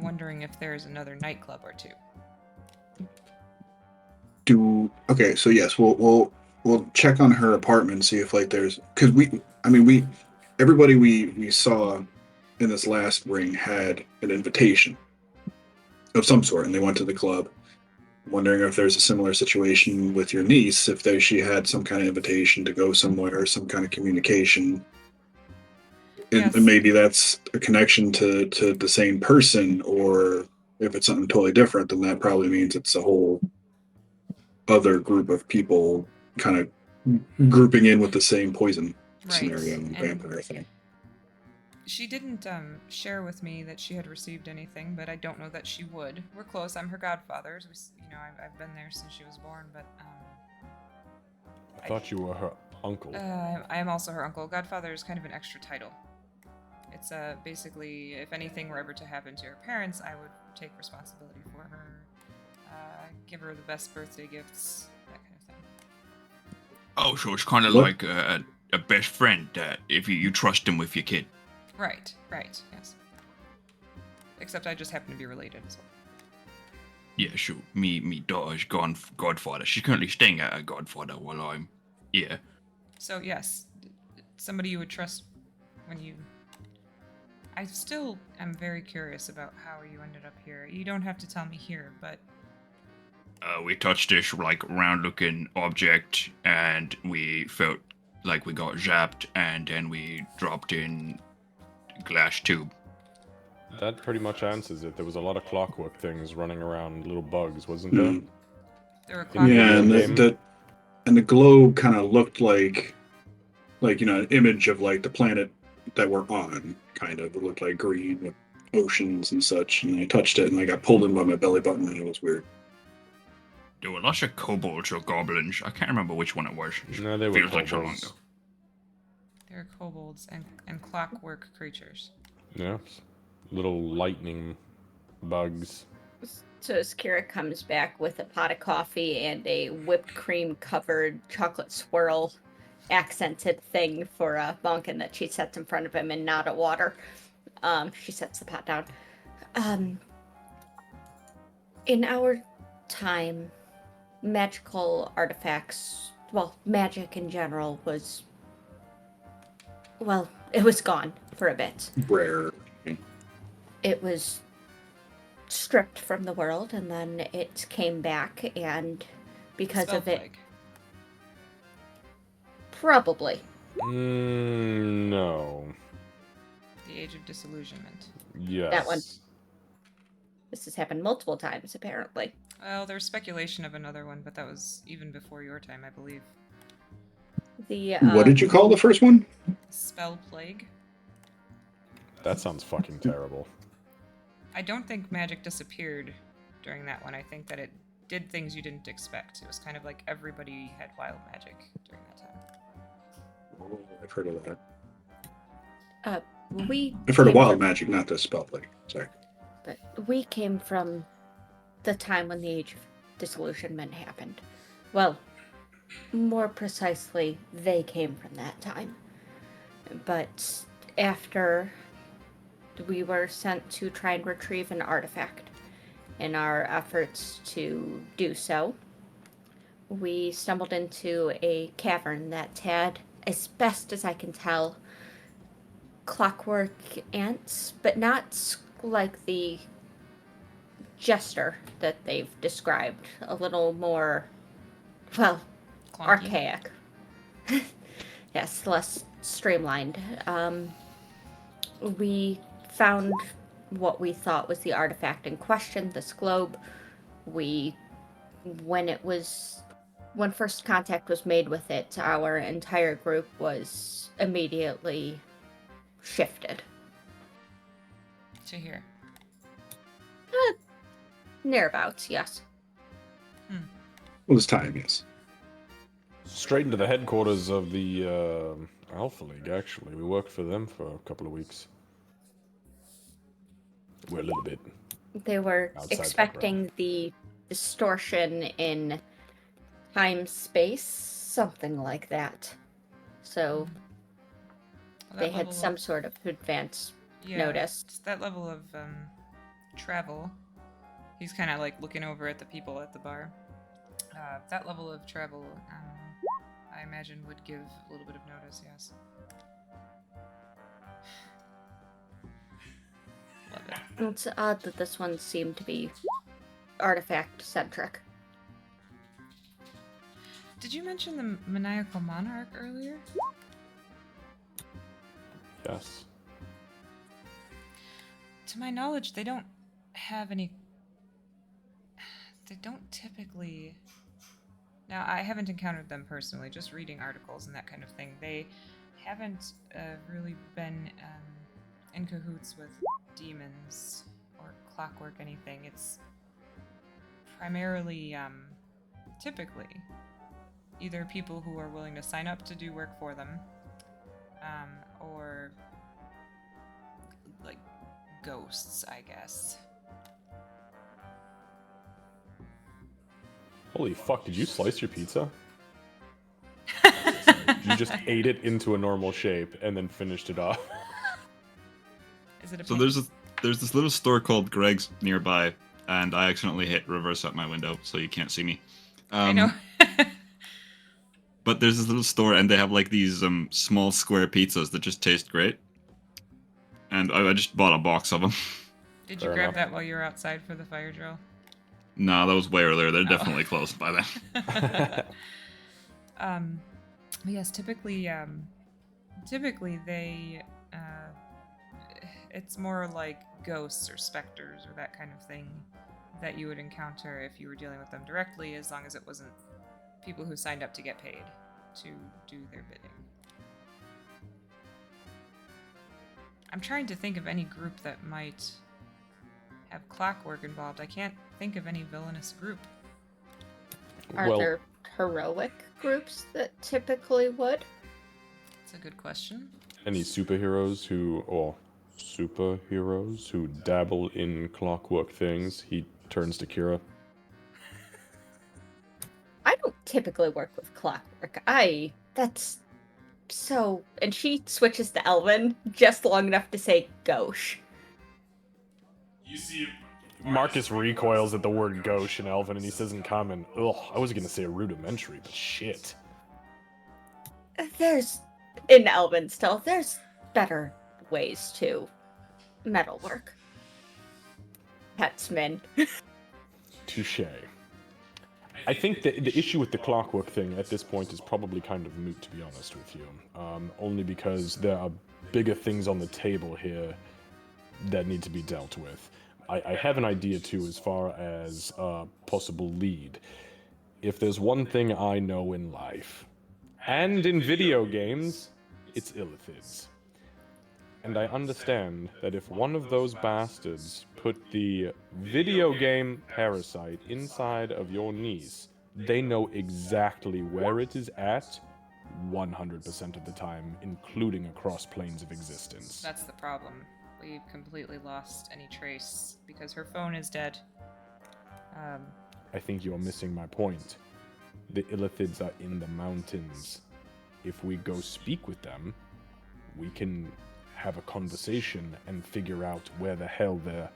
wondering if there's another nightclub or two. Okay, so yes, we'll check on her apartment and see if like there's because everybody we saw in this last ring had an invitation of some sort, and they went to the club. I'm wondering if there's a similar situation with your niece, if she had some kind of invitation to go somewhere, some kind of communication. Yes. And maybe that's a connection to the same person, or if it's something totally different, then that probably means it's a whole other group of people kind of grouping in with the same poison scenario and vampire thing. She didn't share with me that she had received anything, but I don't know that she would. We're close. I'm her godfather. I've been there since she was born, but I thought you were her uncle. I am also her uncle. Godfather is kind of an extra title. It's basically, if anything were ever to happen to her parents, I would take responsibility for her, give her the best birthday gifts, that kind of thing. Oh, so it's kind of like a best friend if you trust him with your kid. Right, yes. Except I just happen to be related as well. Yeah, sure. Me daughter's godfather. She's currently staying at her godfather while I'm here. So yes, somebody you would trust when you... I still am very curious about how you ended up here. You don't have to tell me here, but... We touched this, round-looking object, and we felt like we got zapped, and then we dropped in a glass tube. That pretty much answers it. There was a lot of clockwork things running around, little bugs, wasn't there? There were Yeah, clockwork... and the globe kind of looked like an image of like the planet that we're on, kind of. It looked like green with oceans and such, and I touched it and I got pulled in by my belly button and it was weird. There were lots of kobolds or goblins. I can't remember which one it was. No, they were Feels like so long kobolds. ago. There are kobolds and clockwork creatures. Yeah. Little lightning bugs. So as Kira comes back with a pot of coffee and a whipped cream covered chocolate swirl accented thing for Bonkin that she sets in front of him and not a water. She sets the pot down. In our time, magical artifacts, magic in general was, it was gone for a bit. Rare. It was stripped from the world, and then it came back, and because of it... Plague. Probably. No. The Age of Disillusionment. Yes. That one. This has happened multiple times, apparently. Well, there's speculation of another one, but that was even before your time, I believe. What did you call the first one? Spell Plague. That sounds fucking terrible. I don't think magic disappeared during that one. I think that it did things you didn't expect. It was kind of like everybody had wild magic during that time. Oh, I've heard of that. We I've heard of came wild from- magic, not the spell plague. Sorry. But we came from the time when the Age of Disillusionment happened. Well, more precisely, they came from that time. But after we were sent to try and retrieve an artifact, in our efforts to do so, we stumbled into a cavern that had, as best as I can tell, clockwork ants, but not like the jester that they've described. A little more, Clunky. archaic. Yes, less streamlined. We found what we thought was the artifact in question, this globe. When first contact was made with it, our entire group was immediately shifted. To here. Nearabouts, yes. Well, it's time, yes. Straight into the headquarters of the Alpha League, actually. We worked for them for a couple of weeks. We're a little bit... They were Outside expecting the distortion in time-space, something like that. So Well, they that had level some of- sort of advance yeah, notice. it's that level of travel. He's kind of like looking over at the people at the bar. That level of travel, I imagine, would give a little bit of notice, yes. Love it. It's odd that this one seemed to be artifact-centric. Did you mention the maniacal monarch earlier? Yes. To my knowledge, they don't have any. They don't typically. Now, I haven't encountered them personally, just reading articles and that kind of thing. They haven't really been in cahoots with demons or clockwork anything. It's primarily, typically, either people who are willing to sign up to do work for them, or like ghosts, I guess. Holy fuck, did you slice your pizza? You just ate it into a normal shape and then finished it off. Is it a So pink? there's this little store called Greg's nearby, and I accidentally hit reverse out my window, so you can't see me. I know. But there's this little store, and they have like these small square pizzas that just taste great. And I just bought a box of them. Did you Fair grab enough. that while you were outside for the fire drill? Nah, that was way earlier. They're Oh. definitely closed by then. But yes, typically they, it's more like ghosts or specters or that kind of thing that you would encounter if you were dealing with them directly, as long as it wasn't people who signed up to get paid to do their bidding. I'm trying to think of any group that might have clockwork involved. I can't think of any villainous group. Are Well, there heroic groups that typically would? That's a good question. any superheroes who dabble in clockwork things, he turns to Kira. I don't typically work with clockwork. That's so. And she switches to Elven just long enough to say gauche. You see, Marcus recoils at the word gauche in Elven, and he says in common, ugh, I was gonna say rudimentary, but shit. There's, in Elven still, there's better ways to metalwork. Petsman. Touche. I think the issue with the clockwork thing at this point is probably kind of moot, to be honest with you. Only because there are bigger things on the table here that need to be dealt with. I have an idea, too, as far as a possible lead. If there's one thing I know in life, and in video games, it's illithids. And I understand that if one of those bastards put the video game parasite inside of your niece, they know exactly where it is at 100% of the time, including across planes of existence. That's the problem. We've completely lost any trace because her phone is dead. I think you're missing my point. The illithids are in the mountains. If we go speak with them, we can have a conversation and figure out where the hell their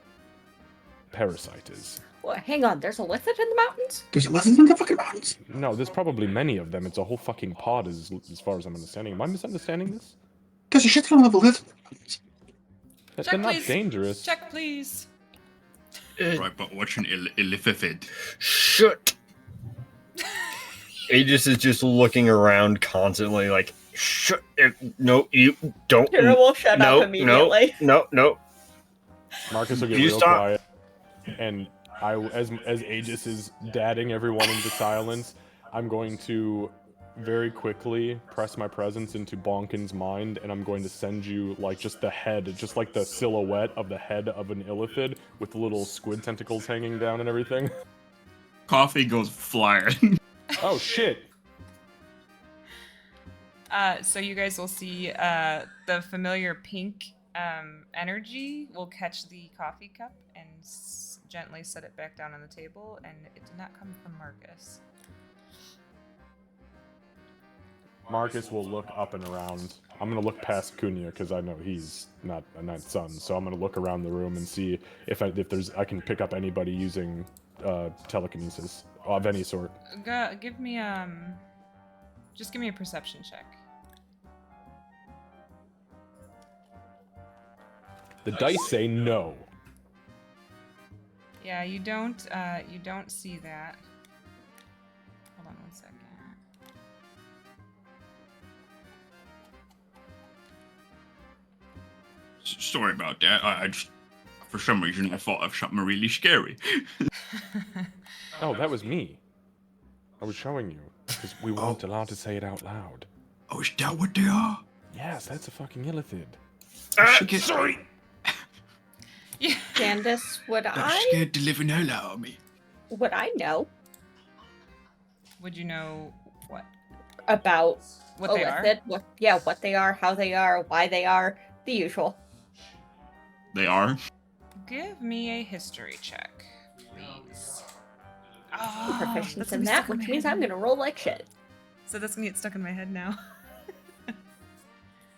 parasite is. Well, hang on, there's a lithid in the mountains? There's lessons in the fucking mountains. No, there's probably many of them. It's a whole fucking pod, as far as I'm understanding. Am I misunderstanding this? There's a shit ton of lessons. They're Check, not please. dangerous. Check, please. Right, but what's an illithid? Shut. Aegis is just looking around constantly, like, shut. No, you don't. Kira will shut no, up immediately. No. Marcus will get You real stop. quiet. And as Aegis is dadding everyone into silence, I'm going to very quickly press my presence into Bonkin's mind, and I'm going to send you, like, just the head, just like the silhouette of the head of an illithid with the little squid tentacles hanging down and everything. Coffee goes flying. Oh, shit! So you guys will see the familiar pink energy will catch the coffee cup and gently set it back down on the table, and it did not come from Marcus. Marcus will look up and around. I'm gonna look past Kunya because I know he's not a ninth son, so I'm gonna look around the room and see if I can pick up anybody using telekinesis of any sort. Give me just give me a perception check. The dice say no. Yeah, you don't see that. Hold on 1 second. Sorry about that. I just, for some reason, I thought of something really scary. Oh, that was me. I was showing you, because we weren't allowed to say it out loud. Oh, is that what they are? Yes, that's a fucking illithid. Sorry. Yeah. Candace, would That I scared the living hell out of me. know Would you know what about they are? illicit? What they are, how they are, why they are, the usual. They are? Give me a history check, please. I'm Oh, proficient that's in gonna be that, stuck in which my means head I'm now. gonna roll like shit. So that's gonna get stuck in my head now.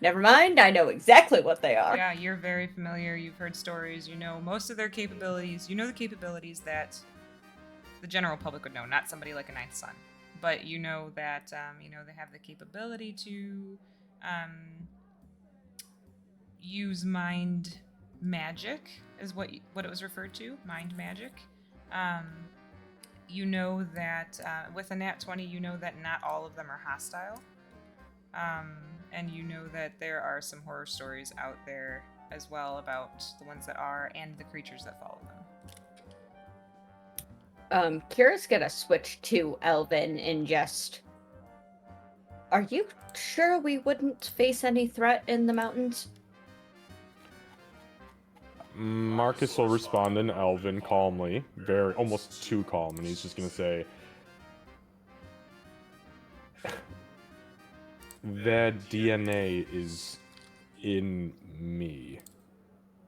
Never mind, I know exactly what they are. Yeah, you're very familiar. You've heard stories. You know most of their capabilities. You know the capabilities that the general public would know, not somebody like a Ninth Son. But you know that they have the capability to use mind magic, is what it was referred to, mind magic. You know that with a nat 20, you know that not all of them are hostile. And you know that there are some horror stories out there as well about the ones that are and the creatures that follow them. Kira's gonna switch to Elvin and just... Are you sure we wouldn't face any threat in the mountains? Marcus will respond in Elven calmly, almost too calm, and he's just gonna say, "Their DNA is in me.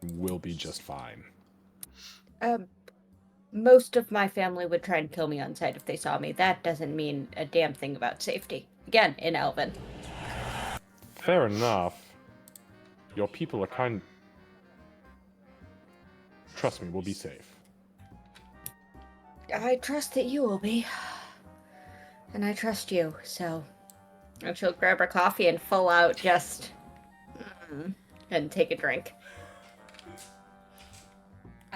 We'll be just fine." Most of my family would try and kill me on sight if they saw me. That doesn't mean a damn thing about safety. Again, in Elven. Fair enough. Your people are Trust me, we'll be safe. I trust that you will be. And I trust you, so... And she'll grab her coffee and full out just... and take a drink.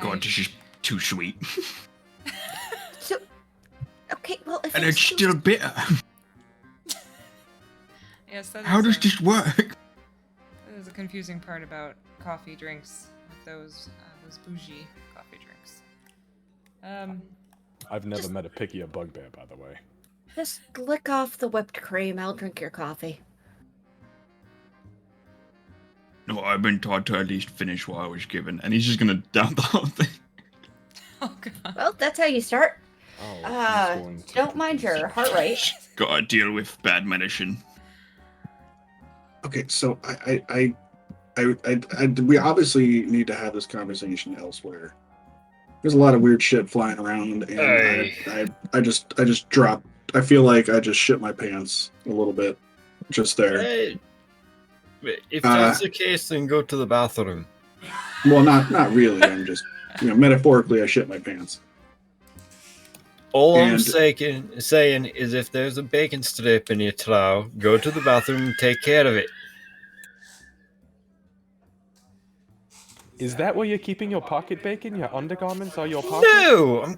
God, this is too sweet. So... Okay, well, if And it's it's still bitter. Yes, that How is, does this work? that is a confusing part about coffee drinks with those bougie coffee drinks. I've never met a pickier bugbear, by the way. Just lick off the whipped cream. I'll drink your coffee. No, I've been taught to at least finish what I was given, and he's just gonna down the whole thing. Oh god. Well, that's how you start. Oh, he's going to Don't mind your heart rate. Gotta deal with bad medicine. Okay, so we obviously need to have this conversation elsewhere. There's a lot of weird shit flying around, and Hey. I just dropped. I feel like I just shit my pants a little bit, just there. Hey, if that's the case, then go to the bathroom. Well, not really. I'm just, metaphorically, I shit my pants. All I'm And- saying is if there's a bacon strip in your trough, go to the bathroom and take care of it. Is that where you're keeping your pocket bacon? Your undergarments or your pocket? No!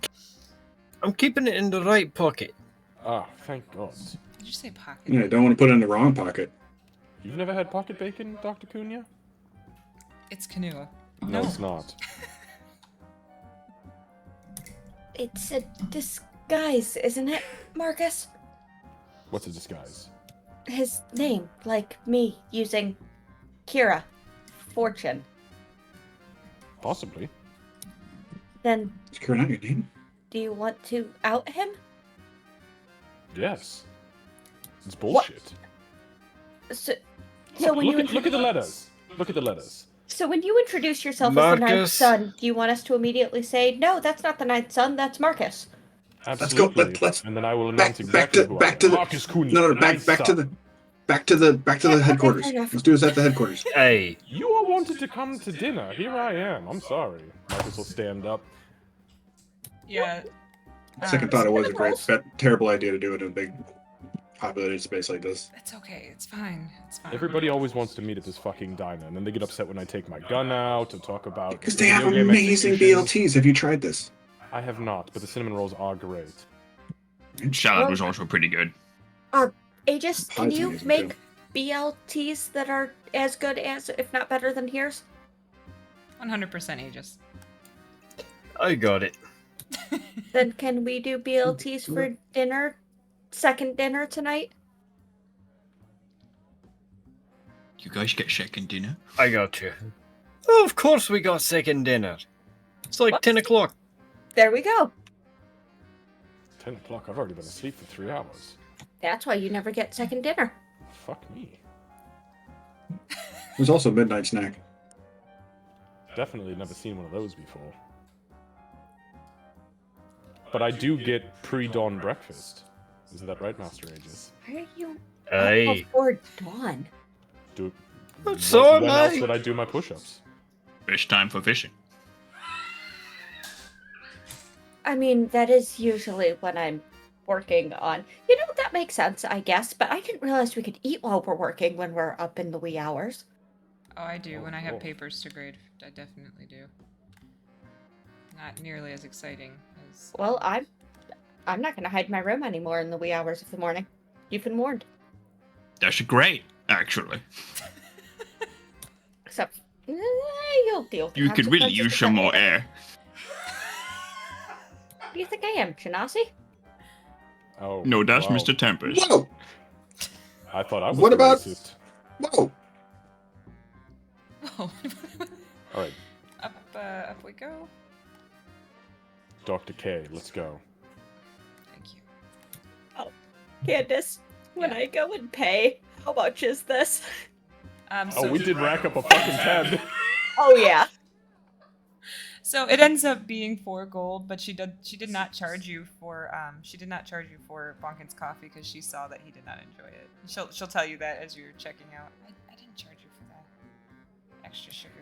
I'm keeping it in the right pocket. Ah, thank God. Did you say pocket? Yeah, I don't want to put it in the wrong pocket. You've never had pocket bacon, Dr. Cunha? It's canoe. No, it's not. It's a disguise, isn't it, Marcus? What's a disguise? His name, like me using Kira. Fortune. Possibly. Then, Is Kira not your name? do you want to out him? Yes. It's bullshit. So Look, when you look at the letters. Look at the letters. So when you introduce yourself as the Ninth Marcus. Son, do you want us to immediately say, no, that's not the Ninth Son, that's Marcus? Absolutely. Let's go. Let's And then I will back announce exactly who I am. to the Marcus Cunha. no, the back ninth back to son. the back to the Yeah, okay, headquarters. fair enough. Let's do this at the headquarters. Hey, You all wanted to come to dinner. Here I am. I'm sorry. Marcus will stand up. Yeah. Second thought, it was a terrible idea to do it in a big populated space like this. It's okay. It's fine. It's fine. Everybody always wants to meet at this fucking diner, and then they get upset when I take my gun out to talk about. Because they have video game amazing executions. BLTs. Have you tried this? I have not, but the cinnamon rolls are great. Salad was also pretty good. Aegis, can Pies you amazing, make too. BLTs that are as good as, if not better than here's? 100% Aegis. I got it. Then can we do BLTs for dinner? Second dinner tonight? You guys get second dinner? I got you. Oh, of course we got second dinner. It's like What? 10 o'clock. There we go. 10 o'clock. I've already been asleep for 3 hours. That's why you never get second dinner. Fuck me. There's also a midnight snack. Definitely never seen one of those before. But I do get pre-dawn breakfast. Isn't that right, Master Aegis? Why are you Hey. up before dawn? Do. So when am else I. would I do my push-ups? Fish time for fishing. I mean, that is usually when I'm working on. You know, that makes sense, I guess, but I didn't realize we could eat while we're working when we're up in the wee hours. Oh, I do. When I Oh. have papers to grade, I definitely do. Not nearly as exciting as. Well, I'm not going to hide my room anymore in the wee hours of the morning. You've been warned. That's great, actually. Except, you'll deal with the You could really consequences use some depending more on- air. What do you think I am, Shanasi? Oh. No, that's wow. Mr. Tempers. Whoa! I thought I was What the about- racist. Whoa! Oh. Alright, Up we go. Dr. K, let's go. Thank you. Candace, when Yeah. I go and pay, how much is this? Oh, we did rack up a fucking tab. Oh, yeah. So it ends up being 4 gold, but she did not charge you for Bonkin's coffee because she saw that he did not enjoy it. She'll tell you that as you're checking out. I didn't charge you for that extra sugary.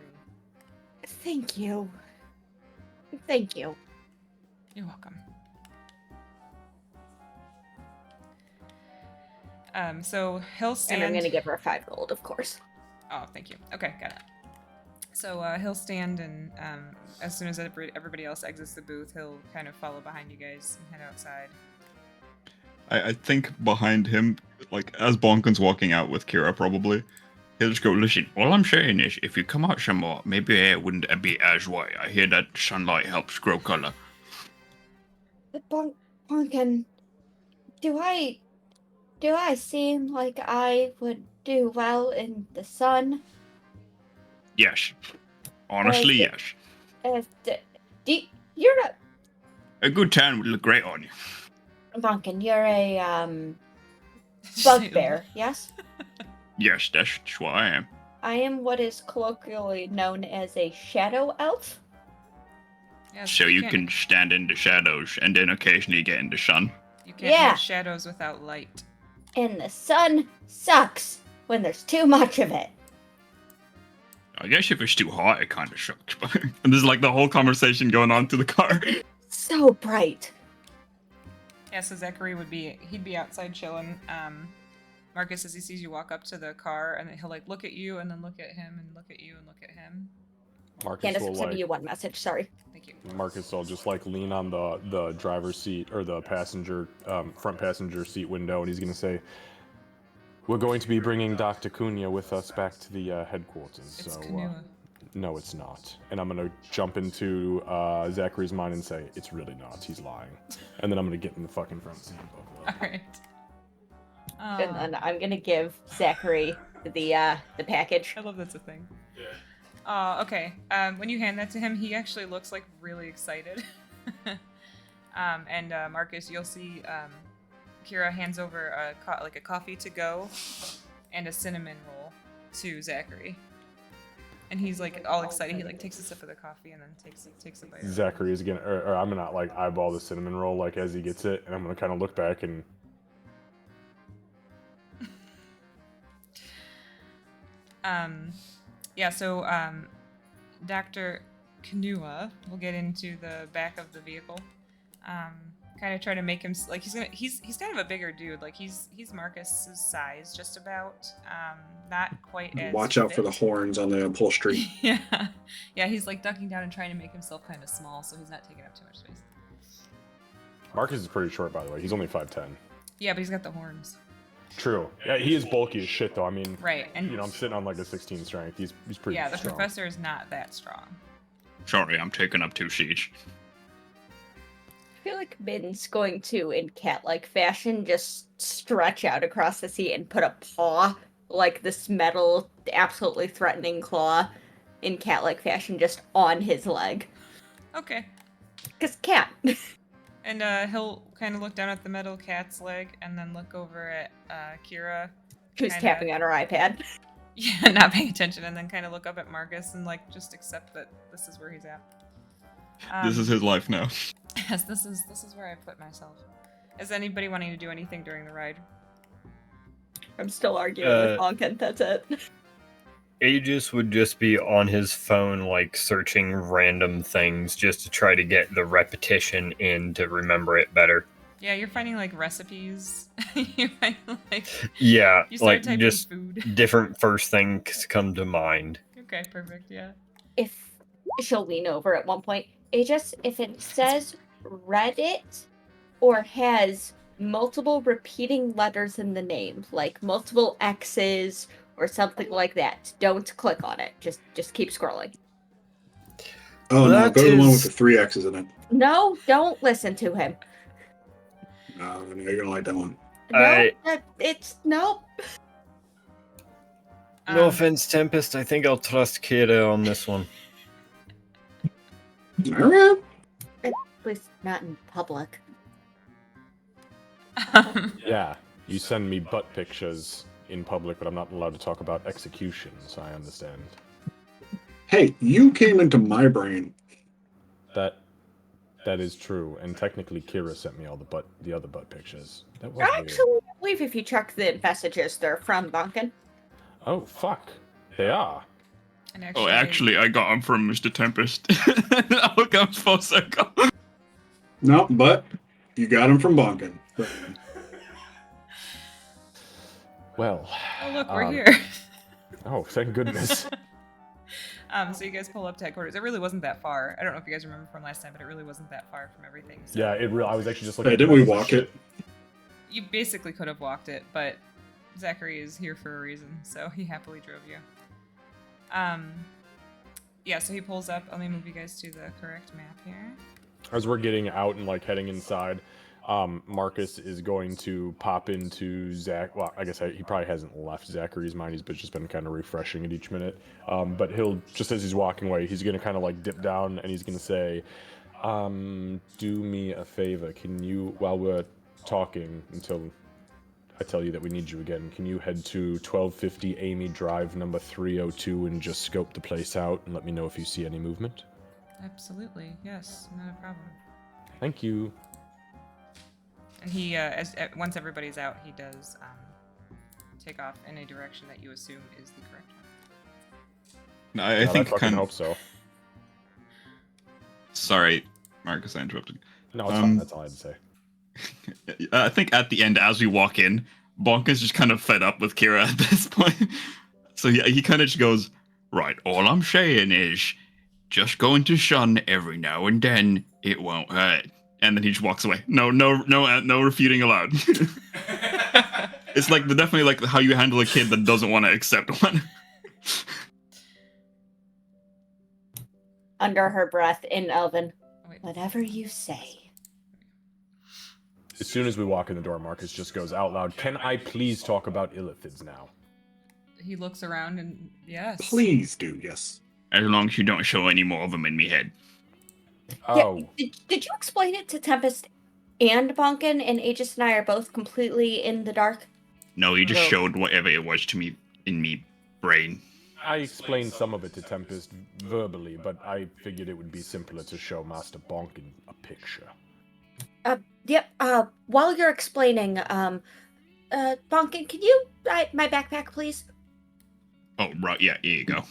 Thank you. Thank you. You're welcome. So he'll stand. And I'm going to give her 5 gold, of course. Oh, thank you. Okay, got it. So he'll stand, and as soon as everybody else exits the booth, he'll kind of follow behind you guys and head outside. I think behind him, like, as Bonkin's walking out with Kira, probably, he'll just go, listen, all I'm saying is, if you come out some more, maybe air wouldn't be as white. I hear that sunlight helps grow color. But Bonkin, do I seem like I would do well in the sun? Yes. Honestly, Okay. yes. You're not... A good tan would look great on you. Bonkin, you're a, bugbear, yes? Yes, that's what I am. I am what is colloquially known as a shadow elf. Yeah, So you can't- can stand in the shadows and then occasionally get in the sun. You can't Yeah. have shadows without light. And the sun sucks when there's too much of it. I guess if it's too hot, it kind of sucks. But and there's like the whole conversation going on to the car. So bright. Yeah, so Zachary he'd be outside chilling. Marcus, as he sees you walk up to the car, and then he'll like look at you, and then look at him, and look at you, and look at him. Marcus Candace, I'm will sending like you one message, sorry. Thank you. Marcus will just like lean on the driver's seat or the passenger front passenger seat window, and he's gonna say, "We're going to be bringing Dr. Cunha with us back to the headquarters." It's so Kanua. no, it's not. And I'm gonna jump into Zachary's mind and say, "It's really not. He's lying." And then I'm gonna get in the fucking front seat. All right. And then I'm gonna give Zachary the package. I love that's a thing. Okay. When you hand that to him, he actually looks like really excited. And Marcus, you'll see Kira hands over a coffee to go and a cinnamon roll to Zachary. And he's like all excited. He like takes a sip of the coffee and then takes a bite. Zachary is gonna, or I'm gonna like eyeball the cinnamon roll like as he gets it, and I'm gonna kind of look back and. Yeah, so Dr. Kanua will get into the back of the vehicle kind of try to make him like he's kind of a bigger dude. Like he's Marcus's size, just about. Not quite as. Watch out for the fit. horns on the upholstery. Yeah. He's like ducking down and trying to make himself kind of small, so he's not taking up too much space. Marcus is pretty short, by the way. He's only 5'10". Yeah, but he's got the horns. True. Yeah, he is bulky as shit, though. I mean, Right, and I'm sitting on like a 16 strength. He's pretty. yeah, the strong. professor is not that strong. Sorry, I'm taking up 2 seats. I feel like Min's going to, in cat-like fashion, just stretch out across the seat and put a paw, like this metal, absolutely threatening claw, in cat-like fashion, just on his leg. Okay. Because cat. And he'll kind of look down at the metal cat's leg and then look over at Kira. Who's kinda- tapping on her iPad. Yeah, not paying attention, and then kind of look up at Marcus and like just accept that this is where he's at. This is his life now. Yes, this is where I put myself. Is anybody wanting to do anything during the ride? I'm still arguing with Bonkin, that's it. Aegis would just be on his phone, like searching random things just to try to get the repetition in to remember it better. Yeah, you're finding like recipes. You find like Yeah, you start like typing just food. different first things come to mind. Okay, perfect. Yeah. If she'll lean over at one point, Aegis, if it says Reddit or has multiple repeating letters in the name, like multiple X's or something like that, don't click on it. Just keep scrolling. Oh, no, That go to the one with is- the 3 X's in it. No, don't listen to him. No, you're going to like that one. No, it's nope. No offense, Tempest. I think I'll trust Kira on this one. All right. At least not in public. Yeah, you send me butt pictures in public, but I'm not allowed to talk about executions. I understand. Hey, you came into my brain. That is true, and technically Kira sent me all the other butt pictures. That was weird. Actually, I believe if you check the messages, they're from Bonkin. Oh fuck, they are. And Oh, actually, I got him from Mr. Tempest. I'll go full circle. No, but you got him from Bonkin. Well. Oh look, we're here. Oh, thank goodness. So you guys pull up to headquarters. It really wasn't that far. I don't know if you guys remember from last time, but it really wasn't that far from everything. So Yeah, I was actually just looking. Hey, didn't we walk it? you basically could have walked it, but Zachary is here for a reason, so he happily drove you. Yeah, so he pulls up. Let me move you guys to the correct map here. As we're getting out and like heading inside, Marcus is going to pop into Zach. Well, I guess he probably hasn't left Zachary's mind. He's just been kind of refreshing it each minute. But he'll, just as he's walking away, he's going to kind of like dip down and he's going to say, do me a favor. Can you, while we're talking until I tell you that we need you again, can you head to 1250 Amy Drive number 302 and just scope the place out and let me know if you see any movement? Absolutely, yes, not a problem. Thank you. And he, once everybody's out, he does take off in a direction that you assume is the correct one. No, I think I fucking kind hope of. so. Sorry, Marcus, I interrupted. No, it's fine. That's all I had to say. I think at the end, as we walk in, Bonka's just kind of fed up with Kira at this point. So he kind of just goes, right, all I'm saying is just going to shun every now and then. It won't hurt. And then he just walks away. No refuting allowed. It's like definitely like how you handle a kid that doesn't want to accept one. Under her breath, in Elven. Wait. Whatever you say. As soon as we walk in the door, Marcus just goes out loud, can I please talk about illithids now? He looks around and yes. Please do, yes. As long as you don't show any more of them in me head. Oh, Yeah, did you explain it to Tempest and Bonkin, and Aegis and I are both completely in the dark? No, you just No. showed whatever it was to me in me brain. I explained some of it to Tempest verbally, but I figured it would be simpler to show Master Bonkin a picture. Yep, while you're explaining, Bonkin, can you my backpack, please? Oh, right, yeah, here you go.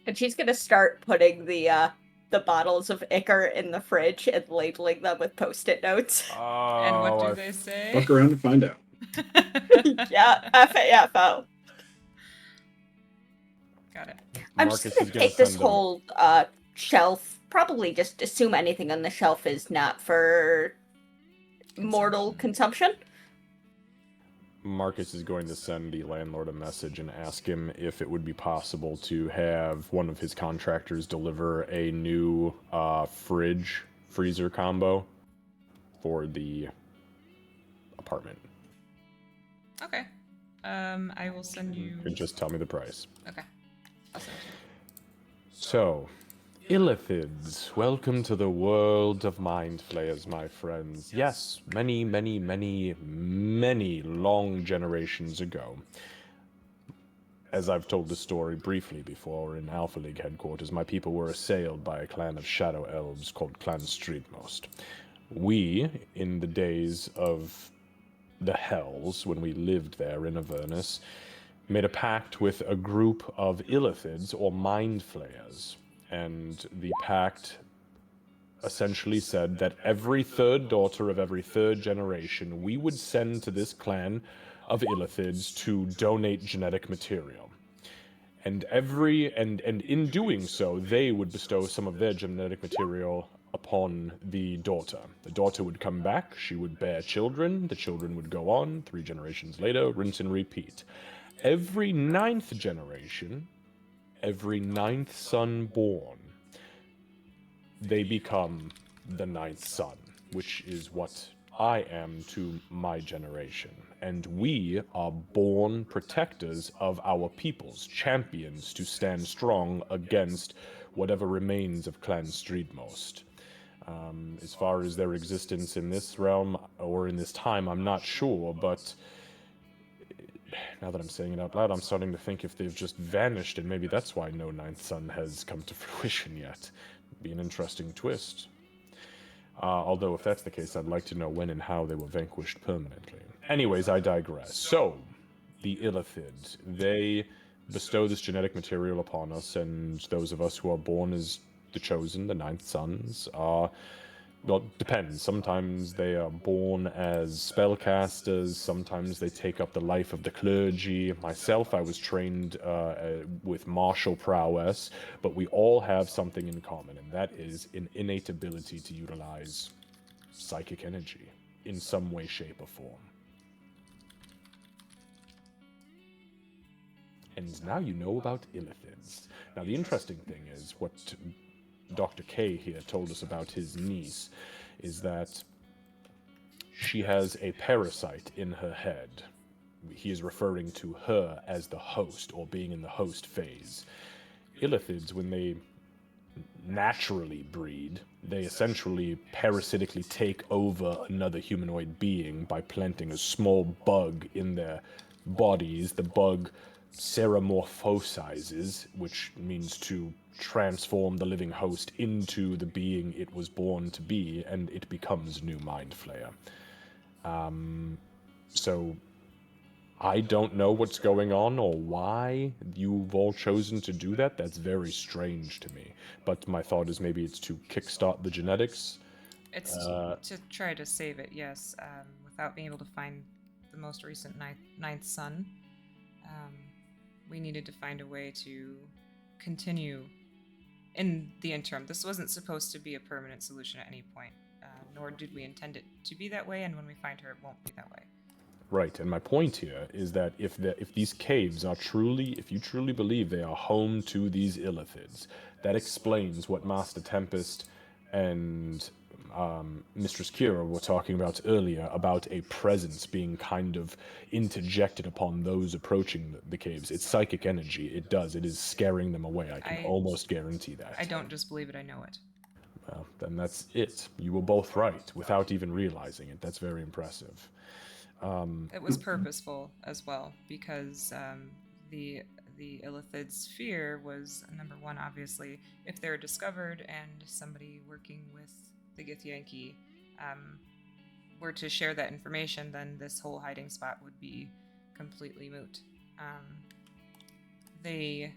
And she's gonna start putting the the bottles of Ichor in the fridge and labeling them with Post-it notes. And what do I they say? Fuck around and find out. Yeah, FAFO. Got it. I'm Marcus just gonna is gonna take this send them. whole shelf, probably just assume anything on the shelf is not for mortal consumption. Marcus is going to send the landlord a message and ask him if it would be possible to have one of his contractors deliver a new freezer combo for the apartment. Okay. I will send you. And just tell me the price. Okay. I'll send it to you. So, Illithids, welcome to the world of Mind Flayers, my friends. Yes, many, many, many, many long generations ago. As I've told the story briefly before, in Alpha League headquarters, my people were assailed by a clan of shadow elves called Clan Streetmost. We, in the days of the Hells, when we lived there in Avernus, made a pact with a group of Illithids, or Mind Flayers. And the pact essentially said that every third daughter of every third generation we would send to this clan of Illithids to donate genetic material. And in doing so, they would bestow some of their genetic material upon the daughter. The daughter would come back, she would bear children, the children would go on, 3 generations later, rinse and repeat. Every 9th generation, every 9th son born, they become the 9th son, which is what I am to my generation. And we are born protectors of our peoples, champions to stand strong against whatever remains of Clan Streetmost. As far as their existence in this realm or in this time, I'm not sure, but now that I'm saying it out loud, I'm starting to think if they've just vanished, and maybe that's why no 9th son has come to fruition yet. Be an interesting twist. Although, if that's the case, I'd like to know when and how they were vanquished permanently. Anyways, I digress. So, the Illithids, they bestow this genetic material upon us, and those of us who are born as the chosen, the 9th sons, are... Well, it depends. Sometimes they are born as spellcasters, sometimes they take up the life of the clergy. Myself, I was trained with martial prowess, but we all have something in common, and that is an innate ability to utilize psychic energy in some way, shape, or form. And now you know about Illithids. Now, the interesting thing is what Dr. K here told us about his niece is that she has a parasite in her head. He is referring to her as the host, or being in the host phase. Illithids, when they naturally breed, they essentially parasitically take over another humanoid being by planting a small bug in their bodies. The bug ceramorphosizes, which means to transform the living host into the being it was born to be, and it becomes new Mind Flayer. So I don't know what's going on or why you've all chosen to do that. That's very strange to me. But my thought is maybe it's to kickstart the genetics. It's to try to save it, yes, without being able to find the most recent ninth son. We needed to find a way to continue in the interim. This wasn't supposed to be a permanent solution at any point, nor did we intend it to be that way, and when we find her, it won't be that way. Right, and my point here is that if these caves are truly, if you truly believe they are home to these Illithids, that explains what Master Tempest and Mistress Kira were talking about earlier, about a presence being kind of interjected upon those approaching the caves. It's psychic energy. It is scaring them away. I can almost guarantee that. I don't just believe it, I know it. Well, then that's it. You were both right, without even realizing it. That's very impressive. It was purposeful as well, because the Illithid's fear was, number one, obviously, if they're discovered and somebody working with the Githyanki were to share that information, then this whole hiding spot would be completely moot. They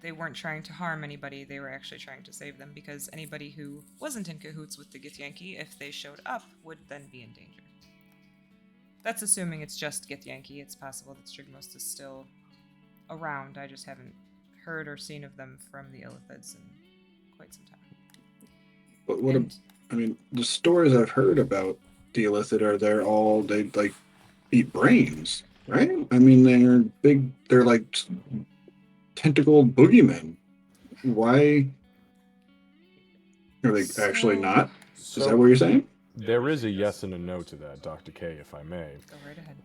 they weren't trying to harm anybody, they were actually trying to save them, because anybody who wasn't in cahoots with the Githyanki, if they showed up, would then be in danger. That's assuming it's just Githyanki. It's possible that Strigmost is still around. I just haven't heard or seen of them from the Illithids in quite some time. But the stories I've heard about the Illithid are they like eat brains, right? I mean, they're like tentacled boogeymen. Why are they actually not? Is that what you're saying? There is a yes and a no to that, Dr. K, if I may. Go right ahead.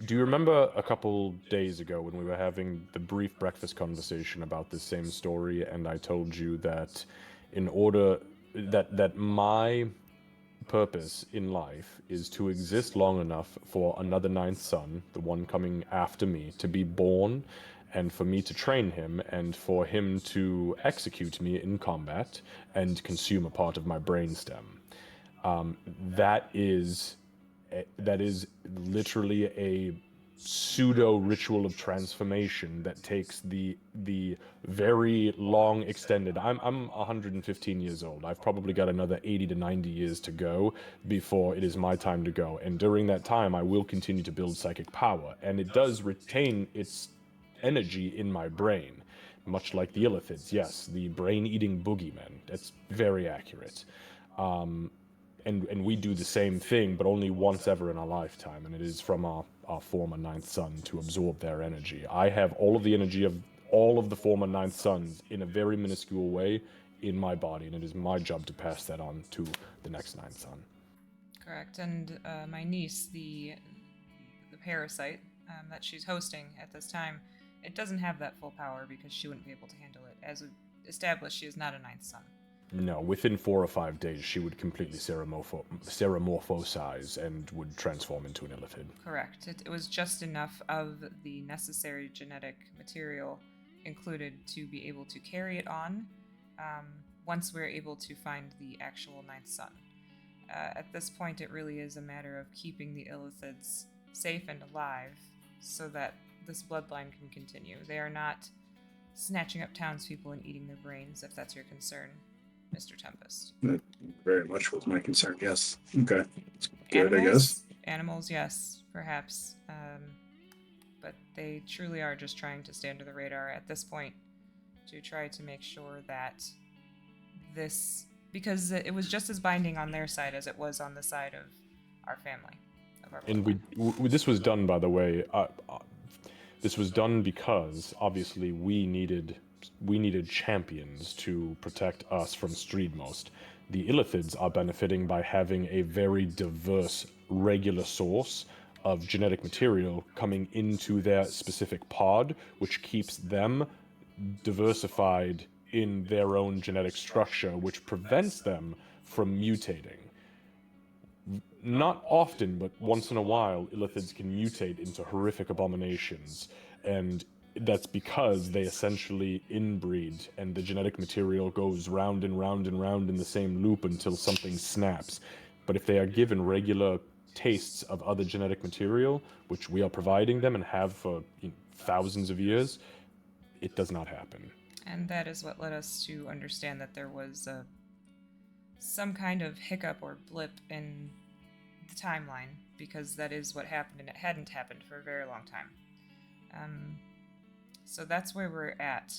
Do you remember a couple days ago when we were having the brief breakfast conversation about this same story, and I told you that in order that my purpose in life is to exist long enough for another ninth son, the one coming after me, to be born, and for me to train him, and for him to execute me in combat and consume a part of my brainstem. That is literally a pseudo ritual of transformation that takes the very long extended. I'm 115 years old. I've probably got another 80 to 90 years to go before it is my time to go. And during that time, I will continue to build psychic power, and it does retain its energy in my brain, much like the Illithids. Yes, the brain-eating boogeymen. That's very accurate. And we do the same thing, but only once ever in our lifetime, and it is from our former ninth son to absorb their energy. I have all of the energy of all of the former ninth sons in a very minuscule way in my body, and it is my job to pass that on to the next ninth son. Correct. And my niece, the parasite that she's hosting at this time, it doesn't have that full power because she wouldn't be able to handle it. As established, she is not a ninth son. No, within 4 or 5 days, she would completely ceramorphosize and would transform into an Illithid. Correct. It was just enough of the necessary genetic material included to be able to carry it on once we're able to find the actual ninth son. At this point, it really is a matter of keeping the Illithids safe and alive so that this bloodline can continue. They are not snatching up townspeople and eating their brains, if that's your concern, Mr. Tempest. That very much was my concern, yes. Okay. It's good, I guess. Animals, yes, perhaps. But they truly are just trying to stay under the radar at this point to try to make sure that this... Because it was just as binding on their side as it was on the side of our family. And this was done, by the way, this was done because, obviously, we needed champions to protect us from Streedmost. The Illithids are benefiting by having a very diverse, regular source of genetic material coming into their specific pod, which keeps them diversified in their own genetic structure, which prevents them from mutating. Not often, but once in a while, Illithids can mutate into horrific abominations, and that's because they essentially inbreed, and the genetic material goes round and round and round in the same loop until something snaps. But if they are given regular tastes of other genetic material, which we are providing them and have for thousands of years, it does not happen. And that is what led us to understand that there was some kind of hiccup or blip in the timeline, because that is what happened, and it hadn't happened for a very long time. So that's where we're at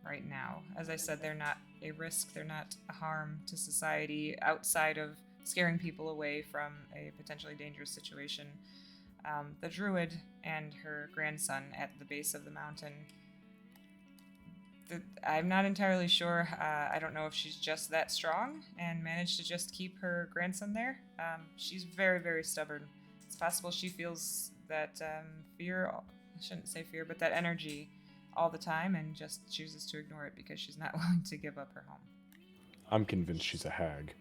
right now. As I said, they're not a risk, they're not a harm to society outside of scaring people away from a potentially dangerous situation. The druid and her grandson at the base of the mountain, I'm not entirely sure. I don't know if she's just that strong and managed to just keep her grandson there. She's very, very stubborn. It's possible she feels that fear, I shouldn't say fear, but that energy all the time and just chooses to ignore it because she's not willing to give up her home. I'm convinced she's a hag.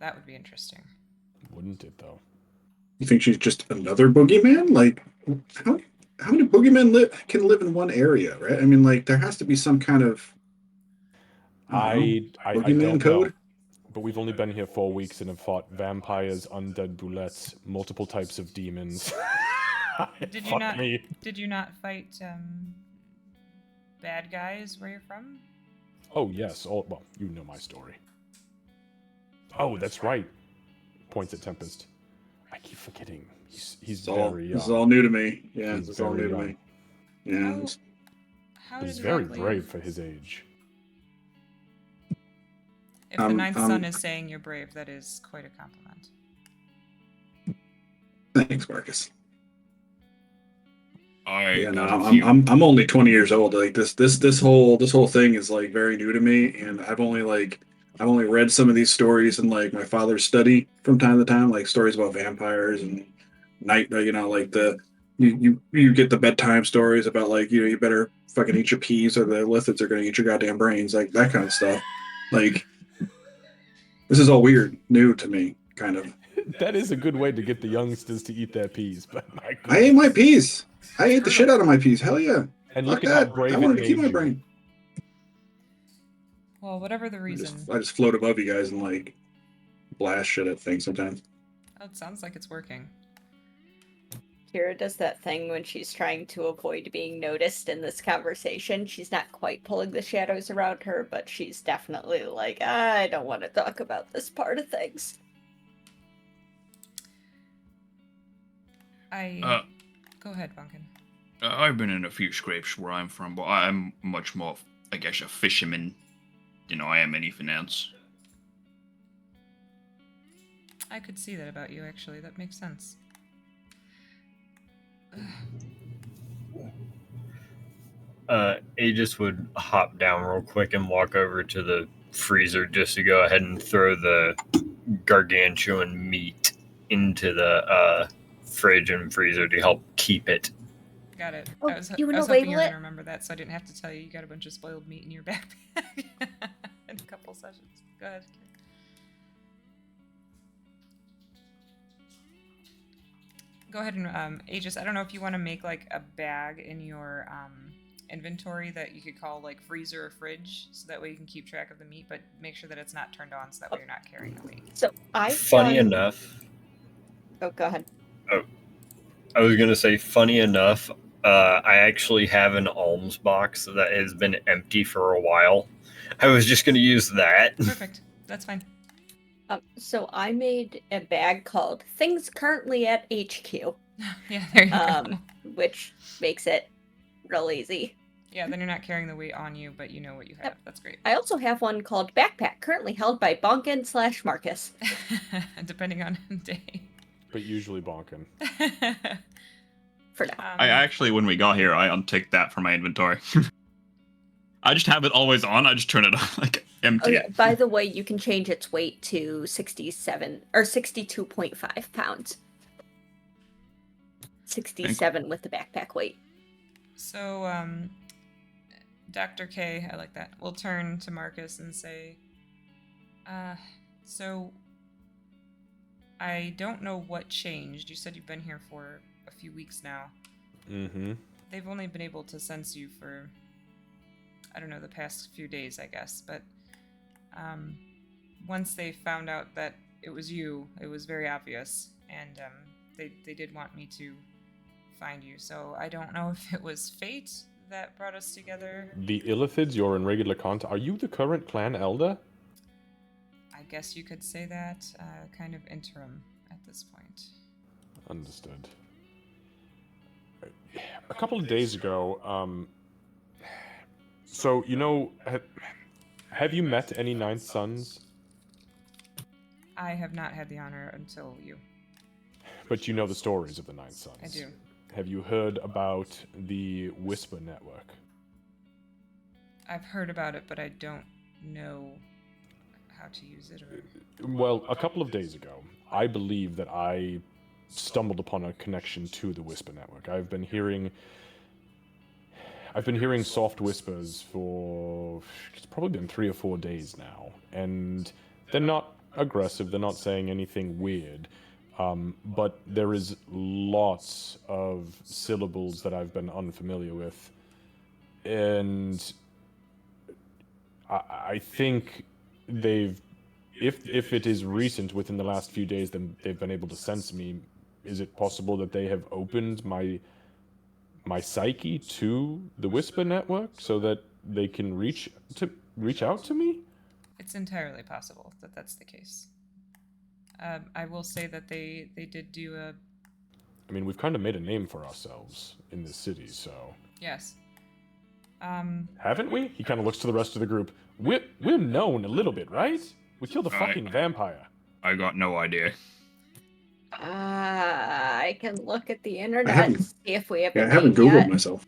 That would be interesting. Wouldn't it, though? You think she's just another boogeyman? Like, how many boogeymen can live in one area, right? I mean, like, there has to be some kind of I boogeyman don't code. know. But we've only been here 4 weeks and have fought vampires, undead boulettes, multiple types of demons. Did you Fuck not? me. Did you not fight bad guys where you're from? Oh yes. Well, you know my story. Oh, that's right. Points at Tempest. I keep forgetting. He's It's all very this is young. all new to me. Yeah, He's it's all very new to young. me. Yeah. How, it's- how He's did very Rock leave? brave for his age. If the ninth son is saying you're brave, that is quite a compliment. Thanks, Marcus. I Yeah, no, got a few. I'm only 20 years old. Like this whole thing is like very new to me, and I've only read some of these stories in like my father's study from time to time, like stories about vampires and night. You know, like you get the bedtime stories about like you better fucking eat your peas or the lithids are gonna eat your goddamn brains, like that kind of stuff. Like this is all weird, new to me, kind of. That is a good way to get the youngsters to eat their peas, but my I ate my goodness. peas. I ate the shit out of my peas. Hell yeah. And Fuck look at how that. brave I it wanted to keep made my you. brain. Well, whatever the reason. I just float above you guys and like blast shit at things sometimes. Oh, it sounds like it's working. Kira does that thing when she's trying to avoid being noticed in this conversation. She's not quite pulling the shadows around her, but she's definitely like, I don't want to talk about this part of things. Go ahead, Bunkin. I've been in a few scrapes where I'm from, but I'm much more, I guess, a fisherman than I am anything else. I could see that about you, actually. That makes sense. Aegis would hop down real quick and walk over to the freezer just to go ahead and throw the gargantuan meat into the fridge and freezer to help keep it. Got it. Oh, I was you wanna hoping you were label going it? to remember that, so I didn't have to tell you you got a bunch of spoiled meat in your backpack in a couple sessions. Go ahead. Go ahead and, Aegis, I don't know if you want to make, like, a bag in your, inventory that you could call, like, freezer or fridge, so that way you can keep track of the meat, but make sure that it's not turned on, so that way you're not carrying the weight. So Funny enough, Oh, go ahead. I was gonna say, funny enough, I actually have an alms box that has been empty for a while. I was just gonna use that. Perfect. That's fine. So I made a bag called Things Currently at HQ, Yeah, there you go. which makes it real easy. Yeah, then you're not carrying the weight on you, but you know what you have. Yep. That's great. I also have one called Backpack, currently held by Bonkin/Marcus. Depending on the day. But usually bonking. For now. I actually, when we got here, I unticked that from my inventory. I just have it always on. I just turn it on, like, empty. Oh yeah, by the way, you can change its weight to 67 or 62.5 pounds. 67 with the backpack weight. So, Dr. K, I like that. We'll turn to Marcus and say, so I don't know what changed. You said you've been here for a few weeks now. Mm-hmm. They've only been able to sense you for, I don't know, the past few days, I guess. But once they found out that it was you, it was very obvious. And they did want me to find you. So I don't know if it was fate that brought us together. The Illithids, you're in regular contact. Are you the current clan elder? I guess you could say that. Kind of interim at this point. Understood. A couple of days ago, so, you know, have you met any Ninth Sons? I have not had the honor until you. But you know the stories of the Ninth Sons. I do. Have you heard about the Whisper Network? I've heard about it, but I don't know how to use it. Or... Well, a couple of days ago, I believe that I stumbled upon a connection to the Whisper Network. I've been hearing soft whispers for, it's probably been 3 or 4 days now, and they're not aggressive, they're not saying anything weird, but there is lots of syllables that I've been unfamiliar with, and I think they've, if it is recent within the last few days, then they've been able to sense me is it possible that they have opened my psyche to the Whisper Network so that they can reach out to me? It's entirely possible that that's the case. I will say that they did do a I mean, we've kind of made a name for ourselves in this city, so... yes. Haven't we? He kind of looks to the rest of the group. We're known a little bit, right? We killed a Right. fucking vampire. I got no idea. I can look at the internet haven't- and see if we have Yeah, a I haven't name Googled yet. myself.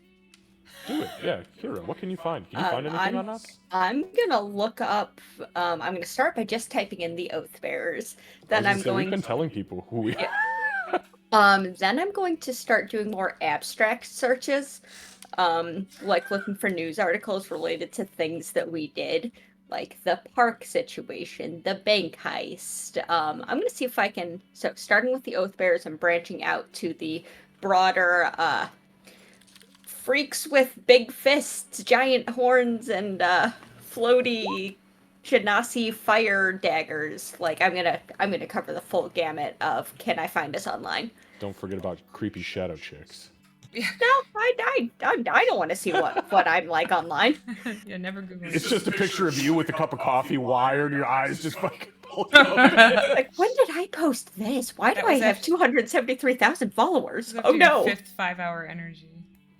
Do it. Yeah, Kira, what can you find? Can you find anything on us? I'm gonna look up. I'm gonna start by just typing in the Oath Bearers. Then I'm We've going. been telling people who we Then I'm going to start doing more abstract searches, like looking for news articles related to things that we did, like the park situation, the bank heist. I'm gonna see if I can. So starting with the Oath Bearers and branching out to the broader freaks with big fists, giant horns, and floaty Genasi fire daggers. Like I'm gonna cover the full gamut of can I find us online? Don't forget about creepy shadow chicks. No, I don't want to see what I'm like online. Yeah, never Google It's it. just a picture of you with a cup of coffee, wired, your eyes just fucking pulled up. Like when did I post this? Why do That I was have after- 273,000 followers? This is Oh after your no! 5th 5-hour energy.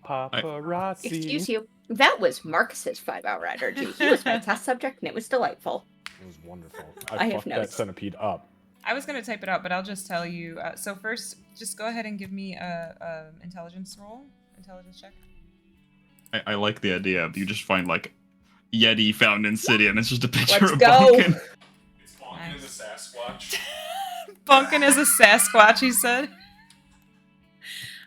Paparazzi. Excuse you. That was Marcus's 5-hour energy. He was my test subject, and it was delightful. It was wonderful. I I have fucked that notes. centipede up. I was gonna type it out, but I'll just tell you. So first, just go ahead and give me a intelligence roll, intelligence check. I like the idea of you just find like Yeti found in city, and it's just a picture Let's of go. Bunkin. It's Bonkin Nice. the Sasquatch. Bunkin is a Sasquatch, he said.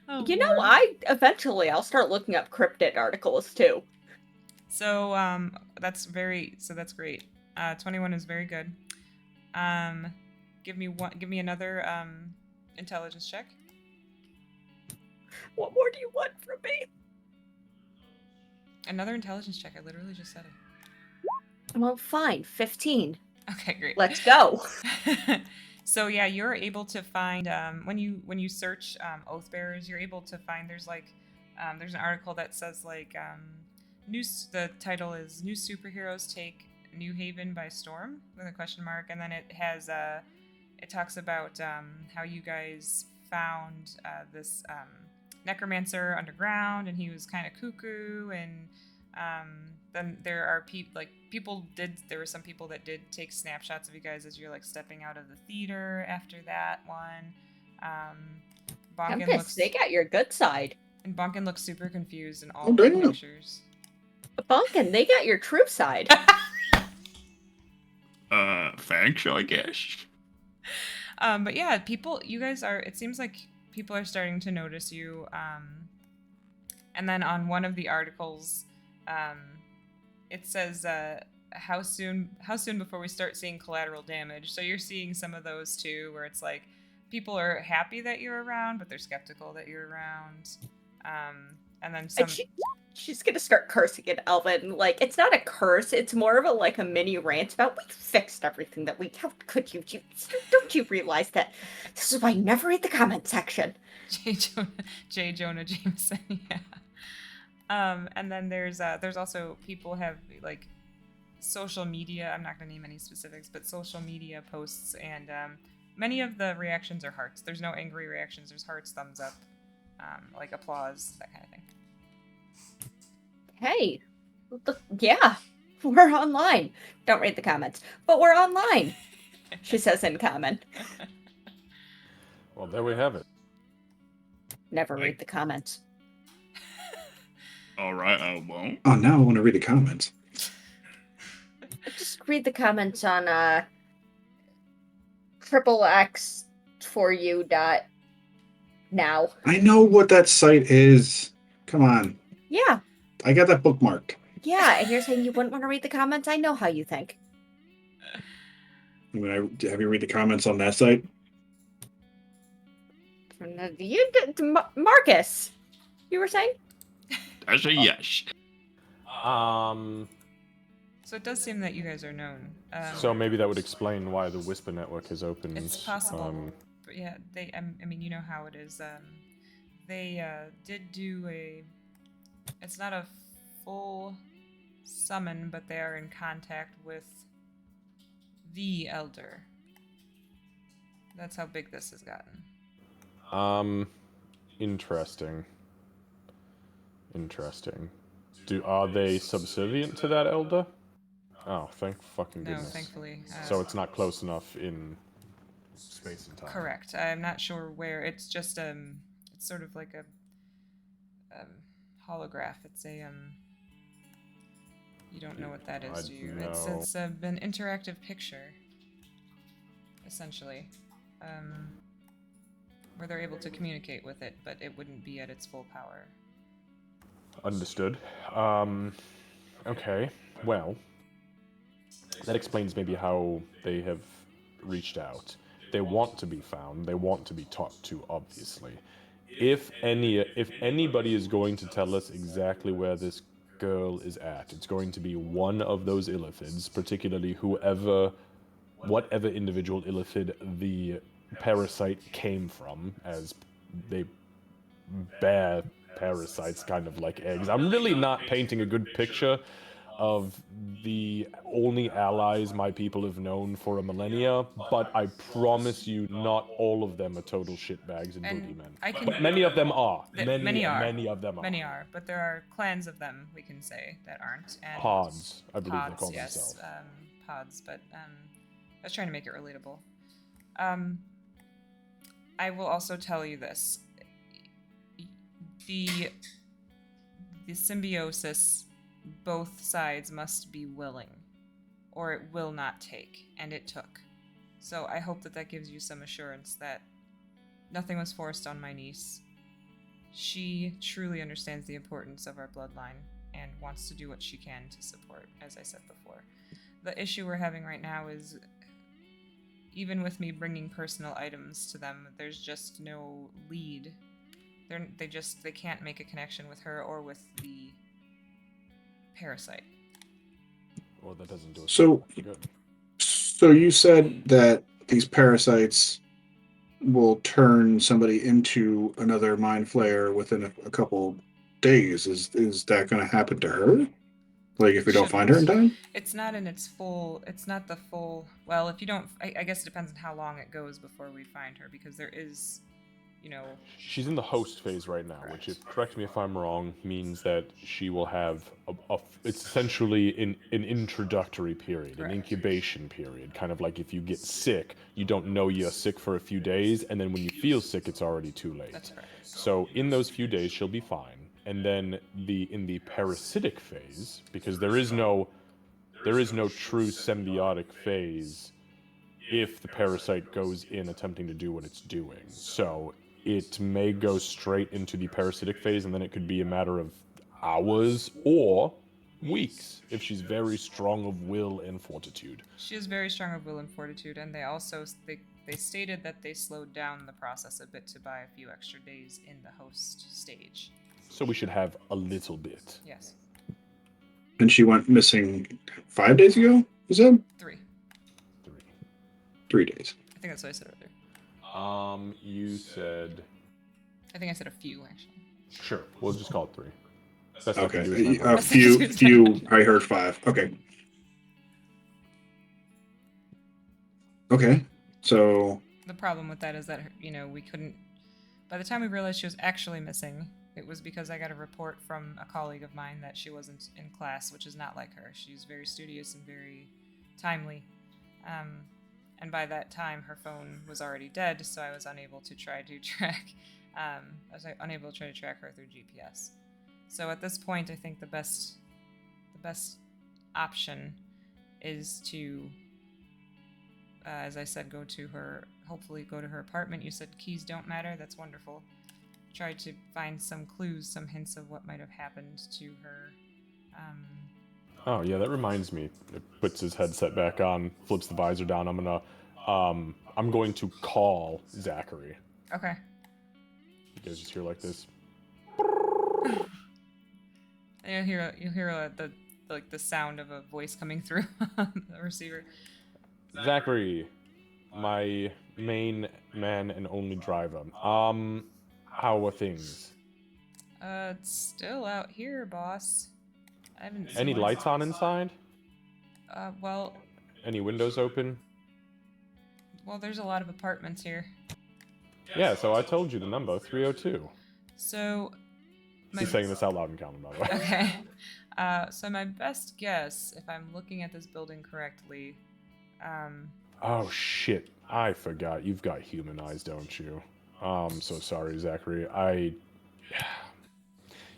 Oh, You know, Lord. I'll start looking up cryptid articles too. So that's great. 21 is very good. Give me another intelligence check. What more do you want from me? Another intelligence check. I literally just said it. Well, fine. 15. Okay, great. Let's go. So yeah, you're able to find when you search oath bearers, you're able to find there's an article that says the title is New Superheroes Take New Haven by Storm with a question mark, and then it has it talks about how you guys found this necromancer underground, and he was kind of cuckoo, and then there are there were some people that did take snapshots of you guys as you're like stepping out of the theater after that one. Bonkin Tempest, they got your good side. and Bonkin looks super confused in all Oh, the damn. pictures. Bunkin, they got your true side. Thanks, I guess. But yeah, it seems like people are starting to notice you. And then on one of the articles, it says, how soon before we start seeing collateral damage? So you're seeing some of those too, where it's like people are happy that you're around, but they're skeptical that you're around. And then some. And she's gonna start cursing at Elvin. Like, it's not a curse, it's more of a mini rant about we fixed everything that we. How could you? Don't you realize that this is why you never read the comment section? J. Jonah Jameson, yeah. And then there's also people have like social media. I'm not gonna name any specifics, but social media posts, and many of the reactions are hearts. There's no angry reactions. There's hearts, thumbs up, like applause, that kind of thing. Hey, yeah, we're online. Don't read the comments, but we're online. She says in comment. Well, there we have it. Never read the comments. All right, I won't. Oh, now I want to read the comments. Just read the comments on XXX4U.now. I know what that site is. Come on. Yeah, I got that bookmarked. yeah, and you're saying you wouldn't want to read the comments? I know how you think. When I have you read the comments on that site? Marcus, you were saying? That's a yes. So it does seem that you guys are known. So maybe that would explain why the Whisper Network has opened. It's possible. yeah, they. I mean, you know how it is. They did do a. It's not a full summon, but they are in contact with the Elder. That's how big this has gotten. Interesting. Interesting. Are they subservient to that elder? Oh, thank fucking No, goodness. thankfully. So it's not close enough in space and time. Correct. I'm not sure where. It's just it's sort of like a holograph. It's a You don't know what that is, do you? No. It's an interactive picture, essentially, where they're able to communicate with it, but it wouldn't be at its full power. Understood. Okay. Well, that explains maybe how they have reached out. They want to be found. They want to be talked to, obviously. If anybody is going to tell us exactly where this girl is at, it's going to be one of those illithids, particularly whatever individual illithid the parasite came from, as they bear parasites kind of like eggs. I'm really not painting a good picture of the only allies my people have known for a millennia, but I promise you not all of them are total shitbags and booty men. But many of them are. Many of them are. Many are, but there are clans of them, we can say, that aren't. And Pods, I believe they call yes, themselves. pods, but I was trying to make it relatable. I will also tell you this. The symbiosis, both sides must be willing, or it will not take, and it took. So I hope that gives you some assurance that nothing was forced on my niece. She truly understands the importance of our bloodline and wants to do what she can to support, as I said before. The issue we're having right now is, even with me bringing personal items to them, there's just no lead. They can't make a connection with her or with the parasite. Well, that doesn't do it. So, good. So you said that these parasites will turn somebody into another mind flayer within a couple days. Is that going to happen to her? Like if we don't find her in time? It's not in its full. It's not the full. Well, if you don't, I guess it depends on how long it goes before we find her, because there is, She's in the host phase right now, Correct. which, correct me if I'm wrong, means that she will have it's essentially an introductory period, Correct. an incubation period. Kind of like if you get sick, you don't know you're sick for a few days, and then when you feel sick, it's already too late. That's correct. So in those few days, she'll be fine. And then in the parasitic phase, because there is no true symbiotic phase if the parasite goes in attempting to do what it's doing. So it may go straight into the parasitic phase, and then it could be a matter of hours or weeks if she's very strong of will and fortitude. She is very strong of will and fortitude, and they also they stated that they slowed down the process a bit to buy a few extra days in the host stage. So we should have a little bit. Yes. And she went missing 5 days ago? Was that 3. 3 days? I think that's what I said earlier. You said... I think I said a few, actually. Sure, we'll just call it 3. That's Okay, not a few, I heard 5. Okay. Okay, so... The problem with that is that, we couldn't... By the time we realized she was actually missing, it was because I got a report from a colleague of mine that she wasn't in class, which is not like her. She's very studious and very timely. And by that time, her phone was already dead, so I was unable to try to track. Her through GPS. So at this point, I think the best option is to, as I said, hopefully go to her apartment. You said keys don't matter. That's wonderful. Try to find some clues, some hints of what might have happened to her. Oh yeah, that reminds me. It puts his headset back on, flips the visor down. I'm going to call Zachary. Okay. You guys just hear like this. And you'll hear the sound of a voice coming through the receiver. Zachary, my main man and only driver. How are things? It's still out here, boss. I haven't seen Any it. lights on inside? Well, Any windows open? there's a lot of apartments here. Yeah, so I told you the number, 302. So, He's saying this out loud in common, by the way. Okay. So my best guess, if I'm looking at this building correctly, Oh shit, I forgot. You've got human eyes, don't you? I'm so sorry, Zachary.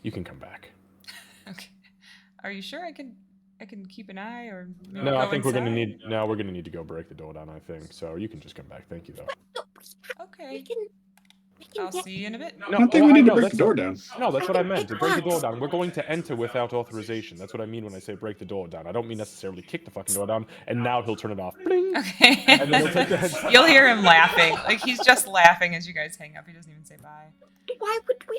You can come back. okay. Are you sure I can keep an eye or maybe No, go I think we're gonna inside? need to go break the door down, I think. So you can just come back. Thank you though. Okay. We can I'll get- see you in a bit. I don't think we need to break that's the door what- down. No, that's what I can meant. pick To break the door locks. down. We're going to enter without authorization. That's what I mean when I say break the door down. I don't mean necessarily kick the fucking door down and now he'll turn it off. Bling! Okay. And then he'll take the headset. You'll hear him laughing. Like he's just laughing as you guys hang up. He doesn't even say bye. Why would we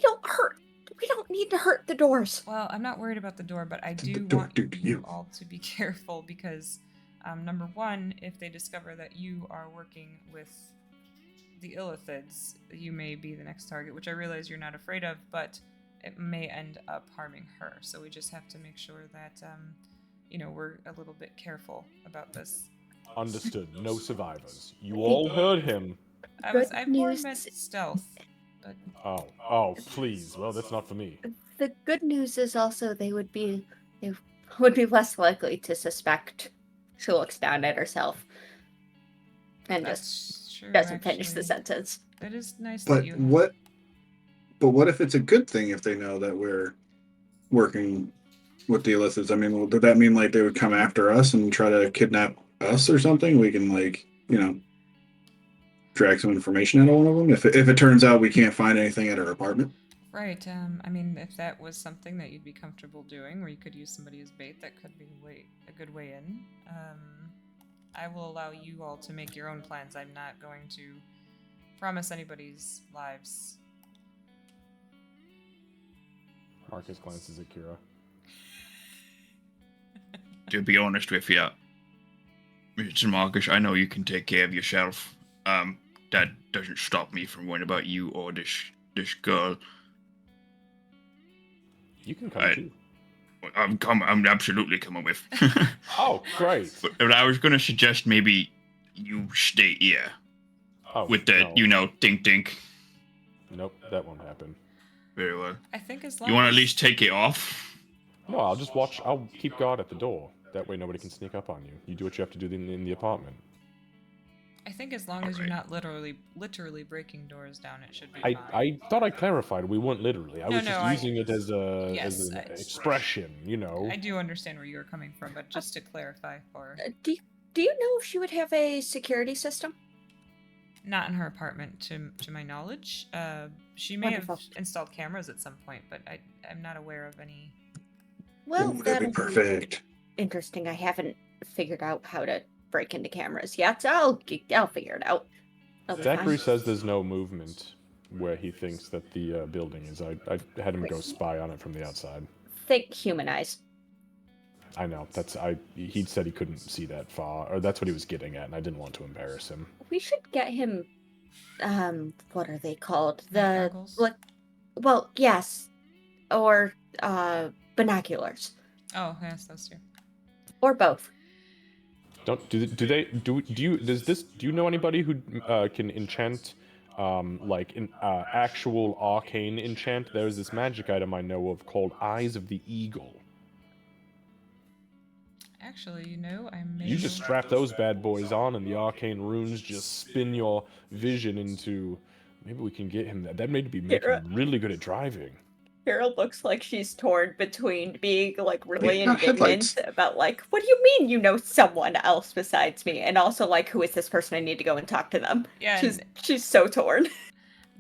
don't need to hurt the doors. Well, I'm not worried about the door, but I The do door want do to you you. all to be careful because, number one, if they discover that you are working with the Illithids, you may be the next target, which I realize you're not afraid of, but it may end up harming her. So we just have to make sure that, we're a little bit careful about this. Understood. No survivors. You all heard him. I Good more news. meant stealth, but Oh, please. Well, that's not for me. The good news is also they would be less likely to suspect she looks down at herself and just that's true. doesn't finish the actually. sentence. That is nice But that you. what if it's a good thing if they know that we're working with the illicits? I mean, well, did that mean like they would come after us and try to kidnap us or something? We can drag some information out of one of them if it turns out we can't find anything at our apartment. Right. I mean, if that was something that you'd be comfortable doing, where you could use somebody as bait, that could be a good way in. I will allow you all to make your own plans. I'm not going to promise anybody's lives. Marcus glances at Kira. To be honest with you, Mr. Marcus, I know you can take care of yourself. That doesn't stop me from worrying about you or this girl. You can come too. I'm absolutely coming with. Oh, great. But I was gonna suggest maybe you stay here Oh, with the, no. dink dink. Nope, that won't happen. Very well. I think as long You want to as at least take it off? No, I'll just watch. I'll keep guard at the door. That way nobody can sneak up on you. You do what you have to do in the apartment. I think as long as you're Alright. not literally breaking doors down, it should be I fine. thought I clarified we weren't literally. I No, was no, just using it as Yes, an I- expression, I do understand where you're coming from, but just to clarify for Do you know if she would have a security system? not in her apartment to my knowledge. She may Wonderful. have installed cameras at some point, but I'm not aware of any. Well, Ooh, that'd that'll be perfect. interesting. I haven't figured out how to break into cameras yet. I'll figure it out. It'll be Zachary fine. says there's no movement where he thinks that the building is. I had him go spy on it from the outside. Think human eyes. I know. He said he couldn't see that far, or that's what he was getting at, and I didn't want to embarrass him. We should get him. What are they called? The Goggles? well, yes, or binoculars, Oh, yes, those two. or both. Do you know anybody who can enchant actual arcane enchant? There's this magic item I know of called Eyes of the Eagle. Actually, I may. You just strap those bad boys on, and the arcane runes just spin your vision into. Maybe we can get him that. That may be making Kira. him really good at driving. Carol looks like she's torn between being like really Yeah, headlights. indignant about like, what do you mean you know someone else besides me, and also like, who is this person? I need to go and talk to them. Yeah, She's so torn.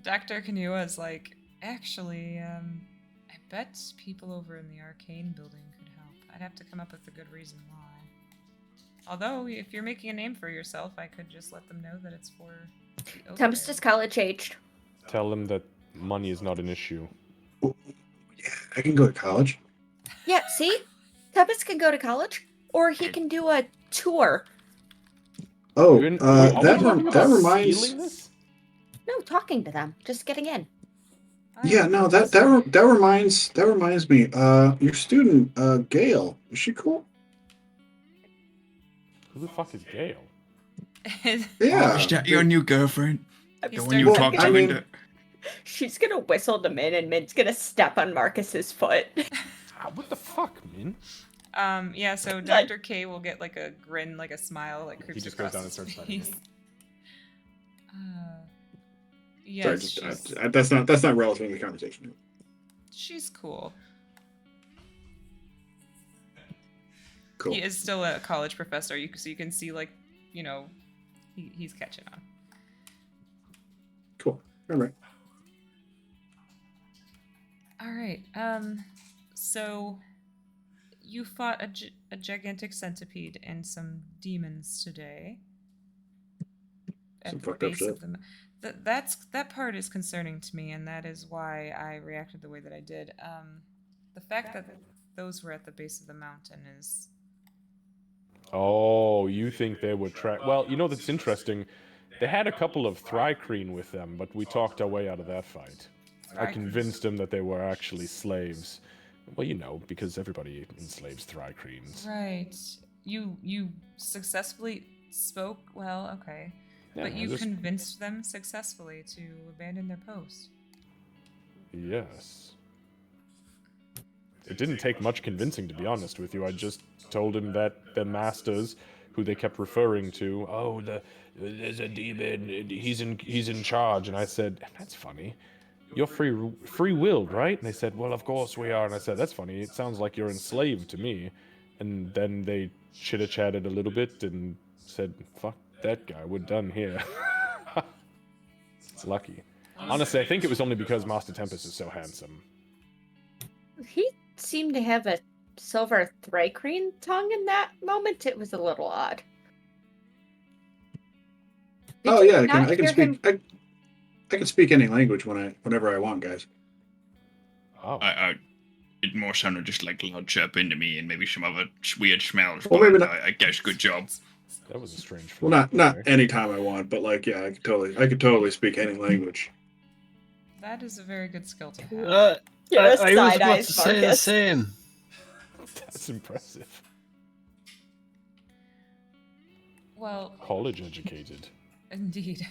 Dr. Kanua is like, actually, I bet people over in the arcane building could help. I'd have to come up with a good reason why. Although, if you're making a name for yourself, I could just let them know that it's for the oak Tempest is bear. college aged. Tell them that money is not an issue. Yeah, I can go to college. Yeah, see, Tempest can go to college, or he can do a tour. Oh, Wait, are we talking that about reminds. stealing this? No, talking to them, just getting in. Yeah, no, that reminds me. Your student, Gail, is she cool? Who the fuck is Gail? Yeah. Is that your new girlfriend? The one you Well, talked I to in mean- the... She's gonna whistle to Min, and Min's gonna step on Marcus's foot. What the fuck, Min? Yeah, so Dr. K will get like a grin, like a smile, like creeps just goes across down and his starts fighting. face. Sorry, Yes, that's not relevant to the conversation. she's cool. Cool. He is still a college professor, so you can see, like, he's catching on. Cool. All right. All right. So you fought a gigantic centipede and some demons today. At Some the fucked up base shit. of the that part is concerning to me, and that is why I reacted the way that I did. The fact that those were at the base of the mountain is Oh, you think they would try? Well, that's interesting. They had a couple of Thrycreen with them, but we talked our way out of that fight. I convinced them that they were actually slaves. Well, because everybody enslaves Thrycreens. right. You successfully spoke well, okay, Yeah, but you just- convinced them successfully to abandon their post. Yes. It didn't take much convincing, to be honest with you. I just told him that the masters, who they kept referring to, there's a demon, he's in charge, and I said, that's funny. You're free-willed, right? And they said, well, of course we are. And I said, that's funny. It sounds like you're enslaved to me. And then they chitter-chatted a little bit and said, fuck that guy, we're done here. It's lucky. Honestly, I think it was only because Master Tempest is so handsome. He seemed to have a silver Thrycreen tongue in that moment. It was a little odd. Did Oh you yeah, not I can hear speak. him? I can speak any language whenever I want, guys. Oh. It more sounded just like loud chirp into me and maybe some other weird smells. Well, but maybe not- I guess good job. That was a strange Well, not anytime I want, but like, yeah, I could totally speak any language. That is a very good skill to have. Give us I was side about eyes, to say the Marcus. same. That's impressive. Well, College educated. indeed.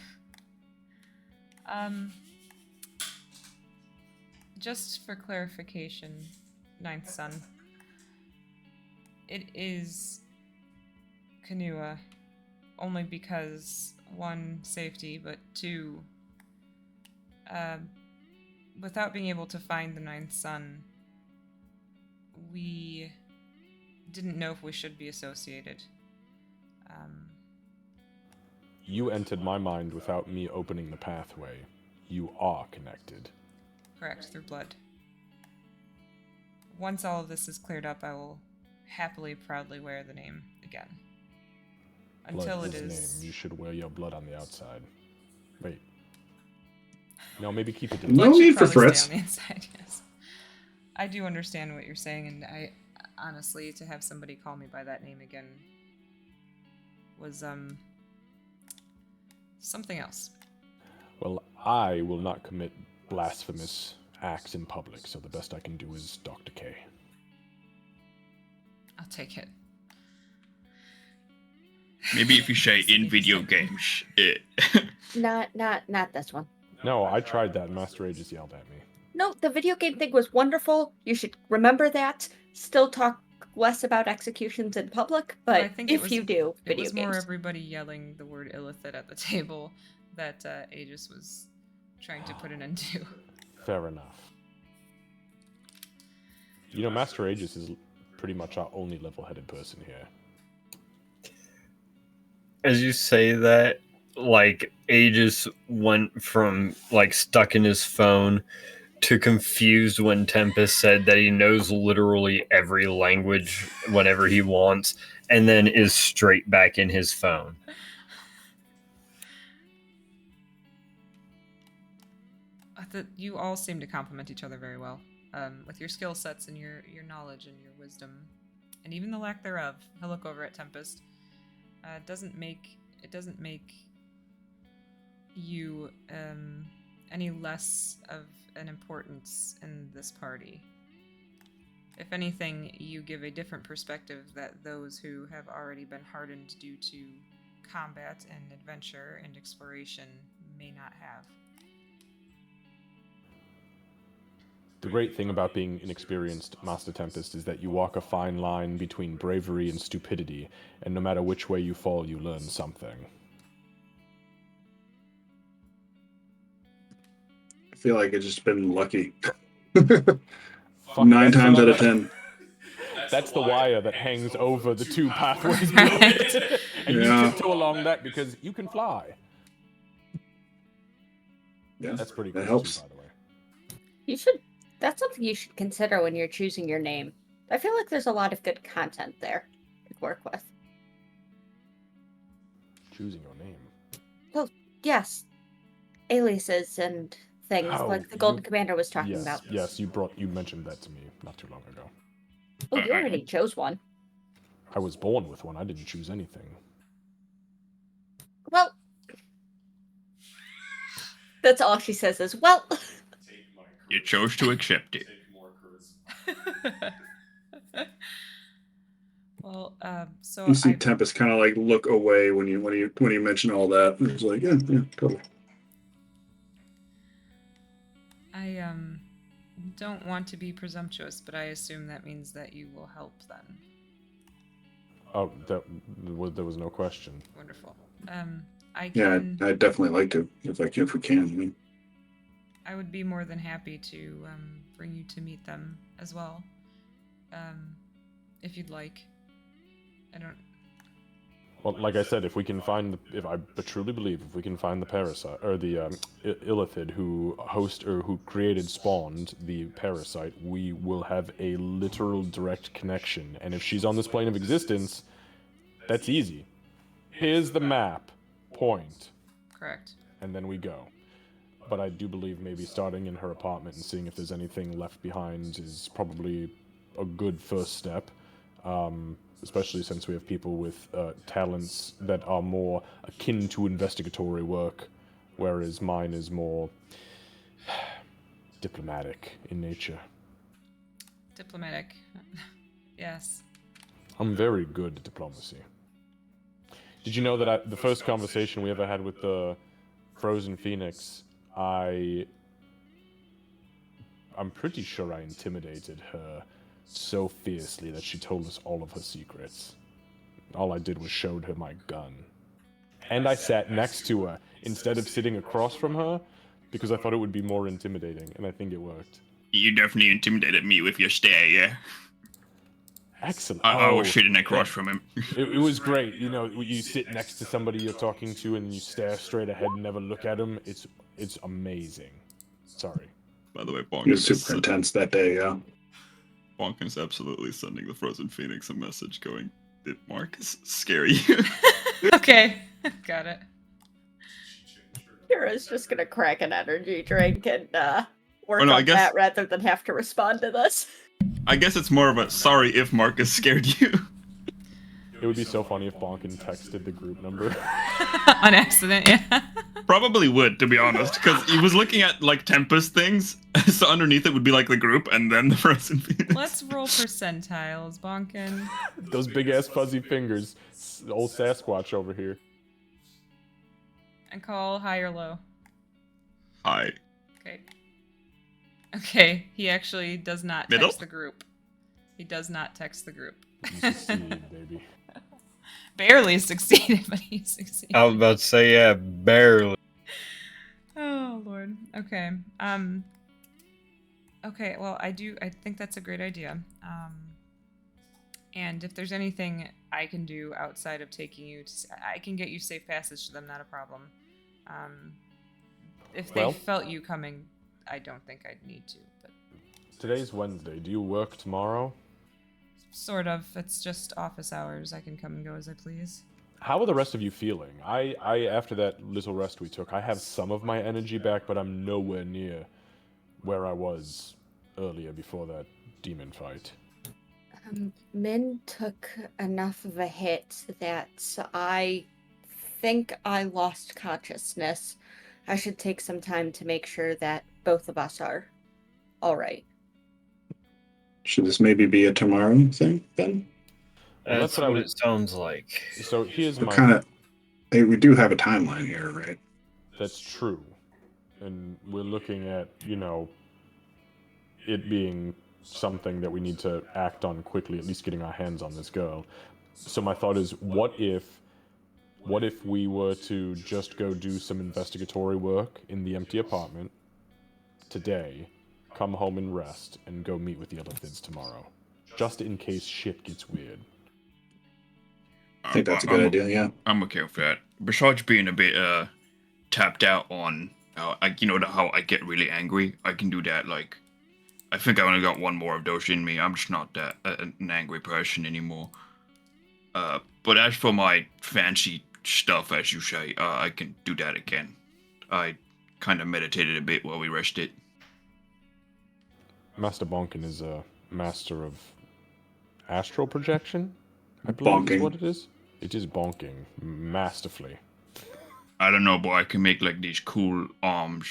Just for clarification, Ninth Son, it is Kanua, only because, one, safety, but two, without being able to find the Ninth Son, we didn't know if we should be associated. You entered my mind without me opening the pathway. You are connected. Correct, through blood. Once all of this is cleared up, I will happily, proudly wear the name again. Until Blood it is is... name. You should wear your blood on the outside. Wait. No, maybe keep it. No Blood should need for probably frets. stay on the inside, yes. I do understand what you're saying, and I honestly, to have somebody call me by that name again was something else. Well, I will not commit blasphemous acts in public, so the best I can do is Dr. K. I'll take it. Maybe if you say in video games. Not this one. No, I tried that and Master Aegis yelled at me. No, the video game thing was wonderful. You should remember that. Still talk less about executions in public, but I think if you do, it video was more games. everybody yelling the word illithid at the table that Aegis was trying to put an end to. Fair enough. Master Aegis is pretty much our only level-headed person here. As you say that, like, Aegis went from, like, stuck in his phone to confused when Tempest said that he knows literally every language whenever he wants, and then is straight back in his phone. You all seem to complement each other very well, with your skill sets and your knowledge and your wisdom, and even the lack thereof. He'll look over at Tempest. Doesn't make make you any less of an importance in this party. If anything, you give a different perspective that those who have already been hardened due to combat and adventure and exploration may not have. The great thing about being an experienced Master Tempest is that you walk a fine line between bravery and stupidity, and no matter which way you fall, you learn something. I feel like it's just been lucky. Fuck, 9 that's times out another- of 10. That's the wire that hangs over the 2 pathways. Right. And Yeah. you tiptoe along that because you can fly. Yeah, That's pretty cool that helps. too, by the way. You should. That's something you should consider when you're choosing your name. I feel like there's a lot of good content there to work with. Choosing your name. Well, yes, aliases and things Oh, like the Golden you- Commander was talking Yes, about. yes, you mentioned that to me not too long ago. Oh, you already chose one. I was born with one. I didn't choose anything. Well, that's all she says is, well. You chose to accept it. Well, so You see Tempest kind of like look away when you mention all that. It's like, yeah, totally. I don't want to be presumptuous, but I assume that means that you will help then. Oh, there was no question. Wonderful. I Yeah, can. I'd definitely like to if we can. I mean, I would be more than happy to bring you to meet them as well, if you'd like. I don't. Well, like I said, if we can find, if I truly believe, if we can find the parasite or the illithid who spawned the parasite, we will have a literal direct connection. And if she's on this plane of existence, that's easy. Here's the map. Point. Correct. And then we go. But I do believe maybe starting in her apartment and seeing if there's anything left behind is probably a good first step. Especially since we have people with talents that are more akin to investigatory work, whereas mine is more diplomatic in nature. Diplomatic. Yes. I'm very good at diplomacy. Did you know that the first conversation we ever had with the Frozen Phoenix, I'm pretty sure I intimidated her so fiercely that she told us all of her secrets. All I did was showed her my gun. And I sat next to her instead of sitting across from her because I thought it would be more intimidating, and I think it worked. You definitely intimidated me with your stare, yeah. Excellent. I was sitting across from him. It was great. You know, you sit next to somebody you're talking to and you stare straight ahead and never look at them. It's amazing. Sorry. By the way, it was super intense that day. Yeah. Bonkin's absolutely sending the Frozen Phoenix a message going, did Marcus scare you? Okay. Got it. Kira's just gonna crack an energy drink and work I on guess- that rather than have to respond to this. I guess it's more of a sorry if Marcus scared you. It would be so funny if Bonkin texted the group number. On accident, yeah. Probably would, to be honest, because he was looking at like Tempest things, so underneath it would be like the group and then the Frozen Phoenix. Let's roll percentiles, Bonkin. Those big ass fuzzy fingers. Old Sasquatch over here. And call high or low. Hi. Okay. Okay, he actually does not text Middle? the group. He does not text the group. You succeed, baby. Barely succeeded, but he succeeded. I was about to say, yeah, barely. Oh Lord. Okay. Okay. Well, I think that's a great idea. And if there's anything I can do outside of taking you, I can get you safe passage to them. Not a problem. If they Well- felt you coming, I don't think I'd need to. But Today's Wednesday. Do you work tomorrow? sort of. It's just office hours. I can come and go as I please. How are the rest of you feeling? I after that little rest we took, I have some of my energy back, but I'm nowhere near where I was earlier before that demon fight. Min took enough of a hit that I think I lost consciousness. I should take some time to make sure that both of us are all right. Should this maybe be a tomorrow thing then? Well, That's what it sounds like. So here's What my. kind of? Hey, we do have a timeline here, right? That's true. And we're looking at, it being something that we need to act on quickly, at least getting our hands on this girl. So my thought is, what if we were to just go do some investigatory work in the empty apartment today, come home and rest, and go meet with the other kids tomorrow? Just in case shit gets weird. I think that's a good idea, yeah. I'm okay with that. Besides being a bit tapped out on, how I get really angry, I can do that. Like, I think I only got one more of those in me. I'm just not that an angry person anymore. But as for my fancy stuff, as you say, I can do that again. I kind of meditated a bit while we rested. Master Bonkin is a master of astral projection, I believe is what it is. It is bonking masterfully. I don't know, but I can make like these cool arms,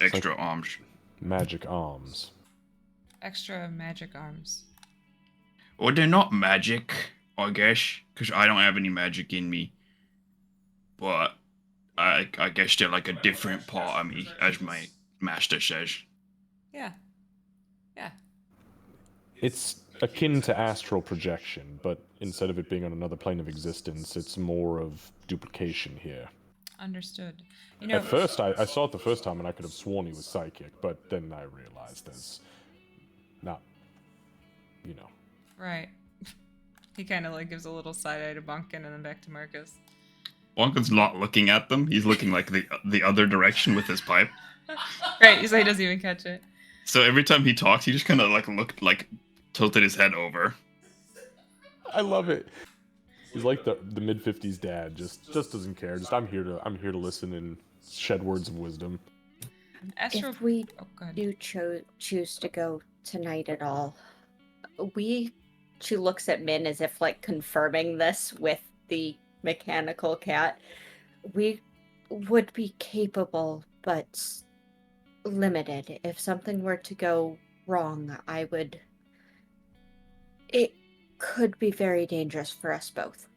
extra arms. Magic arms. Extra magic arms. Well, they're not magic, I guess, because I don't have any magic in me. But I guess they're like a different part of me, as my master says. Yeah. Yeah. It's akin to astral projection, but instead of it being on another plane of existence, it's more of duplication here. Understood. At first, I saw it the first time and I could have sworn he was psychic, but then I realized there's not, Right. He kind of like gives a little side eye to Bunkin and then back to Marcus. Bunkin's not looking at them. He's looking like the other direction with his pipe. Right, so he doesn't even catch it. So every time he talks, he just kind of like tilted his head over. I love it. He's like the mid-50s dad, just doesn't care. Just I'm here to listen and shed words of wisdom. If we Oh, go ahead. do choose to go tonight at all, she looks at Min as if like confirming this with the mechanical cat. We would be capable, but limited. If something were to go wrong, it could be very dangerous for us both.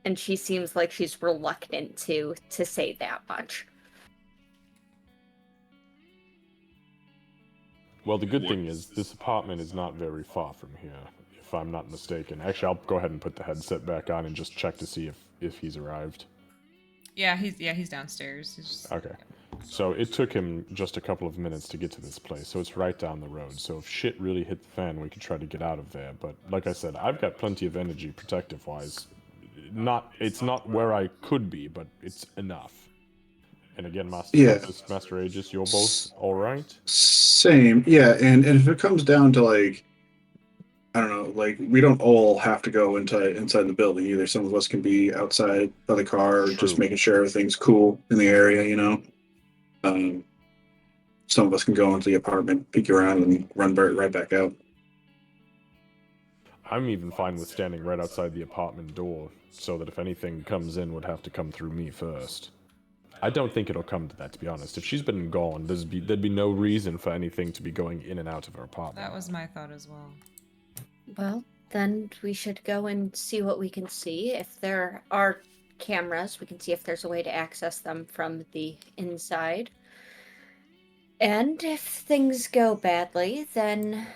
And she seems like she's reluctant to say that much. Well, the good thing is this apartment is not very far from here, if I'm not mistaken. Actually, I'll go ahead and put the headset back on and just check to see if he's arrived. Yeah, he's downstairs. He's just, Okay. So it took him just a couple of minutes to get to this place, so it's right down the road. So if shit really hit the fan, we could try to get out of there. But like I said, I've got plenty of energy protective-wise. It's not where I could be, but it's enough. And again, Master Aegis, you're both all right? Same, yeah. And if it comes down to like, I don't know, like we don't all have to go inside the building either. Some of us can be outside by the car, just making sure everything's cool in the area, Some of us can go into the apartment, peek around, and run right back out. I'm even fine with standing right outside the apartment door, so that if anything comes in, would have to come through me first. I don't think it'll come to that, to be honest. If she's been gone, there'd be no reason for anything to be going in and out of her apartment. that was my thought as well. Well, then we should go and see what we can see. If there are cameras, we can see if there's a way to access them from the inside. And if things go badly, then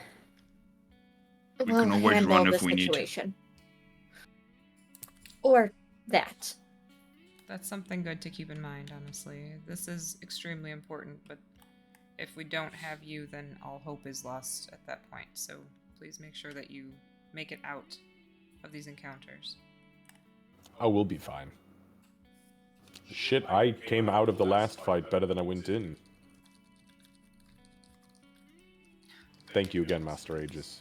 we'll can always handle run the if we need to. situation. Or that. That's something good to keep in mind, honestly. This is extremely important, but if we don't have you, then all hope is lost at that point. So please make sure that you make it out of these encounters. Oh, we'll be fine. Shit, I came out of the last fight better than I went in. Thank you again, Master Aegis.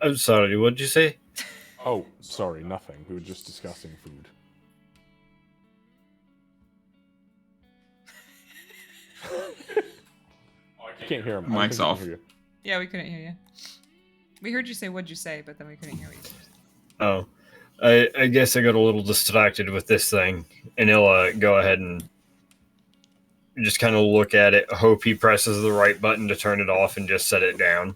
I'm sorry, what did you say? Oh, sorry, nothing. We were just discussing food. I can't hear him. Mic's off. Yeah, we couldn't hear you. We heard you say, "What'd you say?" But then we couldn't hear what you said. Oh, I guess I got a little distracted with this thing, and he'll go ahead and just kind of look at it, hope he presses the right button to turn it off, and just set it down.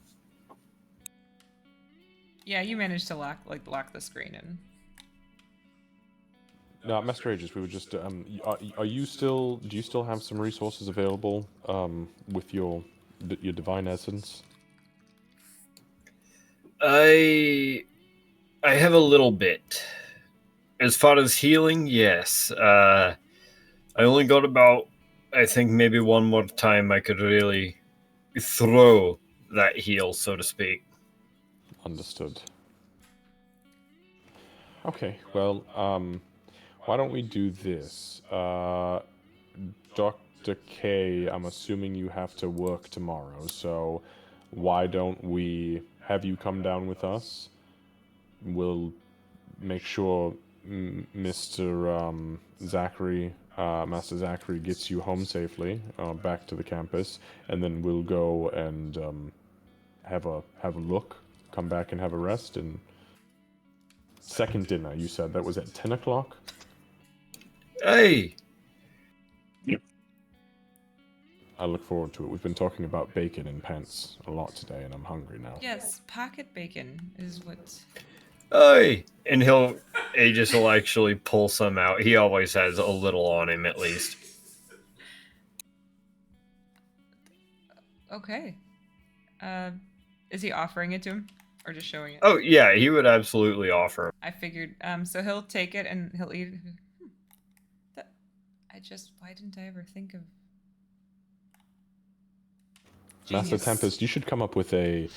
Yeah, you managed to lock the screen in. No, Master Aegis, we were just. Are you still? Do you still have some resources available? With your divine essence. I have a little bit. As far as healing, yes. I only got about, I think maybe one more time I could really throw that heal, so to speak. Understood. Okay, well, why don't we do this? Dr. K, I'm assuming you have to work tomorrow, so why don't we have you come down with us? We'll make sure Mr. Zachary, Master Zachary gets you home safely, back to the campus, and then we'll go and have a look, come back and have a rest, and second dinner, you said that was at 10 o'clock? Hey! I look forward to it. We've been talking about bacon and pants a lot today, and I'm hungry now. Yes, pocket bacon is what. Hey! And Aegis will actually pull some out. He always has a little on him, at least. Okay. Is he offering it to him? Or just showing it? Oh, yeah, he would absolutely offer him. I figured. So he'll take it and he'll eat it. Why didn't I ever think of... Master Genius. Tempest, you should come up with a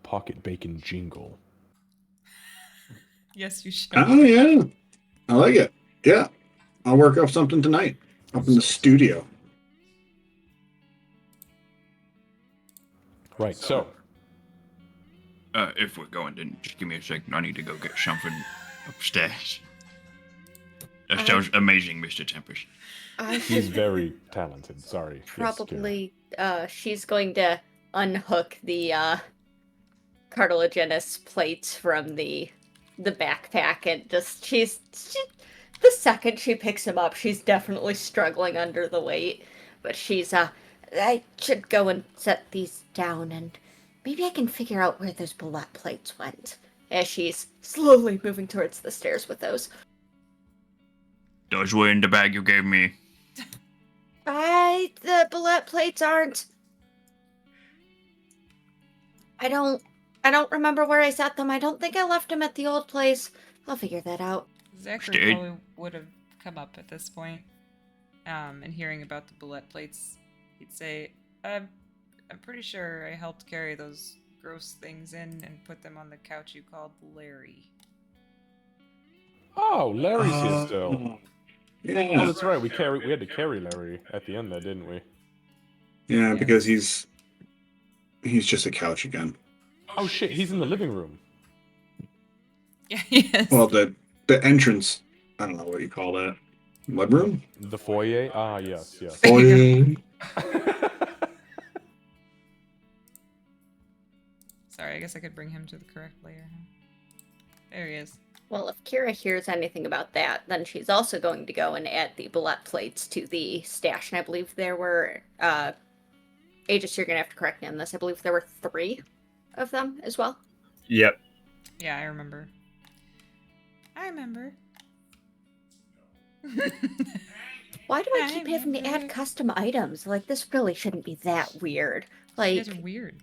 pocket bacon jingle. Yes, you should. Oh yeah, I like it. Yeah, I'll work up something tonight up in the studio. Right. So, If we're going, then just give me a second. I need to go get something upstairs. That sounds amazing, Mr. Tempest. I he's should very talented. Sorry. Yes, probably. She's going to unhook the cartilaginous plates from the backpack and just the second she picks him up, she's definitely struggling under the weight. But she's I should go and set these down, and maybe I can figure out where those bullet plates went. As she's slowly moving towards the stairs with those. Those were in the bag you gave me. The bullet plates aren't. I don't remember where I set them. I don't think I left them at the old place. I'll figure that out. Zachary Stayed. probably would have come up at this point. And hearing about the bullet plates, he'd say, I'm pretty sure I helped carry those gross things in and put them on the couch you called Larry. Oh, Larry's here still. Yeah. Oh, that's right. We had to carry Larry at the end there, didn't we? Yeah, because he's just a couch again. Oh shit, he's in the living room. Yeah, yes. Well, the entrance, I don't know what you call that. Mudroom? The foyer? Ah, yes, yes. Oh, yeah. Sorry, I guess I could bring him to the correct layer. Huh? There he is. Well, if Kira hears anything about that, then she's also going to go and add the bullet plates to the stash. And I believe there were, Aegis, you're going to have to correct me on this. I believe there were 3 of them as well. Yep. Yeah, I remember. Why do I keep having to add custom items? Like, this really shouldn't be that weird. You Like, guys are weird.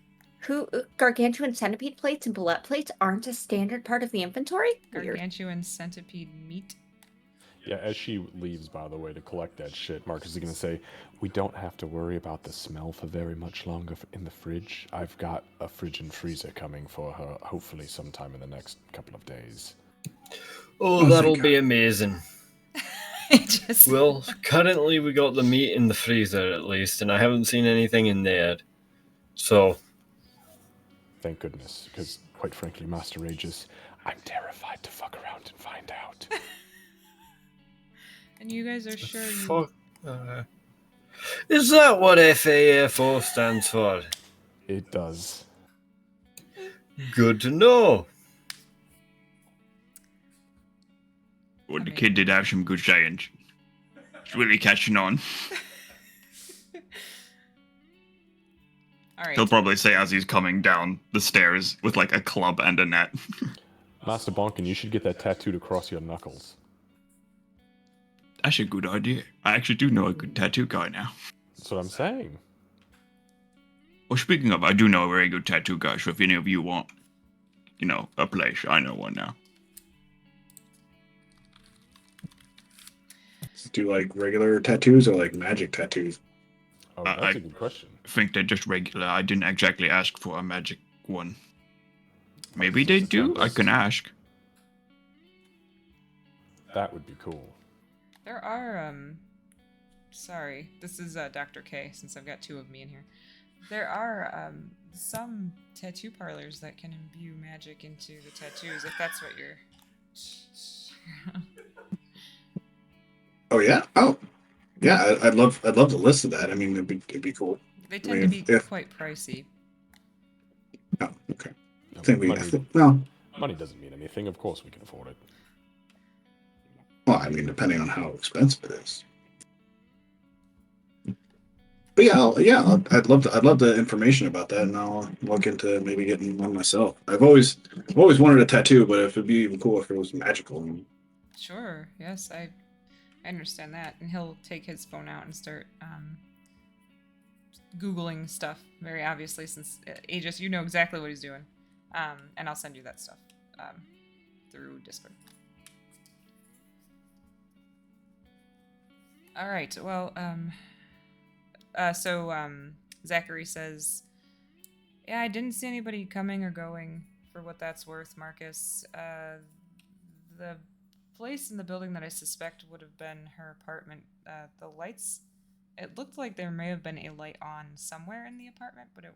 Gargantuan centipede plates and bullet plates aren't a standard part of the inventory? Weird. Gargantuan centipede meat. Yeah, as she leaves, by the way, to collect that shit, Marcus is going to say, we don't have to worry about the smell for very much longer in the fridge. I've got a fridge and freezer coming for her, hopefully sometime in the next couple of days. Oh, that'll be amazing. Just... Well, currently we got the meat in the freezer at least, and I haven't seen anything in there. So... Thank goodness, because quite frankly, Master Aegis, I'm terrified to fuck around and find out. And you guys are sure you... Fuck. Is that what FAFO stands for? It does. Good to know. Well, I the mean- kid did have some good sayings. It's really catching on. All right. He'll probably say as he's coming down the stairs with like a club and a net. Master Bonkin, you should get that tattooed across your knuckles. That's a good idea. I actually do know a good tattoo guy now. That's what I'm saying. Well, speaking of, I do know a very good tattoo guy, so if any of you want, a place, I know one now. Do like regular tattoos or like magic tattoos? Oh, I- that's a good question. I think they're just regular. I didn't exactly ask for a magic one. Maybe they do? I can ask. That would be cool. There are sorry, this is Dr. K since I've got two of me in here. There are some tattoo parlors that can imbue magic into the tattoos if that's what you're Oh yeah. Oh yeah. I'd love to listen to that. I mean, it'd be cool. They tend to be if- quite pricey. Oh, okay. No, I think we. money, Well, money doesn't mean anything. Of course we can afford it. I mean, depending on how expensive it is. But yeah, I'd love the information about that, and I'll look into maybe getting one myself. I've always wanted a tattoo, but if it'd be even cool if it was magical. Sure, yes, I understand that. And he'll take his phone out and start Googling stuff, very obviously, since Aegis, you know exactly what he's doing. And I'll send you that stuff through Discord. All right, well, Zachary says, yeah, I didn't see anybody coming or going, for what that's worth, Marcus. The place in the building that I suspect would have been her apartment, the lights, it looked like there may have been a light on somewhere in the apartment, but it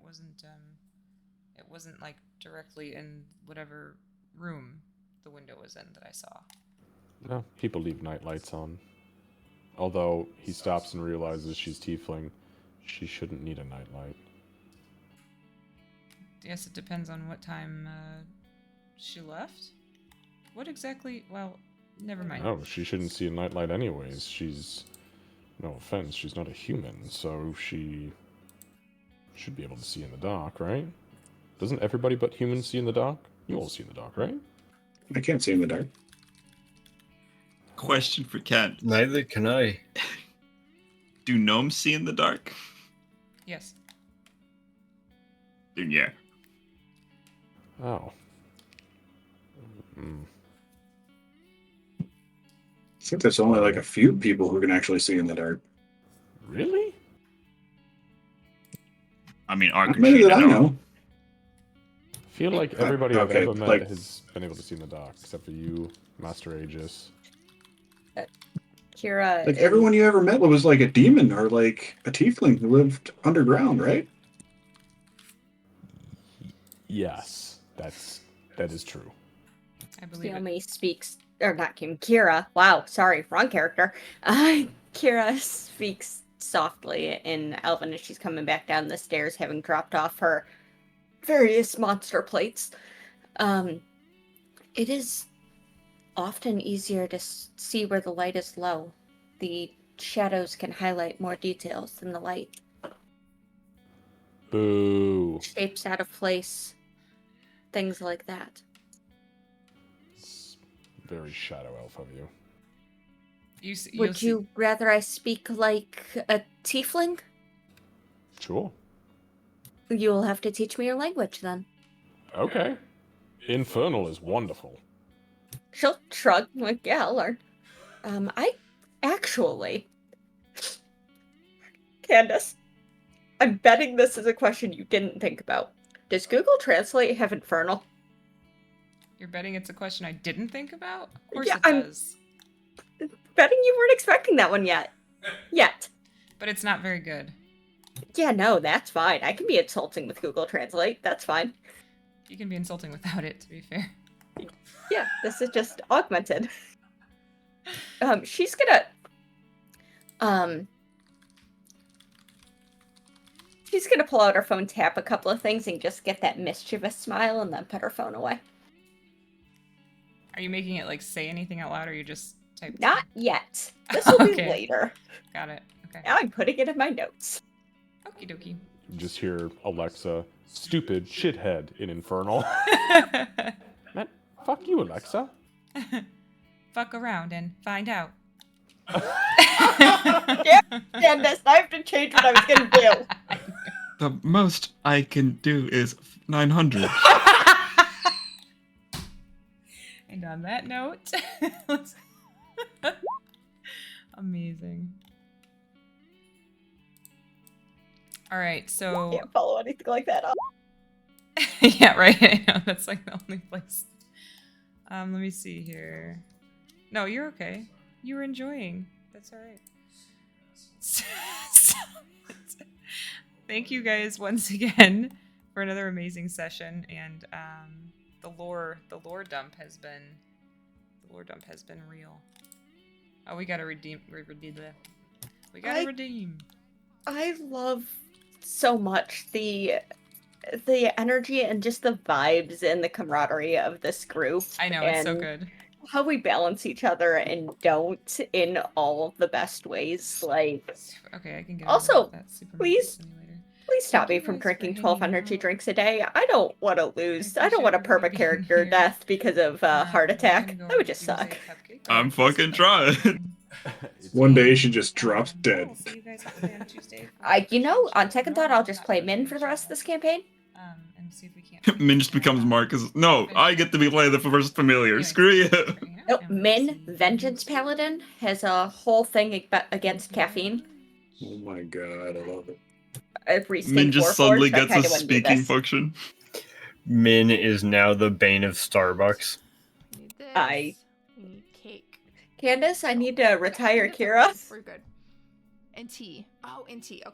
wasn't like directly in whatever room the window was in that I saw. No, people leave night lights on. Although he stops and realizes she's tiefling, she shouldn't need a nightlight. Yes, it depends on what time she left. What exactly? Well, never mind. No, she shouldn't see a nightlight anyways. She's, no offense, she's not a human, so she should be able to see in the dark, right? Doesn't everybody but humans see in the dark? You all see in the dark, right? I can't see in the dark. Question for Ken. Neither can I. Do gnomes see in the dark? Yes. Then yeah. Oh. Hmm. I think there's only like a few people who can actually see in the dark. Really? I mean, Not Ark many can that I see know. I feel like everybody I've Okay, ever met like- has been able to see in the dark, except for you, Master Aegis. Kira. Like everyone you ever met was like a demon or like a tiefling who lived underground, right? Yes, that is true. I believe it. Naomi speaks, or not Kim, Kira. Wow, sorry, wrong character. Kira speaks softly in Elven as she's coming back down the stairs, having dropped off her various monster plates. It is often easier to see where the light is low. The shadows can highlight more details than the light. Boo. Shapes out of place, things like that. It's very shadow elf of you. Would you rather I speak like a tiefling? Sure. You'll have to teach me your language then. Okay. Infernal is wonderful. She'll shrug, like, yeah, I'll learn. I actually... Candace, I'm betting this is a question you didn't think about. Does Google Translate have Infernal? You're betting it's a question I didn't think about? Of course Yeah, it I'm- does. Betting you weren't expecting that one yet. Yet. But it's not very good. Yeah, no, that's fine. I can be insulting with Google Translate. That's fine. You can be insulting without it, to be fair. Yeah, this is just augmented. She's gonna She's gonna pull out her phone, tap a couple of things, and just get that mischievous smile, and then put her phone away. Are you making it like say anything out loud, or you just type? Not yet. This will Okay. be later. Got it. Okay. Now I'm putting it in my notes. Okie dokie. You just hear Alexa, stupid shithead in Infernal. Man, fuck you, Alexa. Fuck around and find out. Yeah, Candace, I have to change what I was gonna do. The most I can do is 900. And on that note, amazing. All right, so Can't follow anything like that up. yeah, right. I know, that's like the only place. Let me see here. No, you're okay. You were enjoying. That's all right. Thank you guys once again for another amazing session, and the lore dump has been real. Oh, we gotta redeem. We gotta redeem. I love so much the energy and just the vibes and the camaraderie of this group. I know, it's so and good. How we balance each other and don't in all of the best ways. Like, Okay, I can get Also, that Superman please simulator. please stop me you from guys for drinking 12 hanging energy out. drinks a day. I don't want to lose. I don't want a appreciate everybody being character here. death because of heart We're attack. gonna go That would just use a suck. cupcake. I'm fucking trying. One day she just drops dead. We'll see you guys hopefully on Tuesday. On second thought, I'll just play Min for the rest of this campaign. And see if we can't. Min just becomes Marcus. No, I get to be playing the first familiar. Anyways, Screw you. thanks for hanging out, Nope, and we'll Min, see you Vengeance guys Paladin, has a whole thing against caffeine. Oh my god, I love it. I've restaked Min just suddenly Warforged, I gets a kinda wouldn't do speaking this. function. Min is now the bane of Starbucks. We need this. I- We need cake. Candace, I need to retire That's okay. Kira. We're good. And tea. Oh, and tea. Okay.